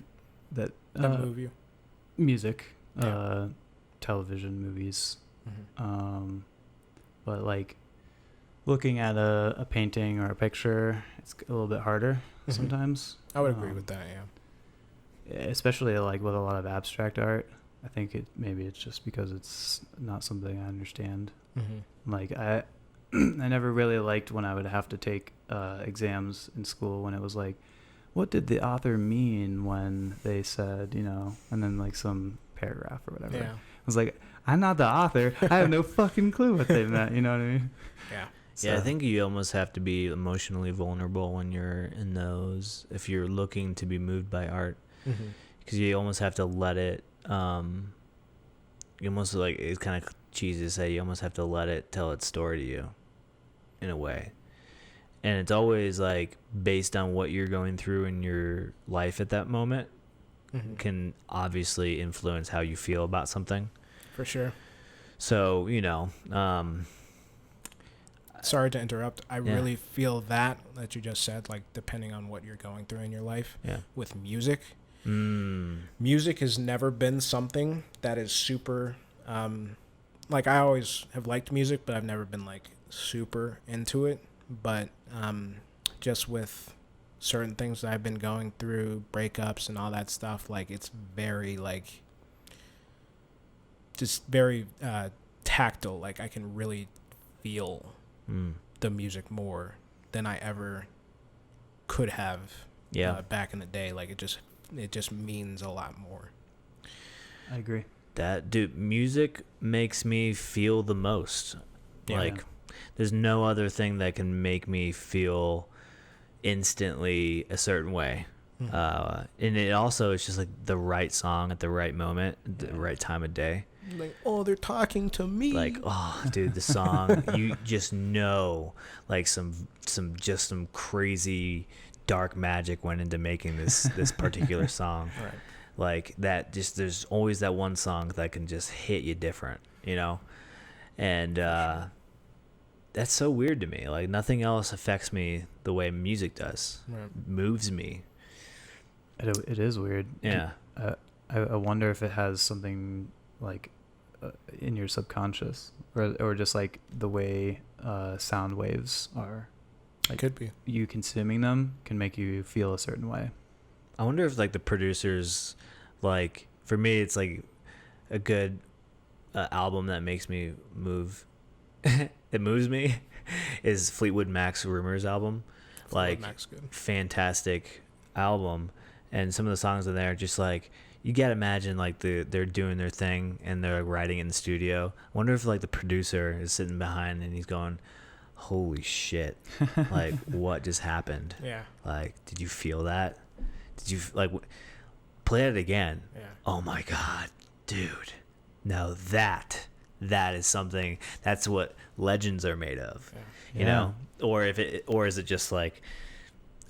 that move you? music, Yeah. television, movies. Mm-hmm. But like looking at a painting or a picture, it's a little bit harder Mhm. sometimes. I would agree with that. Yeah. Especially like with a lot of abstract art. I think maybe it's just because it's not something I understand. Mm-hmm. Like I never really liked when I would have to take exams in school when it was like, what did the author mean when they said, and then like some paragraph or whatever. Yeah. I was like, I'm not the author. I have no fucking clue what they meant. You know what I mean? Yeah. Yeah, I So- think you almost have to be emotionally vulnerable when you're in those, if you're looking to be moved by art, Mm-hmm. because you almost have to let it, you almost, like, it's kind of cheesy to say, you almost have to let it tell its story to you, in a way. And it's always, like, based on what you're going through in your life at that moment, Mm-hmm. can obviously influence how you feel about something. For sure. So, Sorry to interrupt. I Yeah. really feel that you just said, like, depending on what you're going through in your life yeah. with music. Mm. Music has never been something that is super, like, I always have liked music, but I've never been, like, super into it. But just with certain things that I've been going through, breakups and all that stuff, like, it's very, like, just very tactile. Like, I can really feel the music more than I ever could have Yeah. back in the day. Like, it just means a lot more. I agree. Dude, music makes me feel the most. Yeah. Like, there's no other thing that can make me feel instantly a certain way. Mhm. And it also is just like the right song at the right moment, the Yeah. right time of day. Like, oh, they're talking to me. Like, oh, dude, the song, you just know, like, some crazy dark magic went into making this particular song. Right. Like that, just there's always that one song that can just hit you different, and that's so weird to me. Like, nothing else affects me the way music does. Right. Moves me. It is weird. Yeah. I wonder if it has something like in your subconscious, or just like the way sound waves are. It could be. You consuming them can make you feel a certain way. I wonder if, like, the producers, like, for me, it's like a good album that makes me move. It moves me is Fleetwood Mac's Rumors album. Like, Mac's good. fantastic album, and some of the songs in there, just like, you gotta imagine, like, they're doing their thing and they're writing in the studio. I wonder if, like, the producer is sitting behind and he's going, holy shit, like, what just happened? Yeah. Like, did you feel that? Did you, like, play it again? Yeah. Oh my god, dude, no, that is something, that's what legends are made of. Yeah. You know, or is it just like,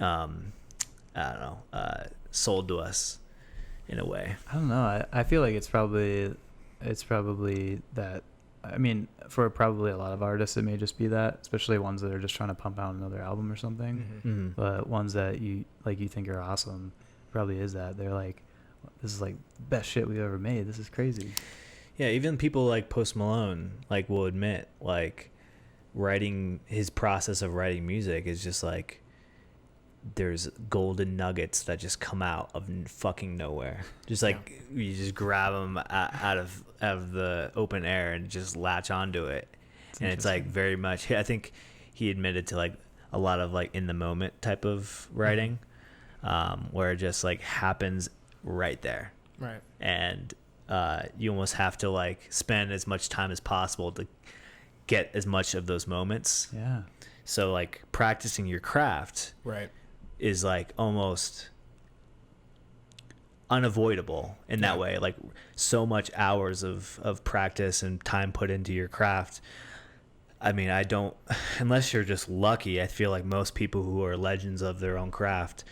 I don't know, sold to us in a way? I don't know. I feel like it's probably that. I mean, for probably a lot of artists, it may just be that, especially ones that are just trying to pump out another album or something. Mm-hmm. But ones that you think are awesome, probably is that they're like, this is like the best shit we've ever made. This is crazy. Yeah, even people like Post Malone, like, will admit, like, his process of writing music is just like, there's golden nuggets that just come out of fucking nowhere. Just like, you just grab them out of the open air and just latch onto it. And it's like very much, I think he admitted to, like, a lot of like in the moment type of writing, where it just like happens right there. Right. And you almost have to like spend as much time as possible to get as much of those moments. Yeah. So like practicing your craft Right. is like almost unavoidable in that way. Like so much hours of practice and time put into your craft. I mean, I don't, unless you're just lucky, I feel like most people who are legends of their own craft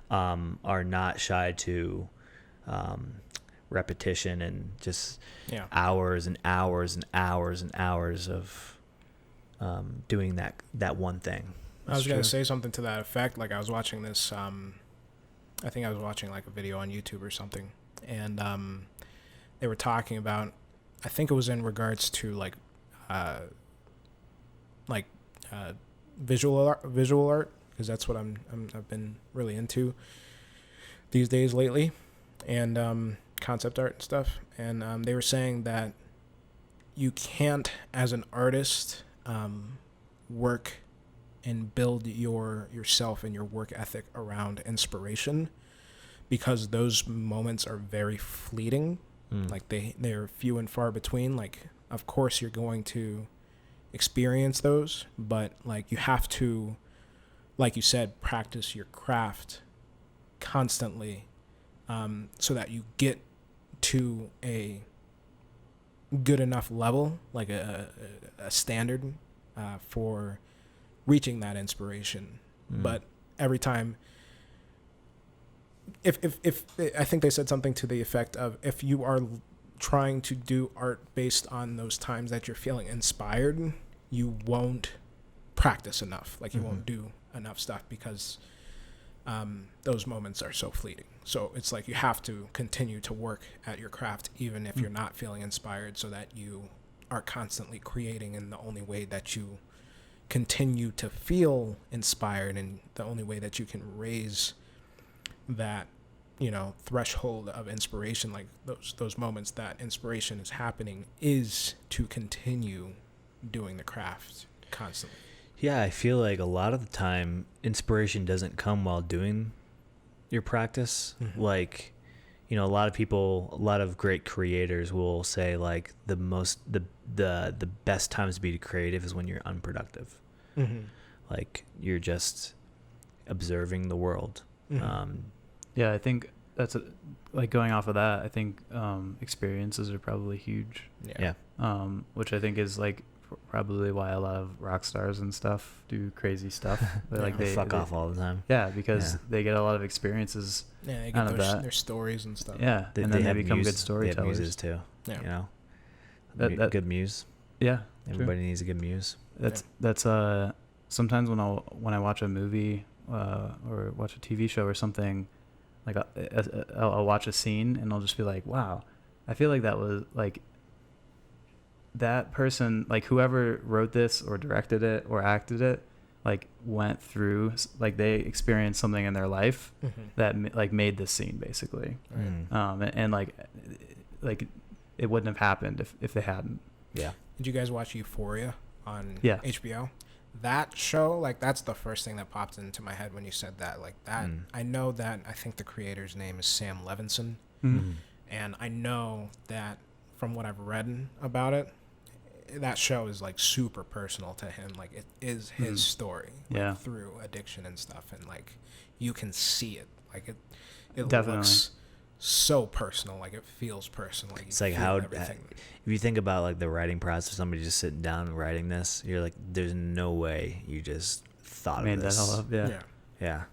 are not shy to repetition and just hours and hours and hours and hours of doing that one thing. I was going to say something to that effect. Like I was watching this, I think I was watching like a video on YouTube or something, and they were talking about, I think it was in regards to visual art, because that's what I've been really into these days lately, and concept art and stuff. And they were saying that you can't, as an artist, work and build yourself and your work ethic around inspiration, because those moments are very fleeting. Like they're few and far between. Like, of course you're going to experience those, but like you have to, like you said, practice your craft constantly, so that you get to a good enough level, like a standard for reaching that inspiration. But every time, if I think they said something to the effect of, if you are trying to do art based on those times that you're feeling inspired, you won't practice enough. Like you won't do enough stuff, because those moments are so fleeting. So it's like you have to continue to work at your craft even if you're not feeling inspired, so that you are constantly creating in the only way that you continue to feel inspired, and the only way that you can raise that, threshold of inspiration, like those moments that inspiration is happening, is to continue doing the craft constantly. Yeah, I feel like a lot of the time inspiration doesn't come while doing your practice. Like, a lot of great creators will say like the best times to be creative is when you're unproductive. Like you're just observing the world. Yeah, I think that's like going off of that. I think experiences are probably huge. Yeah. Which I think is like probably why a lot of rock stars and stuff do crazy stuff. Like they fuck off all the time. Yeah, because they get a lot of experiences. Yeah, they out get of their stories and stuff. Yeah, and then they become good storytellers. They have storytellers muses too. Yeah. Good muse. Yeah, everybody needs a good muse. That's sometimes when I watch a movie or watch a TV show or something, like I'll watch a scene and I'll just be like, wow, I feel like that was like that person, like whoever wrote this or directed it or acted it, like went through, like they experienced something in their life that like made this scene basically. And like it wouldn't have happened if they hadn't. Yeah. Did you guys watch Euphoria on Yeah. HBO? That show, like that's the first thing that popped into my head when you said that. Like that, I know that, I think the creator's name is Sam Levinson. And I know that from what I've read about it, that show is like super personal to him. Like it is his story, like, through addiction and stuff, and like you can see it. Like it Definitely. looks so personal. Like it feels personal. Like it's like how everything. If you think about like the writing process, somebody just sitting down and writing this, you're like, there's no way you just thought Made of this. that all up. Yeah.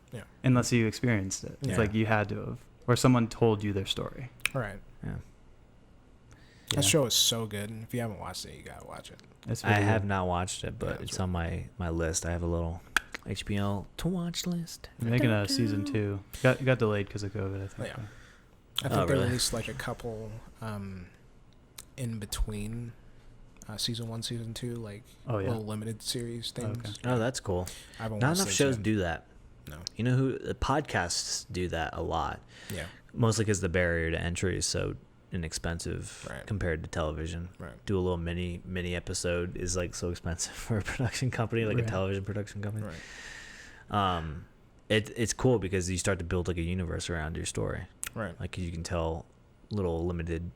Unless you experienced it. It's like you had to have, or someone told you their story. Right. Yeah. That show is so good, and if you haven't watched it, you gotta watch it. I have not watched it, but it's really on my list. I have a little HBO to watch list. They're making a season 2. Got delayed because of COVID, I think. I think they really? released like a couple in between season 1, season 2, like little limited series things. Okay. Oh, that's cool. I haven't Not watched enough those shows yet. do that. No. You know who? The podcasts do that a lot. Yeah. Mostly because the barrier to entry is so inexpensive Right. compared to television. Right. Do a little mini episode is like so expensive for a production company, like Right. a television production company. Right. It's cool because you start to build like a universe around your story. Right. Like you can tell little limited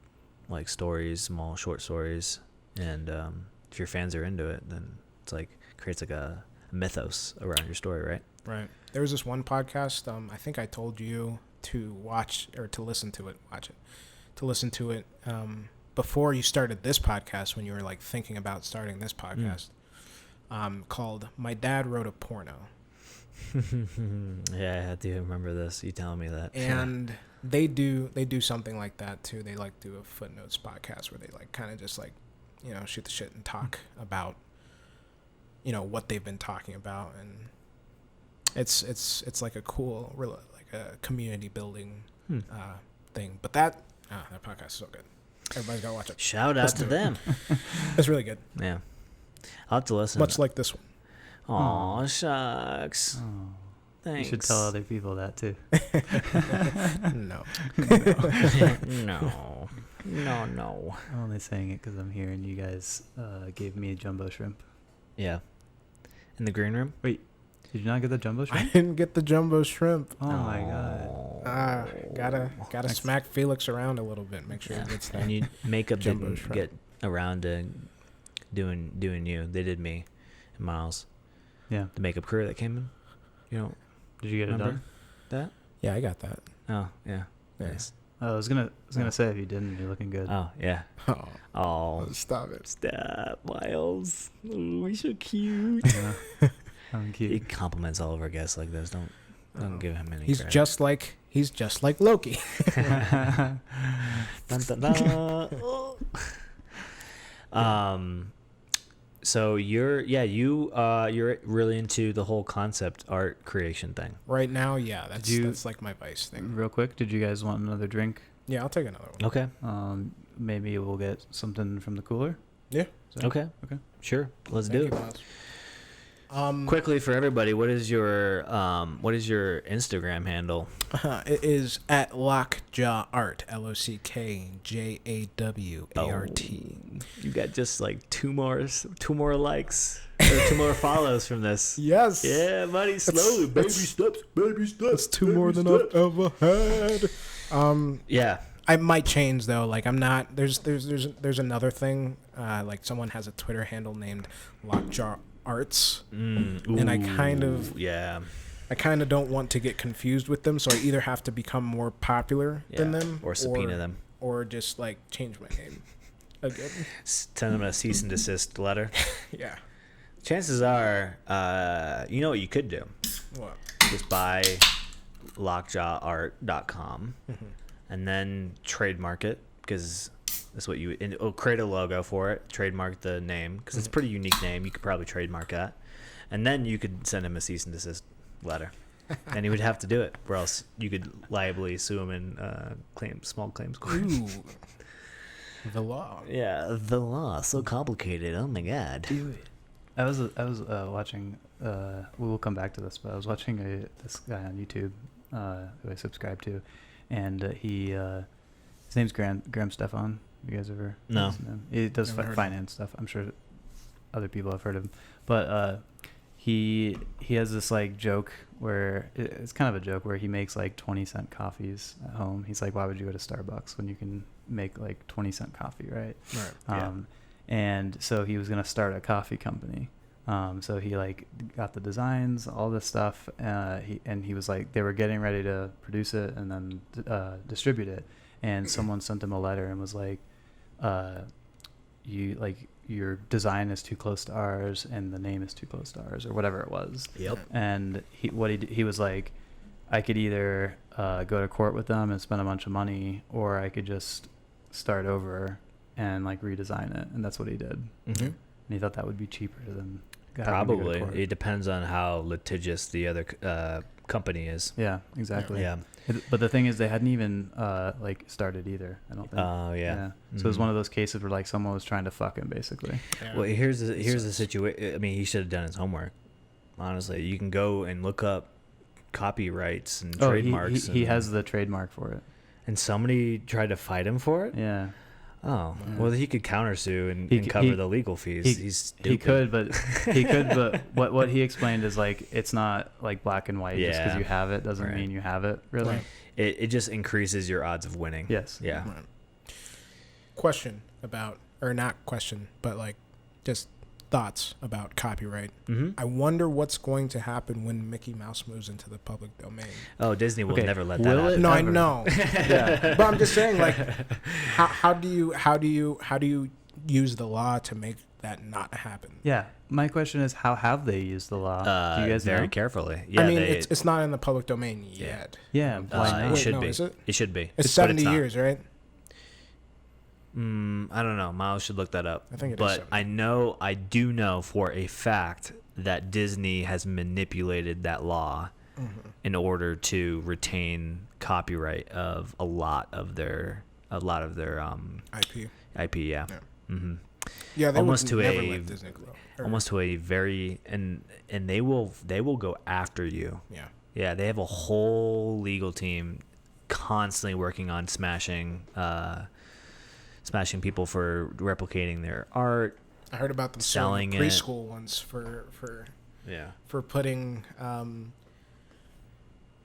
like stories, small short stories, and if your fans are into it, then it's like creates like a mythos around your story, right? Right. There was this one podcast. I think I told you to watch or to listen to it. Watch it. To listen to it before you started this podcast, when you were like thinking about starting this podcast, called "My Dad Wrote a Porno." Yeah, I do remember this. You telling me that. And they do something like that too. They like do a footnotes podcast where they like kind of just like, you know, shoot the shit and talk about, you know, what they've been talking about, and it's like a cool, like a community building thing. But that podcast is so good. Everybody's gotta watch it. Shout out to them. It's really good. Yeah, I'll have to listen. Much like this one. Aw, shucks. Oh. Thanks. You should tell other people that too. No. No. I'm only saying it because I'm here and you guys gave me a jumbo shrimp. Yeah. In the green room? Wait, did you not get the jumbo I shrimp? didn't get the jumbo shrimp. Oh my god. Gotta smack Felix around a little bit. Make sure Yeah. he gets that. And you makeup Jumbo didn't shrimp. get around to doing you. They did me and Miles. Yeah. The makeup crew that came in. You know, Did you get it remember done? that? Yeah, I got that. Oh, yeah. Yeah. Nice. I was gonna say if you didn't, you're looking good. Oh, yeah. Oh, Oh, stop it. stop, Miles. Oh, he's so cute. Yeah. I'm He cute. compliments all of our guests like this. Don't give him any He's credit. just like Loki. Dun, dun, dun. So you're really into the whole concept art creation thing. Right now, yeah, you- that's like my vice thing. Real quick, did you guys want another drink? Yeah, I'll take another one. Okay. Maybe we'll get something from the cooler. Yeah. So- Okay. Okay. Sure. Let's Thank do you, it. Miles. Quickly for everybody, what is your Instagram handle? It is at Lockjaw Art, LOCKJAWART. You got just like two more likes or two more follows from this. Yes. Yeah, buddy. Slowly, baby steps, baby steps. That's two more than I've ever had. Yeah. I might change though. Like I'm not. There's another thing. Like someone has a Twitter handle named Lockjaw Arts, and I kind of don't want to get confused with them. So I either have to become more popular than them, or subpoena them, or just like change my name again. Send them a cease and desist letter. Yeah. Chances are, you know what you could do? What? Just buy lockjawart.com and then trademark it, because that's what you create a logo for it, trademark the name, because it's a pretty unique name. You could probably trademark that, and then you could send him a cease and desist letter, and he would have to do it, or else you could liably sue him in small claims court. Ooh. The law. Yeah, the law, so complicated. Oh my god. Do it. I was watching. We'll come back to this, but I was watching this guy on YouTube who I subscribe to, and his name's Graham Stefan. You guys ever? No. listen to him? He does Never heard of finance stuff. I'm sure other people have heard of him, but he has this like joke where it's kind of a joke where he makes like 20-cent coffees at home. He's like, why would you go to Starbucks when you can make like 20-cent coffee, right? Right. Yeah. And so he was gonna start a coffee company. So he like got the designs, all this stuff. He was like, they were getting ready to produce it and then distribute it. And someone sent him a letter and was like, your design is too close to ours and the name is too close to ours, or whatever it was. Yep. And he was like, I could either go to court with them and spend a bunch of money, or I could just start over and like redesign it. And that's what he did. Mm-hmm. And he thought that would be cheaper than having to go to Probably. court. It depends on how litigious the other company is. Yeah, exactly. Yeah. But the thing is, they hadn't even like started either. I don't think. Oh yeah. So it was one of those cases where like someone was trying to fuck him, basically. Yeah. Well, here's the situation. I mean, he should have done his homework. Honestly, you can go and look up copyrights and trademarks. He has the trademark for it. And somebody tried to fight him for it? Yeah. Oh, well, he could countersue and He c- cover he- the legal fees. He, He's stupid. he could, but what he explained is like it's not like black and white. Just because Yeah. you have it doesn't Right. mean you have it. Really. Right. It just increases your odds of winning. Yes. Yeah. Right. Question about, or not question, but like just thoughts about copyright. Mm-hmm. I wonder what's going to happen when Mickey Mouse moves into the public domain. Oh, Disney will Okay, never let that will it- happen. No, I Ever. know, Yeah. but I'm just saying, like, how do you use the law to make that not happen? Yeah. My question is, how have they used the law? Do you guys very know? carefully. Yeah, I mean, they, it's not in the public domain yet. Yeah. Why not? it Wait, should no, be. is it? It should be. It's But 70 not. years, right? I don't know. Miles should look that up. I think it is but 70. I do know for a fact that Disney has manipulated that law in order to retain copyright of a lot of their IP. IP. Yeah. Yeah. Mm-hmm. Yeah, they Almost would to never a- let Disney grow. Or- Almost to a very and they will go after you. Yeah. Yeah, they have a whole legal team constantly working on smashing people for replicating their art. I heard about them Selling selling it. preschool ones for Yeah. putting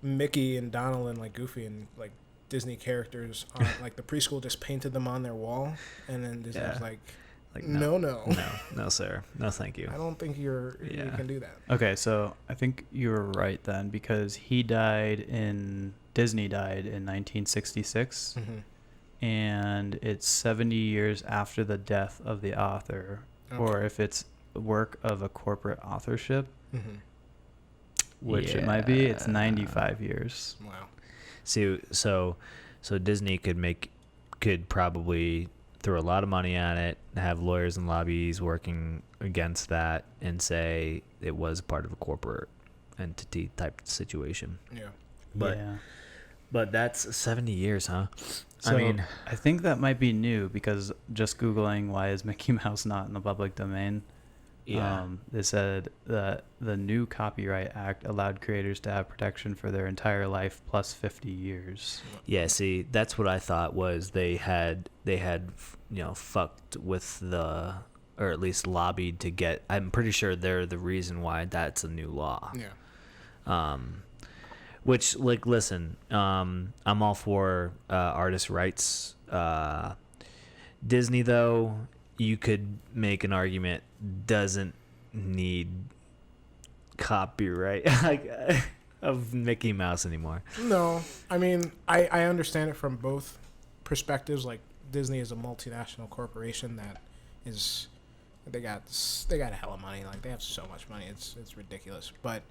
Mickey and Donald and like Goofy and like Disney characters on like the preschool just painted them on their wall, and then Disney was Yeah. like, Like no, no, sir, no, thank you. I don't think you Yeah. can do that. Okay, so I think you were right then because Disney died in 1966, and it's 70 years after the death of the author, or Okay. if it's work of a corporate authorship, Mm-hmm. which it might be, it's Yeah. 95 years. Wow. See, so Disney could probably throw a lot of money at it, have lawyers and lobbies working against that, and say it was part of a corporate entity type situation. Yeah. But yeah. but that's 70 years, huh? So I mean, I think that might be new because just Googling why is Mickey Mouse not in the public domain, yeah. they said that the new Copyright Act allowed creators to have protection for their entire life plus 50 years. Yeah, see, that's what I thought was they had fucked with the, or at least lobbied to get. I'm pretty sure they're the reason why that's a new law. Yeah. Which, like, listen, I'm all for artist rights. Disney, though, you could make an argument doesn't need copyright like of Mickey Mouse anymore. No, I mean, I understand it from both perspectives. Like Disney is a multinational corporation that is, they got a hell of money. Like they have so much money, it's ridiculous. But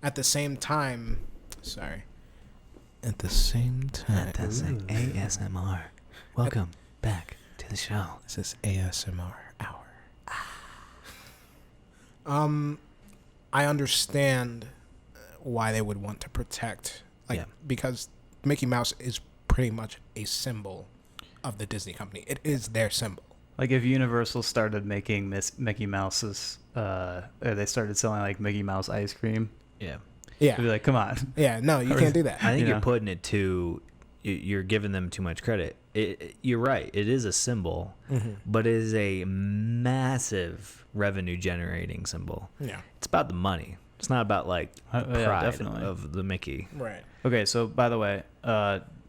at the same time, Fantastic ASMR. Welcome back to the show. This is ASMR hour. I understand why they would want to protect, because Mickey Mouse is pretty much a symbol of the Disney company. It is their symbol. Like if Universal started making Mickey Mouse's, or they started selling like Mickey Mouse ice cream, Yeah. Yeah. it'd be like, come on. Yeah. No, you can't do that. I think You you're know? putting it too. You're giving them too much credit. You're right. It is a symbol, but it is a massive revenue generating symbol. Yeah. It's about the money. It's not about like the Yeah, pride definitely. of the Mickey. Right. Okay, so by the way,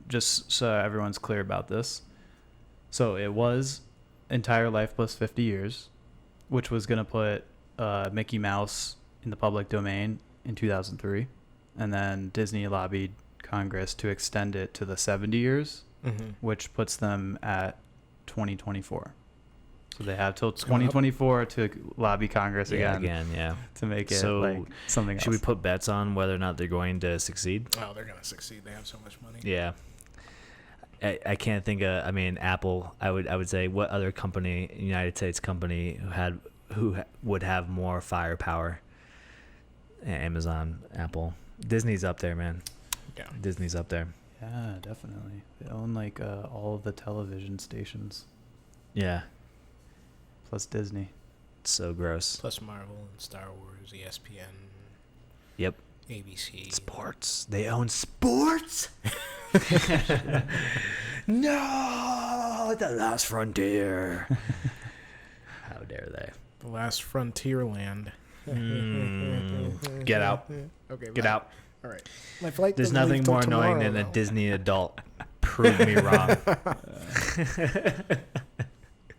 just so everyone's clear about this, so it was entire life plus 50 years, which was going to put Mickey Mouse in the public domain in 2003, and then Disney lobbied Congress to extend it to the 70 years, which puts them at 2024. So they have till It's going up. 2024 to lobby Congress again Yeah. to make it So, like something else. Should we put bets on whether or not they're going to succeed? Oh, they're gonna succeed. They have so much money. Yeah. I can't think of. I mean, Apple. I would say what other company, United States company, who would have more firepower? Amazon, Apple, Disney's up there, man. Yeah. Disney's up there. Yeah, definitely. They own like all of the television stations Yeah. plus Disney. It's so gross. Plus Marvel and Star Wars, ESPN, Yep. ABC. Sports. They own sports. No, the last frontier. How dare they? The last frontier land. Get out. Okay. Get bye. out. All right. My flight There's doesn't nothing leave till more annoying tomorrow, than a though. Disney adult. Prove me wrong.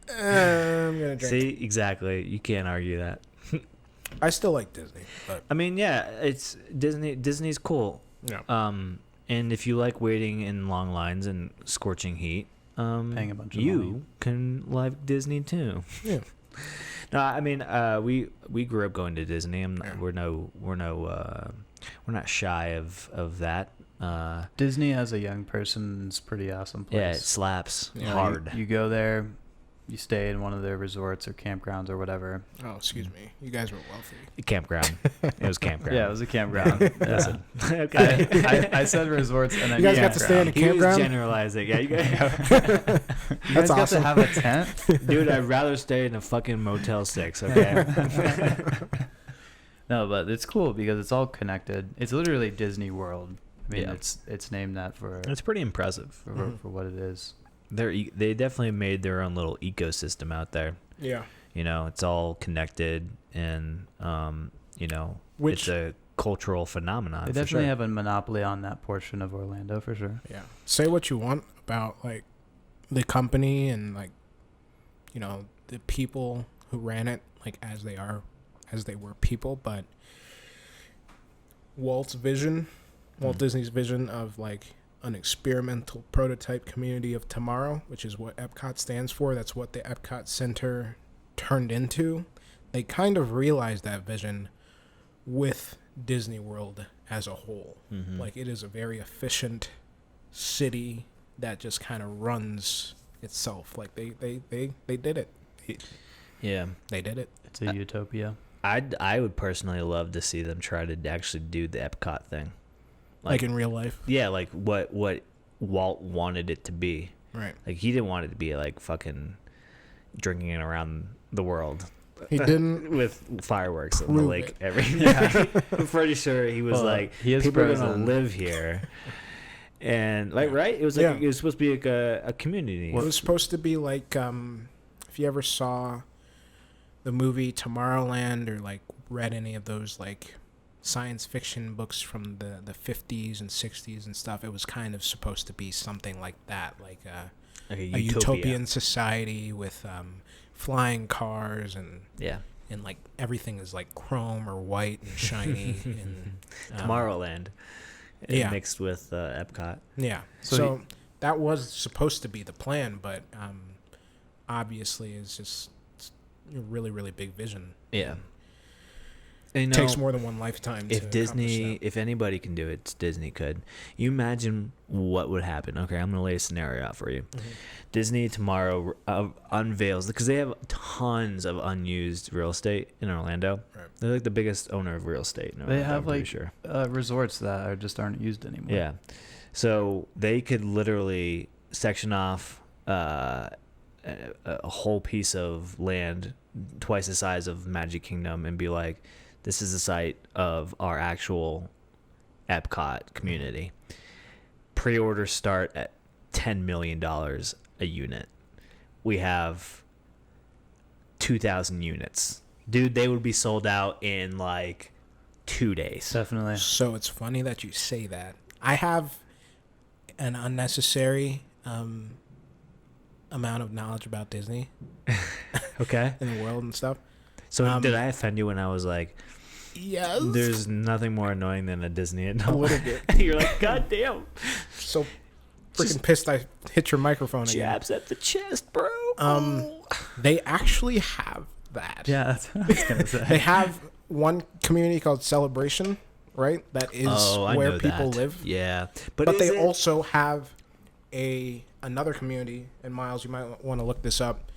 I'm gonna drink. See, exactly. You can't argue that. I still like Disney, but I mean, yeah, it's Disney. Disney's cool. yeah. And if you like waiting in long lines and scorching heat, Paying a bunch of you money. can like Disney too. Yeah. No, I mean, we grew up going to Disney. Yeah. We're not shy of that. Disney as a young person is a pretty awesome place. Yeah, it slaps Yeah. You know, hard. You go there, you stay in one of their resorts or campgrounds or whatever. Oh, excuse me. You guys were wealthy. Campground. It was campground. Yeah, it was a campground. Yeah. Okay. I said resorts and then You guys got to stay in a He was campground? generalizing. Yeah, you guys, You guys That's got awesome. to have a tent? dude, I'd rather stay in a fucking Motel 6. Okay. No, but it's cool because it's all connected. It's literally Disney World. I mean, Yeah. it's named that for It's pretty impressive. for what it is. They definitely made their own little ecosystem out there. Yeah. You know, it's all connected, and you know, Which- it's a cultural phenomenon. They for definitely sure. have a monopoly on that portion of Orlando for sure. Yeah. Say what you want about like the company and like you know the people who ran it like as they were people, but Walt Disney's vision of like an experimental prototype community of tomorrow, which is what Epcot stands for. That's what the Epcot Center turned into. They kind of realized that vision with Disney World as a whole. Mhm. Like it is a very efficient city that just kind of runs itself. Like they did it. Yeah. They did it. It's a utopia. I would personally love to see them try to actually do the Epcot thing. Like in real life. Yeah, like what Walt wanted it to be. Right. Like he didn't want it to be like fucking drinking it around the world He didn't. with fireworks in the Prove lake it. every. I'm pretty sure he was Well, like, he is people are gonna frozen. live here, and like Yeah. right, it was like Yeah. it was supposed to be like a community. It was supposed to be like if you ever saw the movie Tomorrowland or like read any of those like science fiction books from the 50s and 60s and stuff, it was kind of supposed to be something like that, like Like a utopian society with flying cars and Yeah, like everything is like chrome or white and shiny and Tomorrowland, yeah. mixed with Epcot. Yeah. So So, that was supposed to be the plan, but obviously it's just a really, really big vision. Yeah, and, It takes more than one lifetime to if Disney, accomplish if anybody can do it, Disney could. You imagine what would happen. Okay, I'm gonna lay a scenario out for you. that. Disney tomorrow unveils, because they have tons of unused real estate in Orlando. Right. They're like the biggest owner of real estate in Orlando. They have I'm pretty like sure. resorts that aren't used anymore. Yeah, so they could literally section off a whole piece of land twice the size of Magic Kingdom and be like, this is the site of our actual Epcot community. Pre-orders start at $10 million a unit. We have 2,000 units. Dude, they would be sold out in like 2 days. Definitely. So it's funny that you say that. I have an unnecessary amount of knowledge about Disney Okay. and the world and stuff. So did I offend you when I was like, Yes. there's nothing more annoying than a Disney a adult? little bit. You're like, God damn. So freaking pissed I hit your microphone again. Jabs at the chest, bro. They actually have that. Yeah, that's what I was gonna say. They have one community called Celebration, right? That is I where know people that. live. Yeah. But is they it- also have another community, and Miles, you might want to look this up,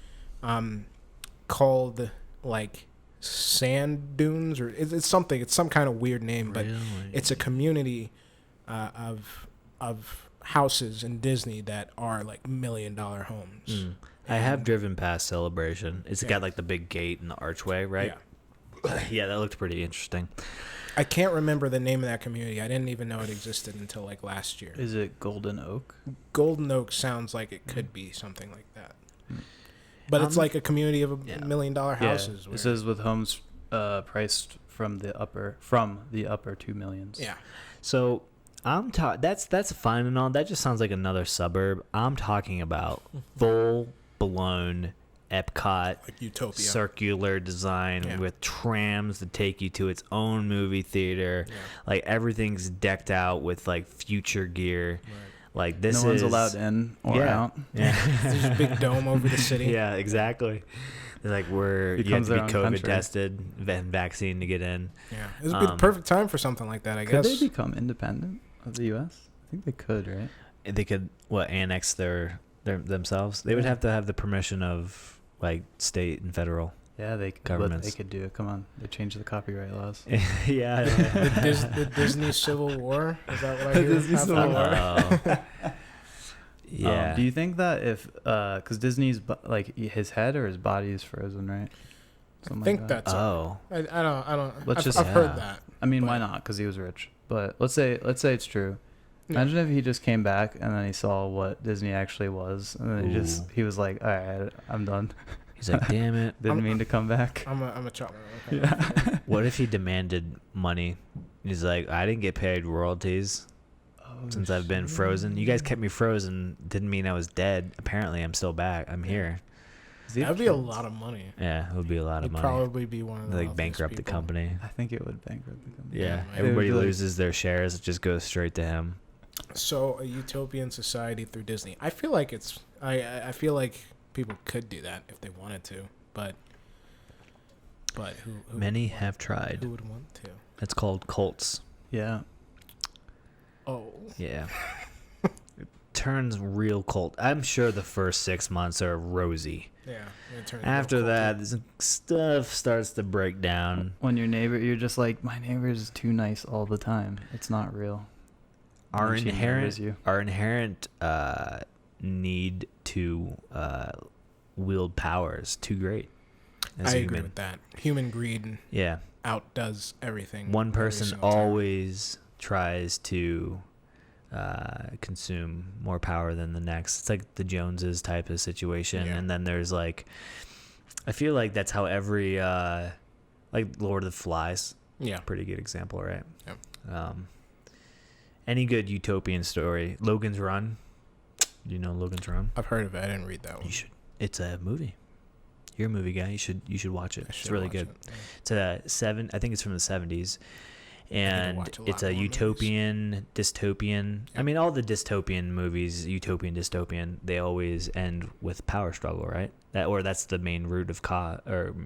called like Sand Dunes, or it's something. It's some kind of weird name, but Really? it's a community of houses in Disney that are like $1 million homes. Mm. I have driven past Celebration. It's Yeah. got like the big gate and the archway, right? Yeah. Yeah, that looked pretty interesting. I can't remember the name of that community. I didn't even know it existed until like last year. Is it Golden Oak? Golden Oak sounds like it could be something like that. But it's like a community of $1 million houses. Yeah. It says with homes priced from the upper 2 millions. Yeah. So that's fine and all. That just sounds like another suburb. I'm talking about full blown Epcot, Like Utopia. circular design with trams to take you to its own movie theater. Yeah. Like everything's decked out with like future gear. Right. Like this no is one's allowed in or out. Yeah. There's a big dome over the city. Yeah, exactly. They're like you have Becomes to be their own COVID country. tested and vaccine to get in. Yeah. It would be the perfect time for something like that, I Could guess. they become independent of the U.S.? I think they could, right? They could annex their themselves. They would have to have the permission of like state and federal. Yeah, they could. Governments. They could do it. Come on, they changed the copyright laws. Yeah. The Disney Civil War? Is that what I hear? Disney Civil War. Yeah. Do you think that if, because Disney's like his head or his body is frozen, right? I think that's. Oh. I don't. Let's I've heard yeah. that. I mean, but- why not? Because he was rich. But let's say it's true. Yeah. Imagine if he just came back and then he saw what Disney actually was, and then Ooh. he was like, all right, I'm done. He's like, damn it. Didn't mean to come back. I'm a chopper. Okay. Yeah. What if he demanded money? He's like, I didn't get paid royalties since I've been frozen. You guys kept me frozen. Didn't mean I was dead. Apparently, I'm still back. I'm here. That'd be a lot of money. Yeah, it would be a lot of He'd money. probably be one of the Like wealthiest bankrupt the people. company. I think it would bankrupt the company. Yeah, Yeah, everybody It would be like- loses their shares. It just goes straight to him. So a utopian society through Disney. I feel like it's. I feel like people could do that if they wanted to, but who Many would want- have tried. Who would want to? It's called cults. Yeah. Oh. Yeah. It turns real cult. I'm sure the first 6 months are rosy. Yeah. it turns After real that, culty. this stuff starts to break down. When your neighbor, you're just like, my neighbor is too nice all the time. It's not real. Our And she murders inherent need to wield power is too great. As I a agree human. with that. Human greed Yeah. outdoes everything. One every person single time. always tries to consume more power than the next. It's like the Joneses type of situation. Yeah. And then there's like, I feel like that's how every, like Lord of the Flies, Yeah. pretty good example, right? Yep. Any good utopian story? Logan's Run. Do you know Logan's Run? I've heard of it. I didn't read that one. You should. It's a movie. You're a movie guy. You should watch it. I It's should really watch good. it. It's a I think it's from the 70s, and watch a lot it's a more movies. utopian, dystopian. I Yep. mean, all the dystopian movies, utopian, dystopian, they always end with power struggle, right? That's the main root of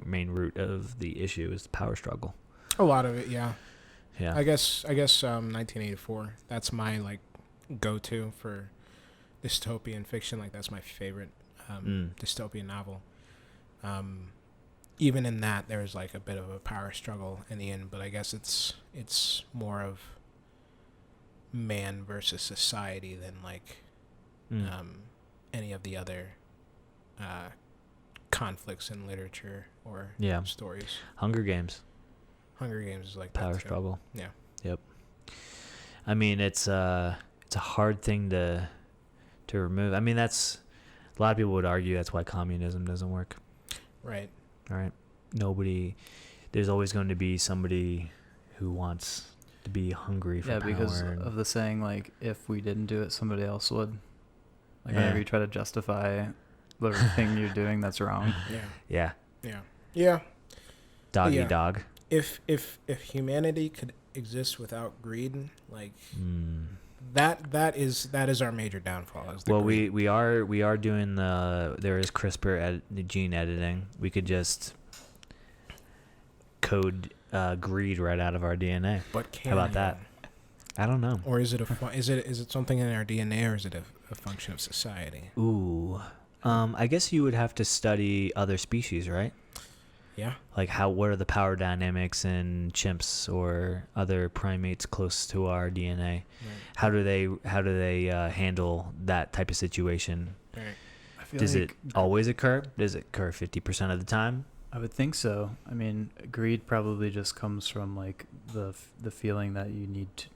main root of the issue is the power struggle. A lot of it, yeah. Yeah. I guess 1984. That's my like go-to for dystopian fiction. Like that's my favorite dystopian novel. Even in that, there's like a bit of a power struggle in the end, but I guess it's more of man versus society than like any of the other conflicts in literature or Yeah. stories. Hunger Games, Hunger Games is like power that too. struggle. Yeah. Yep. I mean, it's a hard thing to remove. I mean, that's a lot of people would argue that's why communism doesn't work. Right. All right. There's always going to be somebody who wants to be hungry for Yeah, power. because and- of the saying, like, if we didn't do it, somebody else would. Like, Yeah. whenever you try to justify the thing you're doing that's wrong. Yeah. yeah, Yeah. Yeah. doggy Yeah. dog. If humanity could exist without greed, like Mm. that is our major downfall. Is the Well, greed. we are doing there is CRISPR gene editing. We could just code greed right out of our DNA. But can How about you? that? I don't know. Or is it is it something in our DNA, or is it a function of society? Ooh. I guess you would have to study other species, right? Yeah. Like what are the power dynamics in chimps or other primates close to our DNA? Right. How do they handle that type of situation? Right. I feel Does like it always occur? Does it occur 50% of the time? I would think so. I mean, greed probably just comes from like the feeling that you need to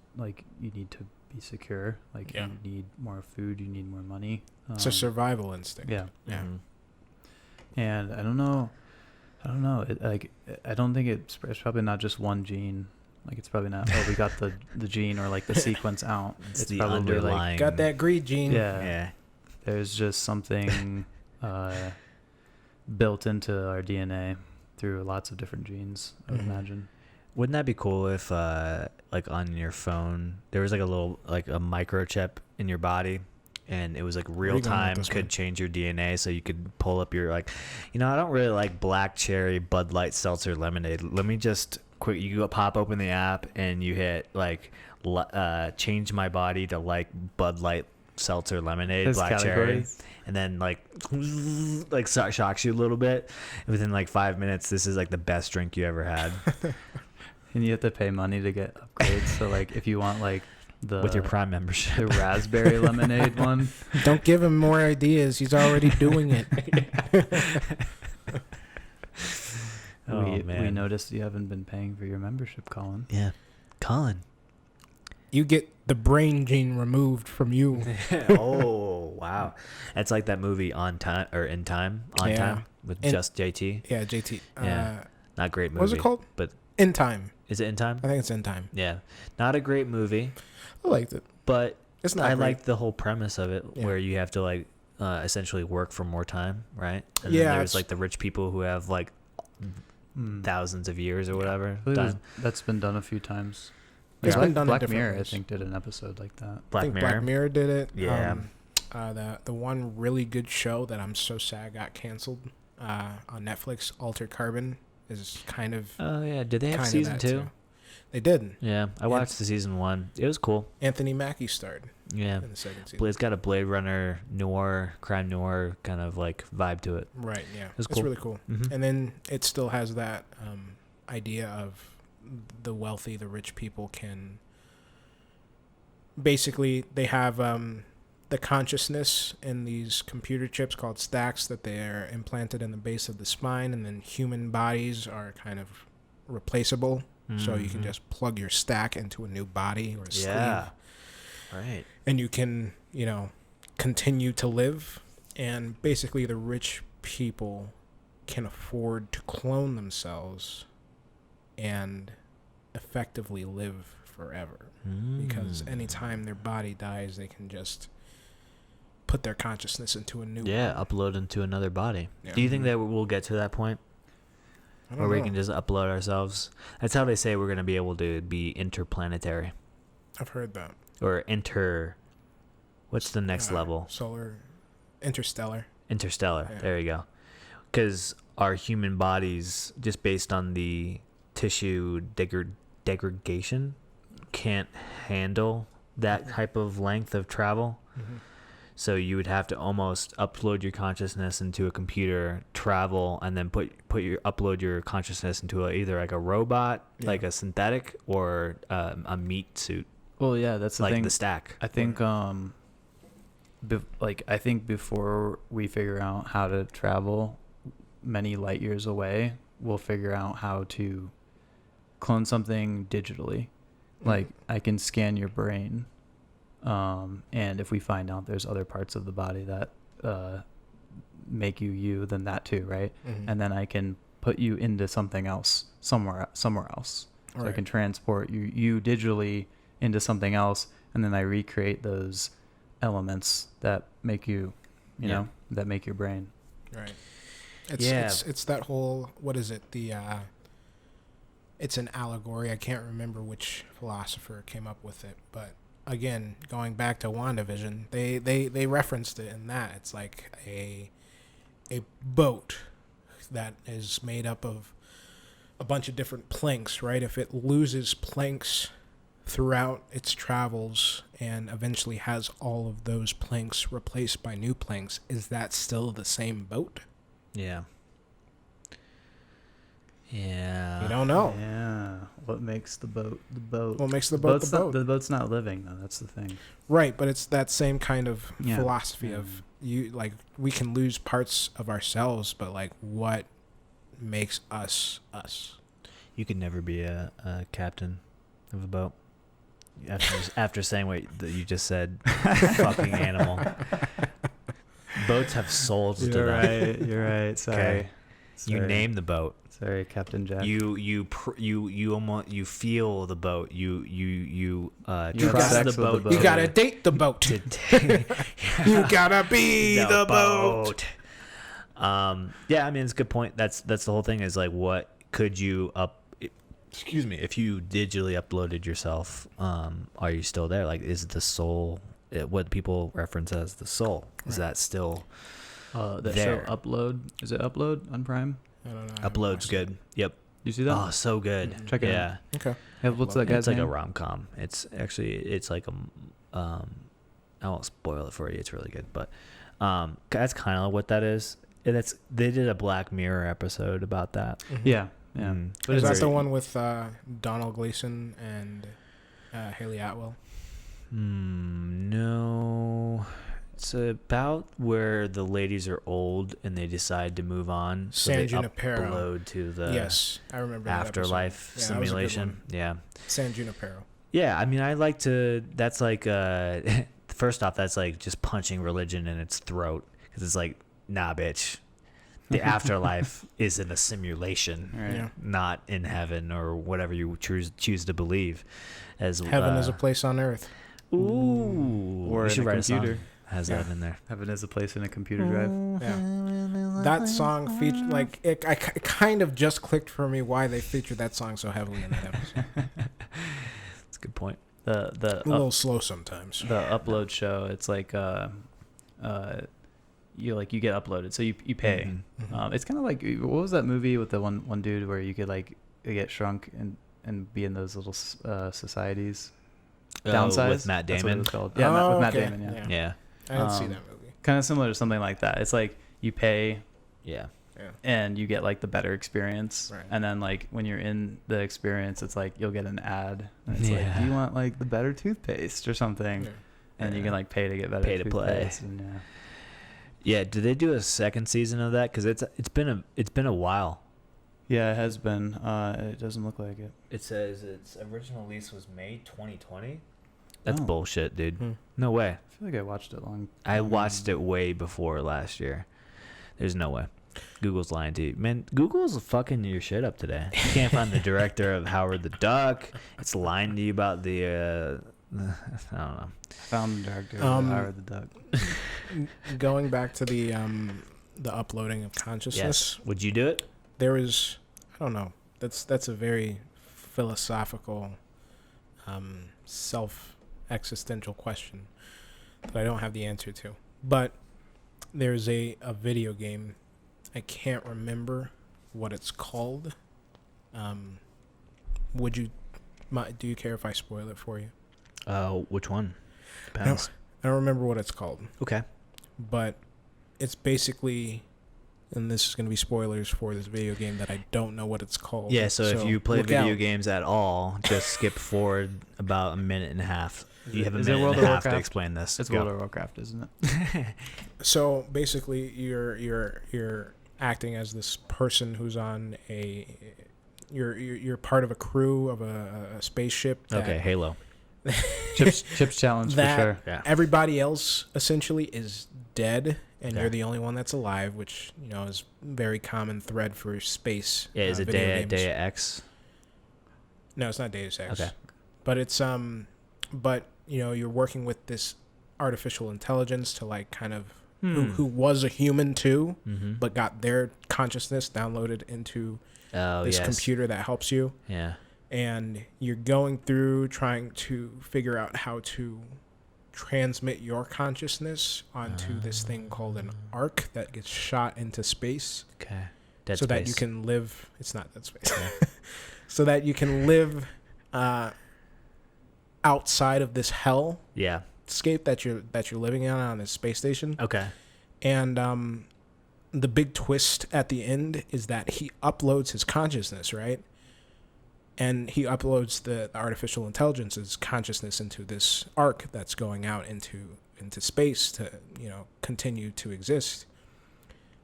be secure. Like Yeah. you need more food, you need more money. It's a survival instinct. Yeah. Yeah. Mhm. And I don't know. I don't think it's probably not just one gene. Like it's probably not. Oh, we got the gene or like the sequence out. It's the probably underlying. Got that greed gene. Yeah. Yeah. There's just something built into our DNA through lots of different genes, I would Mhm. imagine. Wouldn't that be cool if, like, on your phone there was like a little like a microchip in your body, and it was like real you going with time this could one? change your DNA, so you could pull up your like, I don't really like black cherry, Bud Light, seltzer, lemonade. Let me just quick. You go pop open the app and you hit like change my body to like Bud Light, seltzer, lemonade, There's black cherry, categories. and then like shocks you a little bit. And within like 5 minutes, this is like the best drink you ever had. And you have to pay money to get upgrades. So like if you want like the With your Prime membership. the raspberry lemonade one, Don't give him more ideas. He's already doing it. Oh, we man. noticed you haven't been paying for your membership, Colin. Yeah. Colin. You get the brain gene removed from you. Oh, wow. It's like that movie On Time or In Time, On Yeah. Time with In- just JT. Yeah, JT. Yeah. Not a great movie. What was it called? But In Time. is it In Time? I think it's In Time. Yeah. Not a great movie, I liked it. but It's not I great. liked the whole premise of it, Yeah. where you have to like essentially work for more time, right? And Yeah, then there's it's- like the rich people who have like thousands of years or whatever. I believe done. that's been done a few times. It's Black, been done in Black different Mirror, ways. I think, did an episode like that. I Black think Mirror. Black Mirror did it. Yeah. The one really good show that I'm so sad got canceled on Netflix, Altered Carbon, is kind of Oh yeah. Did they have kind of season that 2? too. They did. Yeah, I watched the season 1. It was cool. Anthony Mackie starred Yeah. in the second season. It's got a Blade Runner noir, crime noir kind of like vibe to it. Right, yeah. was It's cool. really cool. Mhm. And then it still has that idea of the wealthy, the rich people can basically, they have the consciousness in these computer chips called stacks that they're implanted in the base of the spine, and then human bodies are kind of replaceable. So you can Mhm. just plug your stack into a new body or sleeve. Yeah. Right. And you can, continue to live. And basically, the rich people can afford to clone themselves and effectively live forever. Because Mm. anytime their body dies, they can just put their consciousness into a new Yeah, one. upload into another body. Yeah. Do you think that we'll get to that point I where don't we know. can just upload ourselves? That's how they say we're going to be able to be interplanetary I've heard that. or what's the next level? Interstellar. Interstellar. Yeah. There you go. Because our human bodies, just based on the tissue degradation, can't handle that type of length of travel. Mm-hmm. So you would have to almost upload your consciousness into a computer, travel, and then upload your consciousness into either like a robot, Yeah. like a synthetic, or a meat suit, Well, yeah, that's the like thing. the stack. I think I think before we figure out how to travel many light years away, we'll figure out how to clone something digitally. Like I can scan your brain, and if we find out there's other parts of the body that make you, then that too, right? Mhm. And then I can put you into something else somewhere else. So I Right. can transport you digitally into something else, and then I recreate those elements that make you, you Yeah. know, that make your brain. Right. It's, Yeah. it's that whole, what is it? It's an allegory. I can't remember which philosopher came up with it, but again, going back to WandaVision, they referenced it in that. It's like a boat that is made up of a bunch of different planks, right? If it loses planks throughout its travels and eventually has all of those planks replaced by new planks, is that still the same boat? Yeah. Yeah. You don't know. Yeah. What makes the boat the boat? What makes the boat the boat? The boat's not living though. That's the thing. Right, but it's that same kind of Yeah. philosophy of we can lose parts of ourselves, but like what makes us us. You could never be a captain of a boat. After saying what you just said, fucking animal. Boats have souls to them. Right. You're right. Sorry. You name the boat. Sorry, Captain Jack. You almost you feel the boat. You have trust sex the with the boat. boat. You gotta date the boat. You gotta be the boat. Yeah, I mean it's a good point. That's the whole thing. Is like, what could you excuse me, if you digitally uploaded yourself, are you still there? Like, is the soul what people reference as the soul? Is that still that there? show Upload? Is it Upload on Prime? I don't know. I haven't Upload's watched good. Yep. You see that? Oh, so good. Check it Yeah. it. Okay. Yeah, what's that guy's It's like name? a rom-com. It's like I won't spoil it for you. It's really good, but that's kind of what that is. And they did a Black Mirror episode about that. Yeah. Yeah. Mm. But Is it's that the very- one with Donald Gleason and Haley Atwell? No, it's about where the ladies are old and they decide to move on. So San they Junipero. upload to the Yes, I remember that afterlife episode. Yeah, that was a good simulation. one. Yeah. San Junipero. Yeah, I mean, I like to. That's like, first off, that's like just punching religion in its throat, because it's like, nah, bitch, the afterlife is in a simulation, Right. Yeah. not in heaven or whatever you choose to believe. As Heaven is a place on earth. Ooh, Or we in should a write a song. computer. Has Yeah. that in there? Heaven is a place in a computer drive. Yeah. That song featured, like, it kind of just clicked for me why they featured that song so heavily in that episode. That's a good point. The A little slow sometimes. the Upload show. It's like you get uploaded, so you pay. Mhm. It's kind of like, what was that movie with the one dude where you could like get shrunk and be in those little societies? Downsize with Matt That's what it Damon. was called. Yeah, with Matt okay. Damon. Yeah. Yeah, I didn't see that movie. Kind of similar to something like that. It's like you pay yeah. Yeah. and you get like the better experience, Right. and then like when you're in the experience, it's like you'll get an ad. And it's like, Yeah. do you want like the better toothpaste or something? Yeah. And you Yeah. can like pay to get better Pay to play. toothpaste. And, yeah. Yeah, did they do a second season of that? Because it's been a while. Yeah, it has been. It doesn't look like it. It says its original release was May 2020. That's Oh. bullshit, dude. Hmm. No way. I feel like I watched it long. I watched it way before last year. There's no way. Google's lying to you. Man, Google's fucking your shit up today. You can't find the director of Howard the Duck. It's lying to you about the I don't know. Found the director of Howard the Duck. Going back to the uploading of consciousness. Yes. Would you do it? There is, I don't know, that's a very philosophical self-existential question that I don't have the answer to, but there's a video game, I can't remember what it's called. Do you care if I spoil it for you? Which one? No, Depends. I don't remember what it's called, Okay. but it's basically, and this is going to be spoilers for this video game that I don't know what it's called. Yeah, so if you play look video out. games at all, just skip forward about a minute and a half. You have a Is it minute World and a of half to Warcraft? explain this. It's Go. World of Warcraft, isn't it? So basically, you're acting as this person who's on you're part of a crew of a spaceship. That, Okay, Halo. Chips challenge for that sure. Yeah. everybody else essentially is dead, and Okay. you're the only one that's alive, which is very common thread for space. Yeah, is it video games. Day X? No, it's not Deus Ex. Okay. But it's but you're working with this artificial intelligence to like kind of who was a human too, Mm-hmm. but got their consciousness downloaded into this yes. computer that helps you. Yeah. And you're going through trying to figure out how to transmit your consciousness onto this thing called an arc that gets shot into space. Okay. Dead So Space. that you can live. It's not Dead Space. So that you can live outside of this hell Yeah. scape that you're living on this space station. Okay. And the big twist at the end is that he uploads his consciousness, right? And he uploads the artificial intelligence's consciousness into this arc that's going out into space to continue to exist.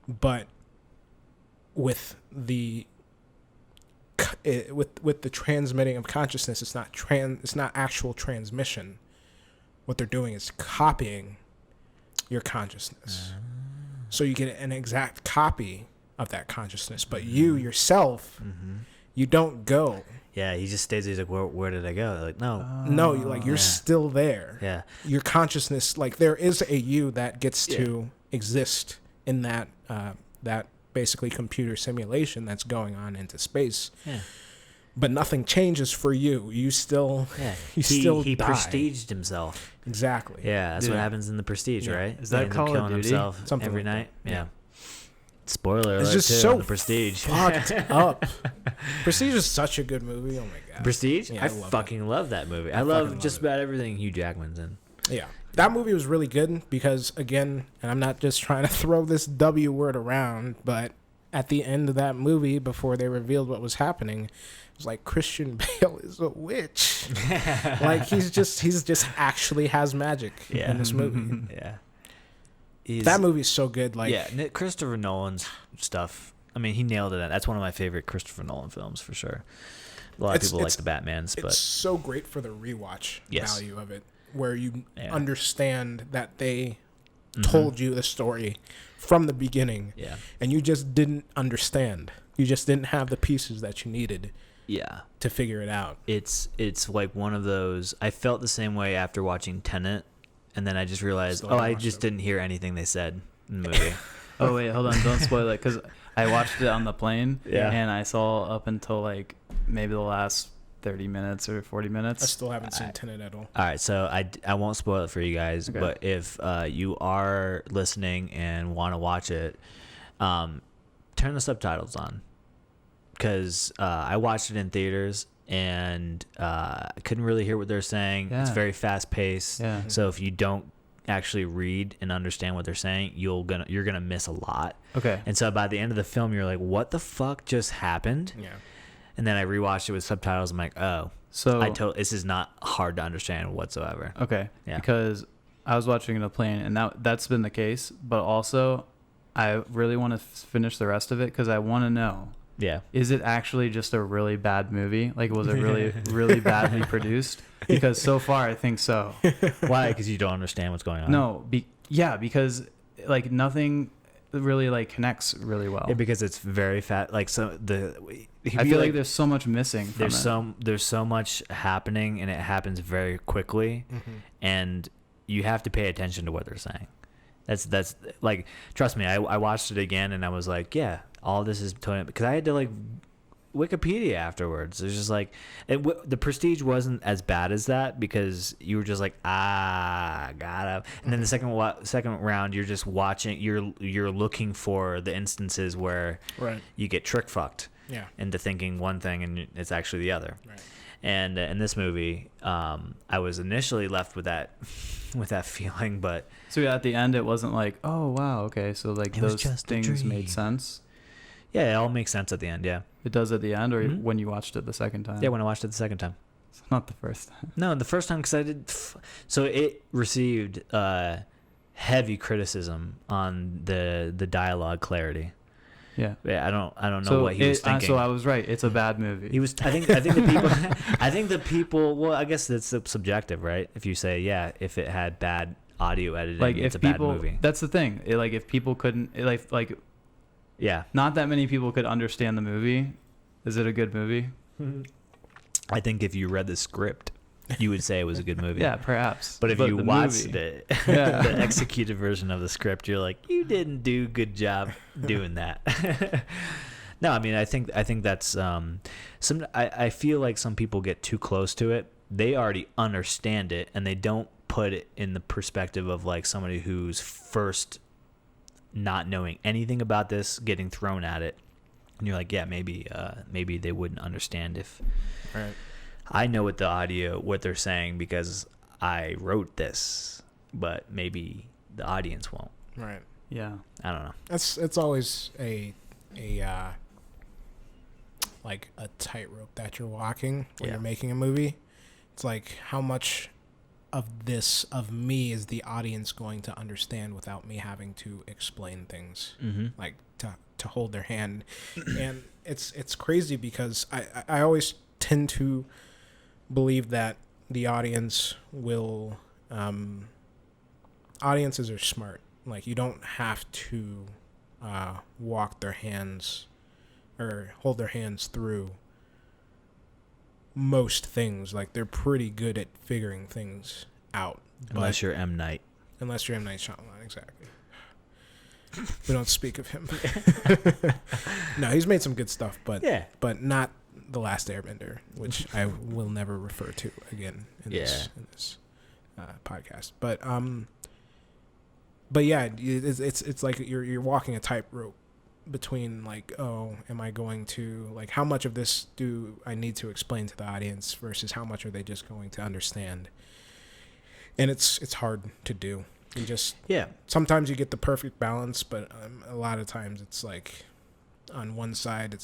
But with the with the transmitting of consciousness, it's not actual transmission. What they're doing is copying your consciousness. So you get an exact copy of that consciousness, but you yourself, you don't go. Yeah, he just stays. He's like, where did I go? They're like, no. No, you're still there. Yeah. Your consciousness, like there is a you that gets to exist in that that basically computer simulation that's going on into space. Yeah. But nothing changes for you. You still, he he die. prestiged himself. Exactly. Yeah, that's what happens in the Prestige, right? Is that He ends up Call of killing Duty? himself Something every like night? that. Yeah. Spoiler alert, It's just too, so on the Prestige. fucked up. Prestige is such a good movie. Oh my god. Prestige? Yeah, I love fucking love that movie. I fucking love love just it. about everything Hugh Jackman's in. Yeah. That movie was really good because, again, and I'm not just trying to throw this W word around, but at the end of that movie, before they revealed what was happening, it was like Christian Bale is a witch. Like he's just actually has magic in this movie. Yeah. That movie is so good. Like, yeah, Christopher Nolan's stuff. I mean, he nailed it. That's one of my favorite Christopher Nolan films for sure. A lot of people like the Batmans, it's but so great for the rewatch value of it, where you understand that they told you the story from the beginning, and you just didn't understand. You just didn't have the pieces that you needed. Yeah, to figure it out. It's like one of those. I felt the same way after watching Tenet, and then I just realized, I just didn't hear anything they said in the movie. Oh wait, hold on, don't spoil it, because I watched it on the plane, and I saw up until like maybe the last 30 minutes or 40 minutes. I still haven't seen Tenet at all. All right, so I won't spoil it for you guys, but if you are listening and want to watch it, turn the subtitles on, because I watched it in theaters and I couldn't really hear what they're saying. It's very fast paced, so if you don't actually read and understand what they're saying, you're gonna miss a lot. Okay. And so by the end of the film, you're like, what the fuck just happened? Yeah. And then I rewatched it with subtitles. I'm like, oh, so this is not hard to understand whatsoever. Okay. Yeah. Because I was watching it on a plane, and that's been the case. But also, I really want to finish the rest of it because I want to know. Yeah. Is it actually just a really bad movie? Like, was it really, really badly produced? Because so far, I think so. Why? Because you don't understand what's going on? No. Because like nothing really like connects really well. Yeah, because it's very fat. Like I feel like there's so much missing. There's so much happening, and it happens very quickly, and you have to pay attention to what they're saying. That's like, trust me. I watched it again, and I was like, yeah, all this is totally, because I had to like Wikipedia afterwards. It's just like the Prestige wasn't as bad as that, because you were just like, gotta. And then the second round, you're just watching. You're looking for the instances where you get trick fucked into thinking one thing and it's actually the other. Right. And in this movie, I was initially left with that feeling, but so at the end, it wasn't like, oh wow, okay, so like those things made sense. Yeah, it all makes sense at the end. Yeah, it does at the end, or when you watched it the second time. Yeah, when I watched it the second time. It's not the first time. No, the first time, because I did. So it received heavy criticism on the dialogue clarity. Yeah. Yeah, I don't know what he was thinking. So I was right. It's a bad movie. He was. I think the people. Well, I guess it's subjective, right? If you say, if it had bad audio editing, like it's a bad movie. That's the thing. Like if people couldn't like. Yeah. Not that many people could understand the movie. Is it a good movie? I think if you read the script, you would say it was a good movie. Yeah, perhaps. But if you watched it, the executed version of the script, you're like, you didn't do a good job doing that. No, I mean, I think that's I feel like some people get too close to it. They already understand it, and they don't put it in the perspective of like somebody who's first not knowing anything about this, getting thrown at it, and you're like, yeah, maybe they wouldn't understand if I know what they're saying because I wrote this, but maybe the audience won't. Right. Yeah. I don't know. It's always a like a tightrope that you're walking when you're making a movie. It's like, how much of me is the audience going to understand without me having to explain things, like to hold their hand. And it's crazy because I always tend to believe that the audience will audiences are smart. Like, you don't have to walk their hands or hold their hands through most things. Like, they're pretty good at figuring things out. Unless you're M. Night. Unless you're M. Night Shyamalan, exactly. We don't speak of him. No, he's made some good stuff, but not The Last Airbender, which I will never refer to again in this podcast. But yeah, it's like you're walking a tightrope between, like, oh, am I going to, like, how much of this do I need to explain to the audience versus how much are they just going to understand? And it's hard to do. You just sometimes you get the perfect balance, but a lot of times it's like on one side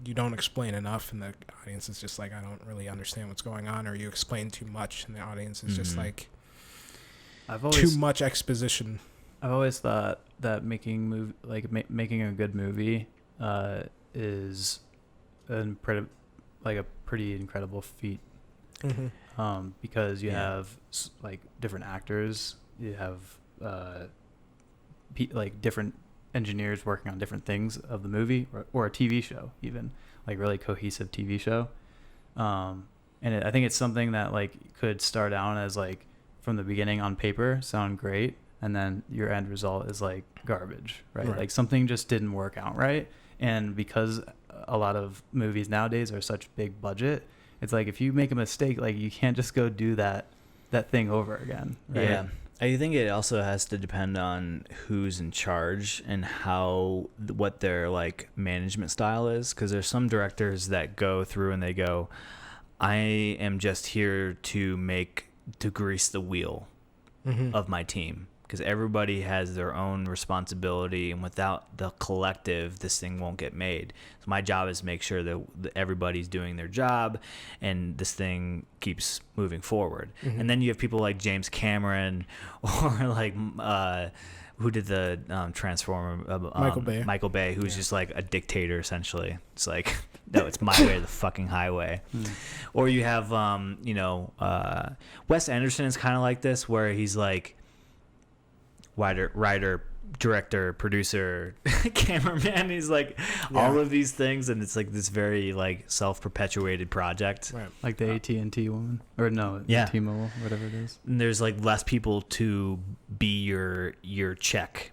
you don't explain enough and the audience is just like, I don't really understand what's going on, or you explain too much and the audience is just like too much exposition. I've always thought that making a good movie is a pretty incredible feat. Because you have like different actors, you have like different engineers working on different things of the movie or a TV show, even like really cohesive TV show. I think it's something that like could start out as like from the beginning on paper sound great, and then your end result is like garbage, right? Like something just didn't work out right. And because a lot of movies nowadays are such big budget, it's like if you make a mistake, like you can't just go do that thing over again. Right? Yeah. I think it also has to depend on who's in charge and what their like management style is. Because there's some directors that go through and they go, I am just here to grease the wheel of my team. Because everybody has their own responsibility, and without the collective, this thing won't get made. So my job is to make sure that everybody's doing their job, and this thing keeps moving forward. And then you have people like James Cameron, or like who did the Transformer? Michael Bay, who's just like a dictator essentially. It's like, no, it's my way or the fucking highway. Or you have Wes Anderson is kind of like this, where he's like writer, director, producer, cameraman. He's like all of these things, and it's like this very like self-perpetuated project, right? Like the AT&T woman, or no, T-Mobile, whatever it is. And there's like less people to be your check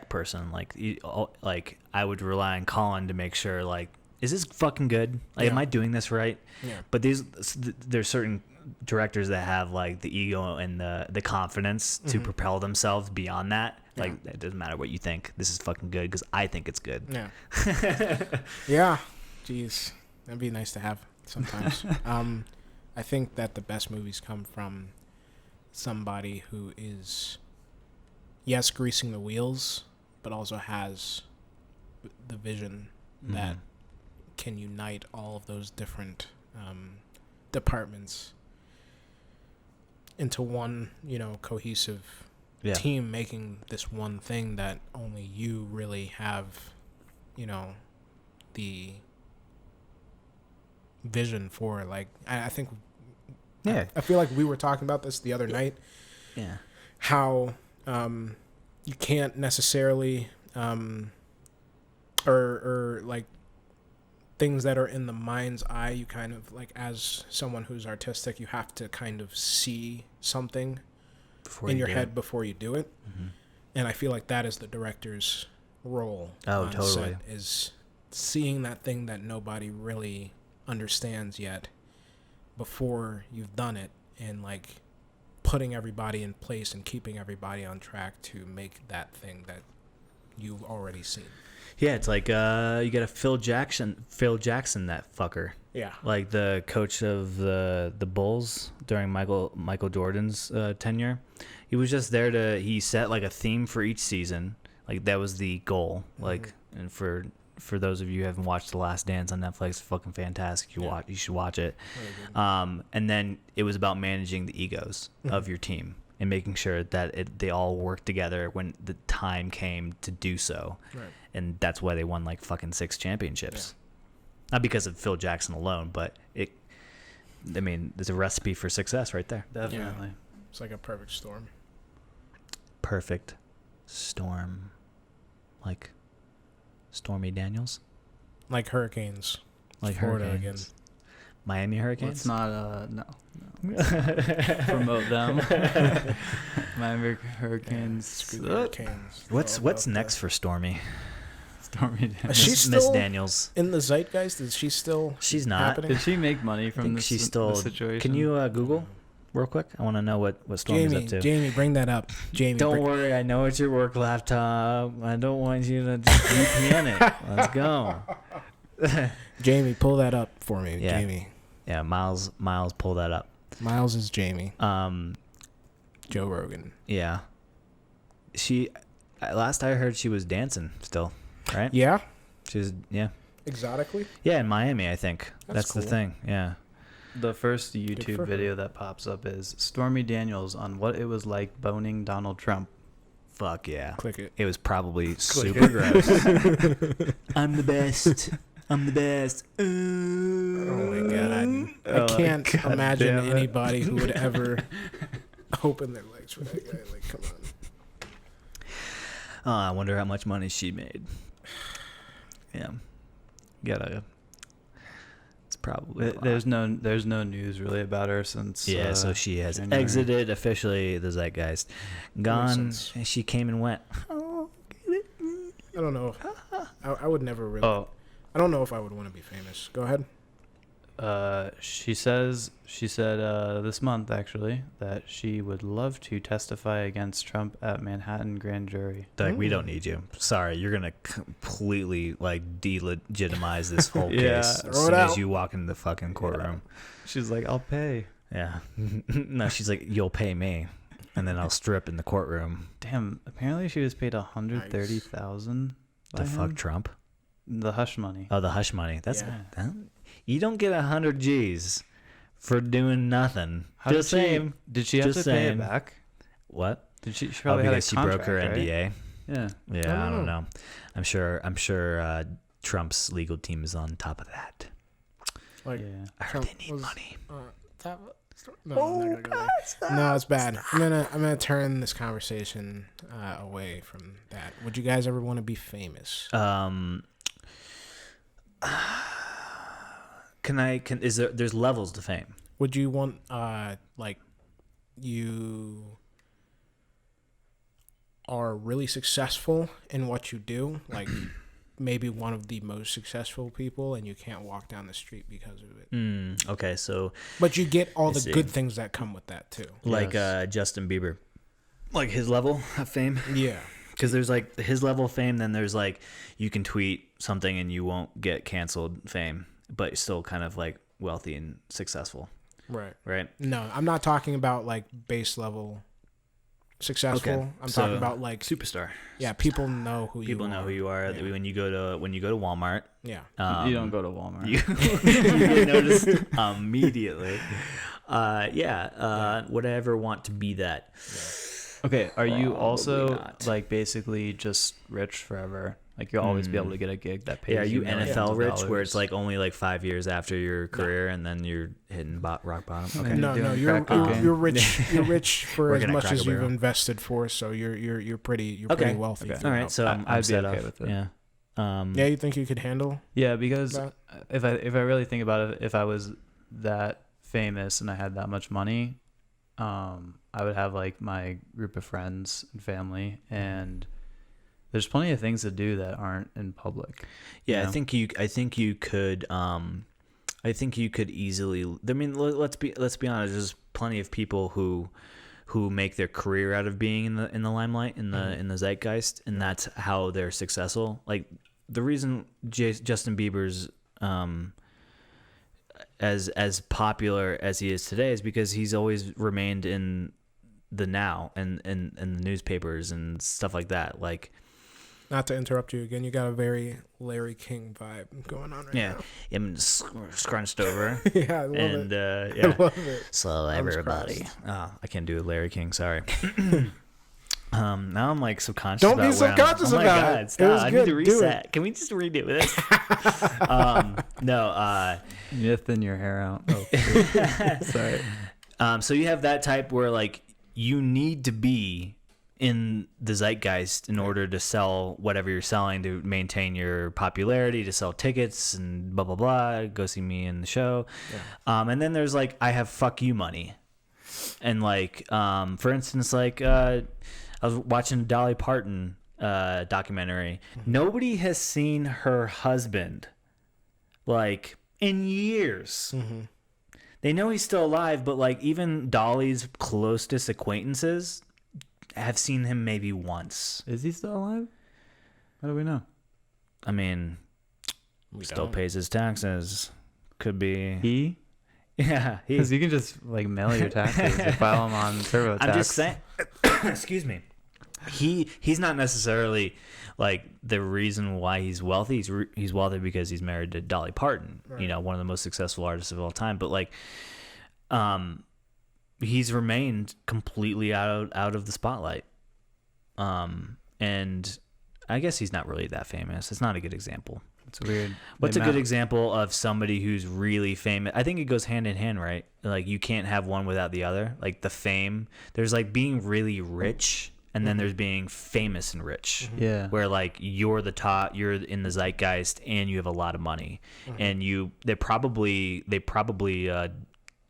person. Like I would rely on Collin to make sure, like, is this fucking good? Like, am I doing this right? Yeah. But there's certain directors that have like the ego and the confidence to propel themselves beyond that. Like, it doesn't matter what you think. This is fucking good because I think it's good. Yeah. Yeah. Jeez, that'd be nice to have sometimes. I think that the best movies come from somebody who is, yes, greasing the wheels, but also has the vision that can unite all of those different departments into one, cohesive team, making this one thing that only you really have, the vision for. Like, I think, I feel like we were talking about this the other night. Yeah. How you can't necessarily, or like, things that are in the mind's eye, you kind of, like, as someone who's artistic, you have to kind of see something in your head before you do it. And I feel like that is the director's role on set, is seeing that thing that nobody really understands yet before you've done it, and like putting everybody in place and keeping everybody on track to make that thing that you've already seen. Yeah, it's like you got to Phil Jackson that fucker. Yeah. Like the coach of the Bulls during Michael Jordan's tenure. He was just there he set like a theme for each season. Like, that was the goal. Like, and for those of you who haven't watched The Last Dance on Netflix, it's fucking fantastic. You should watch it. And then it was about managing the egos of your team. and making sure that they all worked together when the time came to do so. Right. And that's why they won like fucking 6 championships. Not because of Phil Jackson alone, but there's a recipe for success right there. Definitely. Yeah. It's like a perfect storm. Perfect storm. Like Stormy Daniels? Like hurricanes. Like Florida hurricanes. again. Miami Hurricanes? Let's not no. Promote them. Miami Hurricanes. Screw the hurricanes. What's next for Stormy? Stormy Daniels. She's Miss still Daniels. in the zeitgeist? Is she still She's not. happening? Did she make money I from think this, she's still. this situation? Can you Google real quick? I want to know what Stormy's up to. Jamie, bring that up. Jamie, Don't worry, I know it's your work laptop. I don't want you to just VPN it. Let's go. Jamie, pull that up for me. Yeah. Jamie. Yeah, Miles, pull that up. Miles is Jamie. Joe Rogan. Yeah. She, last I heard, she was dancing still, right? Yeah. She was, yeah. Exotically. Yeah, in Miami, I think. That's the cool. thing. Yeah. The first for YouTube her. video that pops up is Stormy Daniels on what it was like boning Donald Trump. Fuck yeah. Click it. It was probably super gross. I'm the best. I'm the best. Oh my god! I Oh, can't God imagine damn it. anybody who would ever open their legs for that guy. Like, come on. Oh, I wonder how much money she made. Yeah. It's probably a lot. There's no news really about her since. Yeah, so she has January. exited officially the zeitgeist. Gone. sense. And she came and went. I don't know. I would never really. Oh, I don't know if I would want to be famous. Go ahead. she said this month actually that she would love to testify against Trump at Manhattan grand jury. Like, we don't need you. Sorry, you're gonna completely like delegitimize this whole Yeah. case Throw as it soon as out. you walk into the fucking courtroom. She's like, I'll pay. Yeah. No, she's like, you'll pay me, and then I'll strip in the courtroom. Damn. Apparently, she was paid $130,000. To fuck Trump. The hush money. Oh, the hush money. That's Yeah. you don't get 100 G's for doing nothing. How Just did she, saying. Did she have Just to pay saying. it back? What? Did she? She Oh, probably had a because she broke her contract, right? NDA. Yeah. Yeah, I don't know. I'm sure Trump's legal team is on top of that. Like, Yeah. I heard Trump they need was- money. No, I'm not gonna go there. No, it's bad. I'm gonna turn this conversation away from that. Would you guys ever want to be famous? There's levels to fame. Would you want like you are really successful in what you do, like maybe one of the most successful people, and you can't walk down the street because of it, Okay, so but you get all I the see. good things that come with that too. like Yes. Justin Bieber, like his level of fame. Yeah. Because there's like his level of fame, then there's like you can tweet something and you won't get canceled fame, but still kind of like wealthy and successful, Right. right? No, I'm not talking about like base level successful. Okay, I'm so talking about like Superstar. yeah, people know who People you know are. who you are Yeah. when you go to Walmart. Yeah. You don't go to Walmart. You, you get noticed immediately. Would I ever want to be that? Okay, are you also Probably not. like basically just rich forever? Like you'll always be able to get a gig that pays. Yeah, are you millions NFL of rich, where dollars? it's like only like 5 years after your career, and then you're hitting rock bottom? Okay. No, doing no, crack cocaine? you're rich. You're rich for as Working at much as Cracker you've Barrel. invested for. So you're pretty Okay. wealthy. Okay. All right, so I'm I'd be set okay off. with it. Yeah. Yeah, you think you could handle Yeah, because that? if I really think about it, if I was that famous and I had that much money, I would have like my group of friends and family, and there's plenty of things to do that aren't in public. Yeah, you know? I think you could easily. I mean, let's be honest. There's plenty of people who make their career out of being in the limelight, in the zeitgeist, and that's how they're successful. Like the reason Justin Bieber's as popular as he is today is because he's always remained in the now and the newspapers and stuff like that. Like Not to interrupt you again, you got a very Larry King vibe going on right Yeah, now. I'm scrunched over. Yeah, I love And it. yeah, I love it. so everybody. Oh, I can't do a Larry King. Sorry. Now I'm like subconscious. Don't be about where I'm- subconscious oh my about God, it. stop. It was I good. need to Do reset. Can we just redo this? No. You thin your hair out. Oh, sorry. So you have that type where like you need to be in the zeitgeist in order to sell whatever you're selling, to maintain your popularity, to sell tickets and blah blah blah. Go see me in the show. Yeah. And then there's like I have fuck you money, and like for instance, like I was watching Dolly Parton documentary. Mm-hmm. Nobody has seen her husband like in years. Mm-hmm. They know he's still alive, but like even Dolly's closest acquaintances have seen him maybe once. Is he still alive? How do we know? I mean, still pays his taxes. Could be He? Yeah, Because you can just like mail your taxes or file them on TurboTax. I'm just saying. Excuse me. He's not necessarily like the reason why he's wealthy. He's wealthy because he's married to Dolly Parton, right. You know, one of the most successful artists of all time. But like, he's remained completely out of the spotlight. And I guess he's not really that famous. It's not a good example. It's weird. What's a good example of somebody who's really famous? I think it goes hand in hand, right? Like you can't have one without the other. Like the fame, there's like being really rich, and then there's being famous and rich. Mm-hmm. Yeah. Where like you're the top, you're in the zeitgeist, and you have a lot of money, and they're probably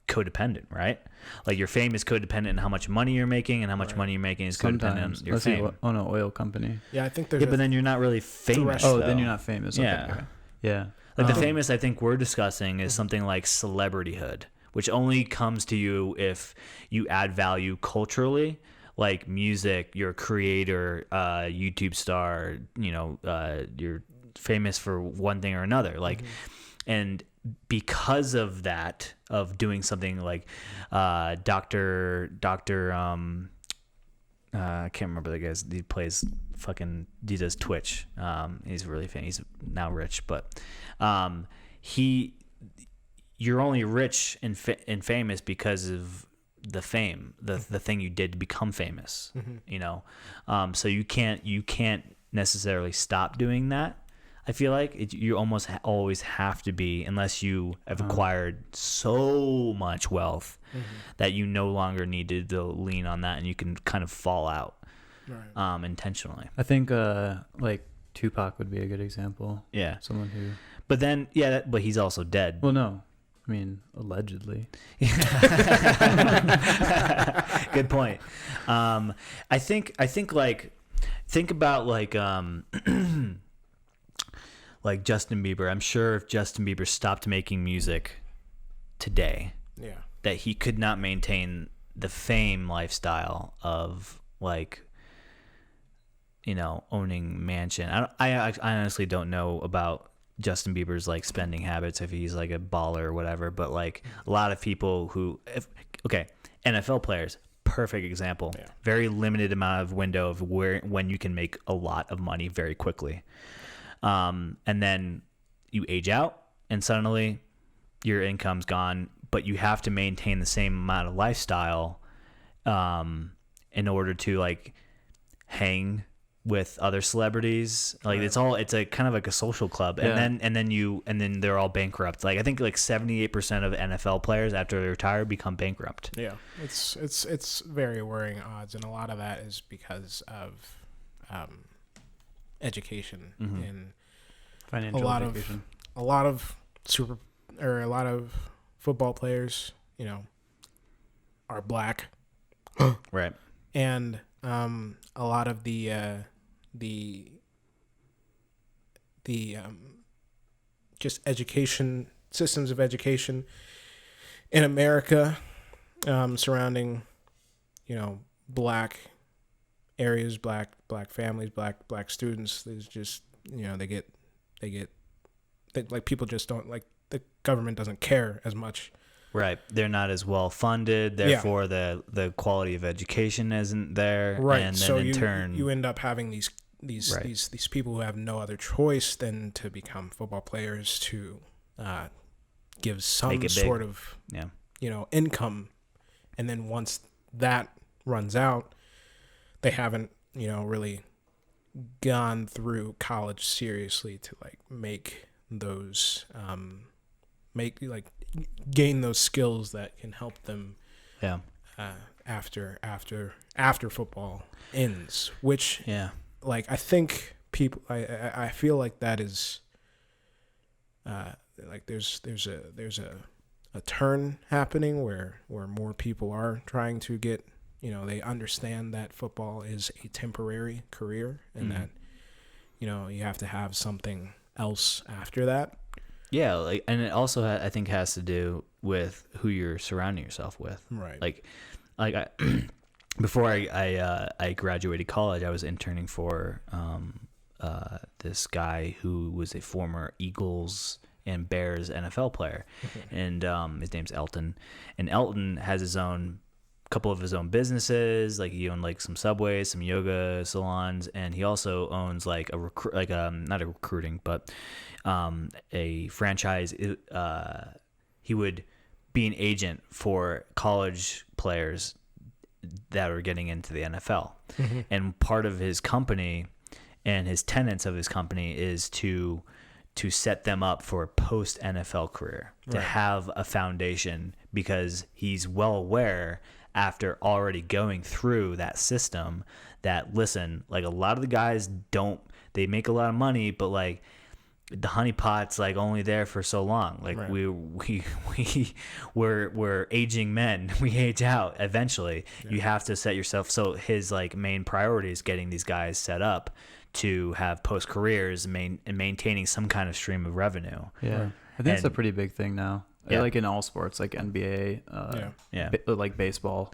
codependent, right? Like your fame is codependent on how much money you're making, and how much money you're making is codependent on your fame. Oil company. Yeah, I think there's. Yeah, but then you're not really famous. Oh, then you're not famous. Yeah. Okay. Yeah. Like the famous I think we're discussing is something like celebrityhood, which only comes to you if you add value culturally, like music, you're a creator, YouTube star, you know, you're famous for one thing or another. Like, and because of that, of doing something like Dr. I can't remember the guy's. He plays he does Twitch. He's really famous. He's now rich, but you're only rich and famous because of the fame, the thing you did to become famous. You know, so you can't necessarily stop doing that. I feel like you almost always have to be, unless you have acquired so much wealth that you no longer need to lean on that, and you can kind of fall out intentionally. I think like Tupac would be a good example. Yeah. Someone who. But then, but he's also dead. Well, no. I mean, allegedly. Good point. I think like, think about like, like Justin Bieber. I'm sure if Justin Bieber stopped making music today, that he could not maintain the fame lifestyle of like, you know, owning mansion. I honestly don't know about Justin Bieber's like spending habits, if he's like a baller or whatever, but like a lot of people who, NFL players, perfect example. Very limited amount of window of when you can make a lot of money very quickly. And then you age out and suddenly your income's gone, but you have to maintain the same amount of lifestyle in order to like hang with other celebrities. Like it's a kind of like a social club. And then they're all bankrupt. Like I think like 78% of NFL players after they retire become bankrupt. Yeah. It's very worrying odds, and a lot of that is because of education and financial education. A lot of football players, you know, are black. Right. And a lot of the just education systems of education in America surrounding, you know, black areas, black families, black students. There's just, you know, they get like, people just don't, like, the government doesn't care as much. Right. They're not as well funded, therefore the quality of education isn't there. Right. And then so in turn you end up having these these Right. these people who have no other choice than to become football players to give Make some it big. sort of Yeah. income, and then once that runs out, they haven't really gone through college seriously to like make those gain those skills that can help them Yeah. after football ends, which Yeah. like I think people I feel like that is like there's a turn happening where more people are trying to get they understand that football is a temporary career and that you have to have something else after that. Yeah, like, and it also I think has to do with who you're surrounding yourself with. Right. Like I, before I graduated college, I was interning for this guy who was a former Eagles and Bears NFL player, and his name's Elton, and Elton has his own couple of his own businesses. Like he owned like some Subways, some yoga salons, and he also owns like not a recruiting, but a franchise. He would be an agent for college players that are getting into the NFL. And part of his company and his tenets of his company is to set them up for a post NFL career, to have a foundation, because he's well aware after already going through that system that, listen, like a lot of the guys they make a lot of money, but like the honeypot's like only there for so long. Like we're aging men. We age out eventually. Yeah. You have to set yourself. So his like main priority is getting these guys set up to have post careers and maintaining some kind of stream of revenue. Yeah. I think it's a pretty big thing now. Yeah. Like in all sports, like NBA, like baseball,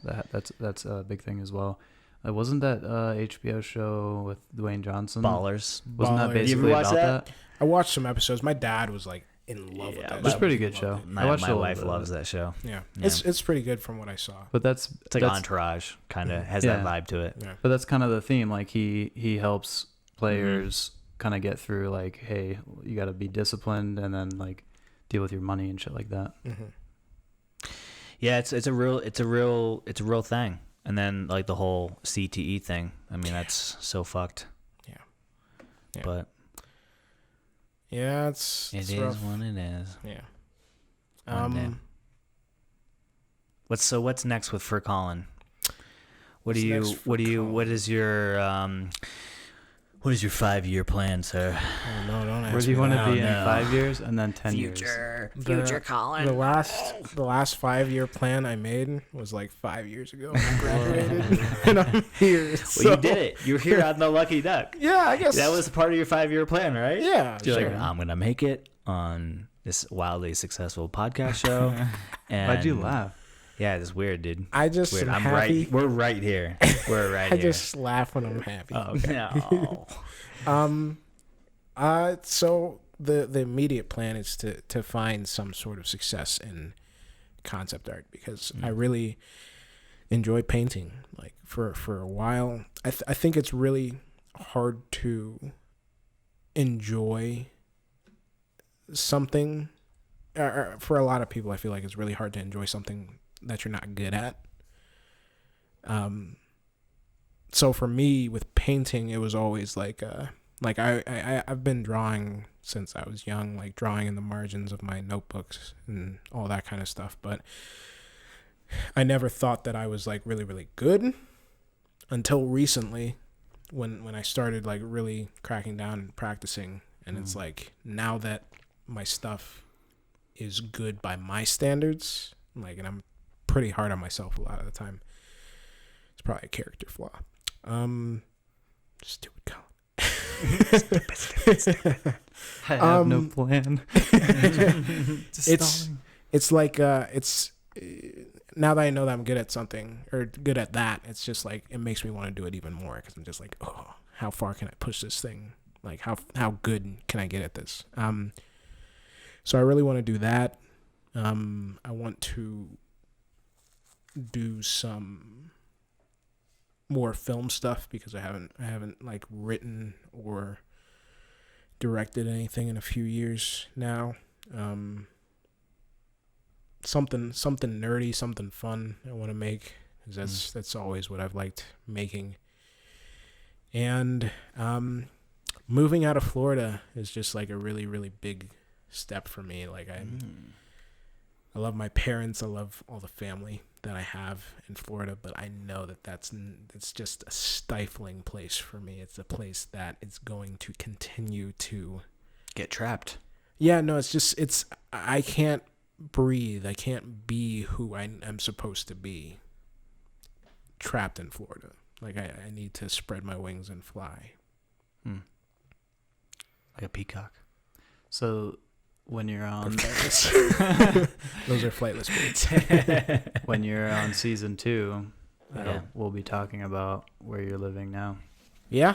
that's a big thing as well. Wasn't that HBO show with Dwayne Johnson? Ballers. Wasn't that basically about that? I watched some episodes. My dad was like in love with that. It's a pretty good show. My wife loves that show. Yeah. It's pretty good from what I saw. But it's like Entourage, kind of has that vibe to it. Yeah. But that's kind of the theme. Like he helps players kind of get through. Like, hey, you got to be disciplined, and then like deal with your money and shit like that. Yeah, it's a real thing. And then like the whole CTE thing. I mean, that's so fucked. Yeah. But yeah, it's rough. What it is. Yeah. What's next for Collin? What is your 5-year plan, sir? Oh, no, don't ask Where do you want to be in 5 years and then 10 Future years? Collin. The last 5-year plan I made was like 5 years ago when I graduated, and I'm here. Well, you did it. You're here on the Lucky Duck. Yeah, I guess that was part of your 5-year plan, right? Yeah, You're sure. like, I'm gonna make it on this wildly successful podcast show. And why'd you laugh? Yeah, it's weird, dude. I just weird. am I'm happy. right. We're right here. We're right I here. just laugh when I'm happy. Oh, okay. No. So the immediate plan is to find some sort of success in concept art, because I really enjoy painting. Like for a while, I think it's really hard to enjoy something. For a lot of people, I feel like it's really hard to enjoy something that you're not good at. So for me with painting, it was always like I've been drawing since I was young, like drawing in the margins of my notebooks and all that kind of stuff. But I never thought that I was like really, really good until recently when I started like really cracking down and practicing. And it's like, now that my stuff is good by my standards, like, and I'm pretty hard on myself a lot of the time. It's probably a character flaw. Stupid Collin. Stupid. I have no plan. It's like it's now that I know that I'm good at something or good at that, it's just like it makes me want to do it even more, because I'm just like, oh, how far can I push this thing? Like how good can I get at this? So I really want to do that. I want to do some more film stuff because I haven't like written or directed anything in a few years now. Something nerdy, something fun I want to make, because that's always what I've liked making. And moving out of Florida is just like a really, really big step for me. Like I love my parents, I love all the family that I have in Florida, but I know that it's just a stifling place for me. It's a place that is going to continue to Get trapped. Yeah, no, I can't breathe. I can't be who I am supposed to be trapped in Florida. Like I need to spread my wings and fly. Like a peacock. So when you're on Those are flightless birds. when you're on season 2, Yeah. we'll be talking about where you're living now. Yeah,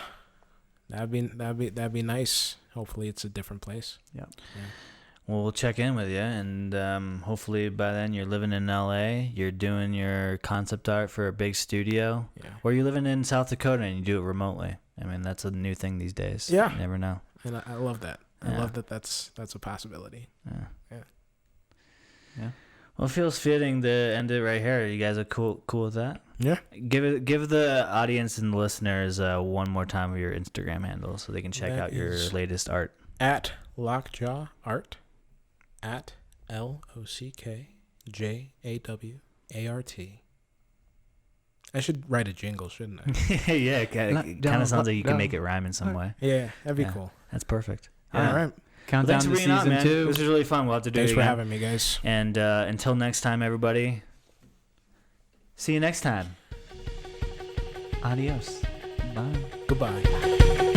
that'd be nice. Hopefully, it's a different place. Yeah. Well, we'll check in with you, and hopefully by then you're living in LA. You're doing your concept art for a big studio. Yeah, Or you're living in South Dakota and you do it remotely. I mean, that's a new thing these days. Yeah. You never know. and I love that. I Yeah. love that. That's a possibility. Yeah. Yeah. Yeah. Well, it feels fitting to end it right here. You guys are cool with that? Yeah. Give the audience and listeners one more time of your Instagram handle so they can check That out your is latest art. At Lockjaw Art. At LOCKJAWART. I should write a jingle, shouldn't I? Yeah, it kind of sounds like you can make it rhyme in some way. Yeah, that'd be Yeah. cool. That's perfect. All right. Countdown Thanks for to being on, season man. 2. This was really fun. We'll have to do Thanks it for again. having me, guys. And until next time, everybody, see you next time. Adios. Bye. Goodbye.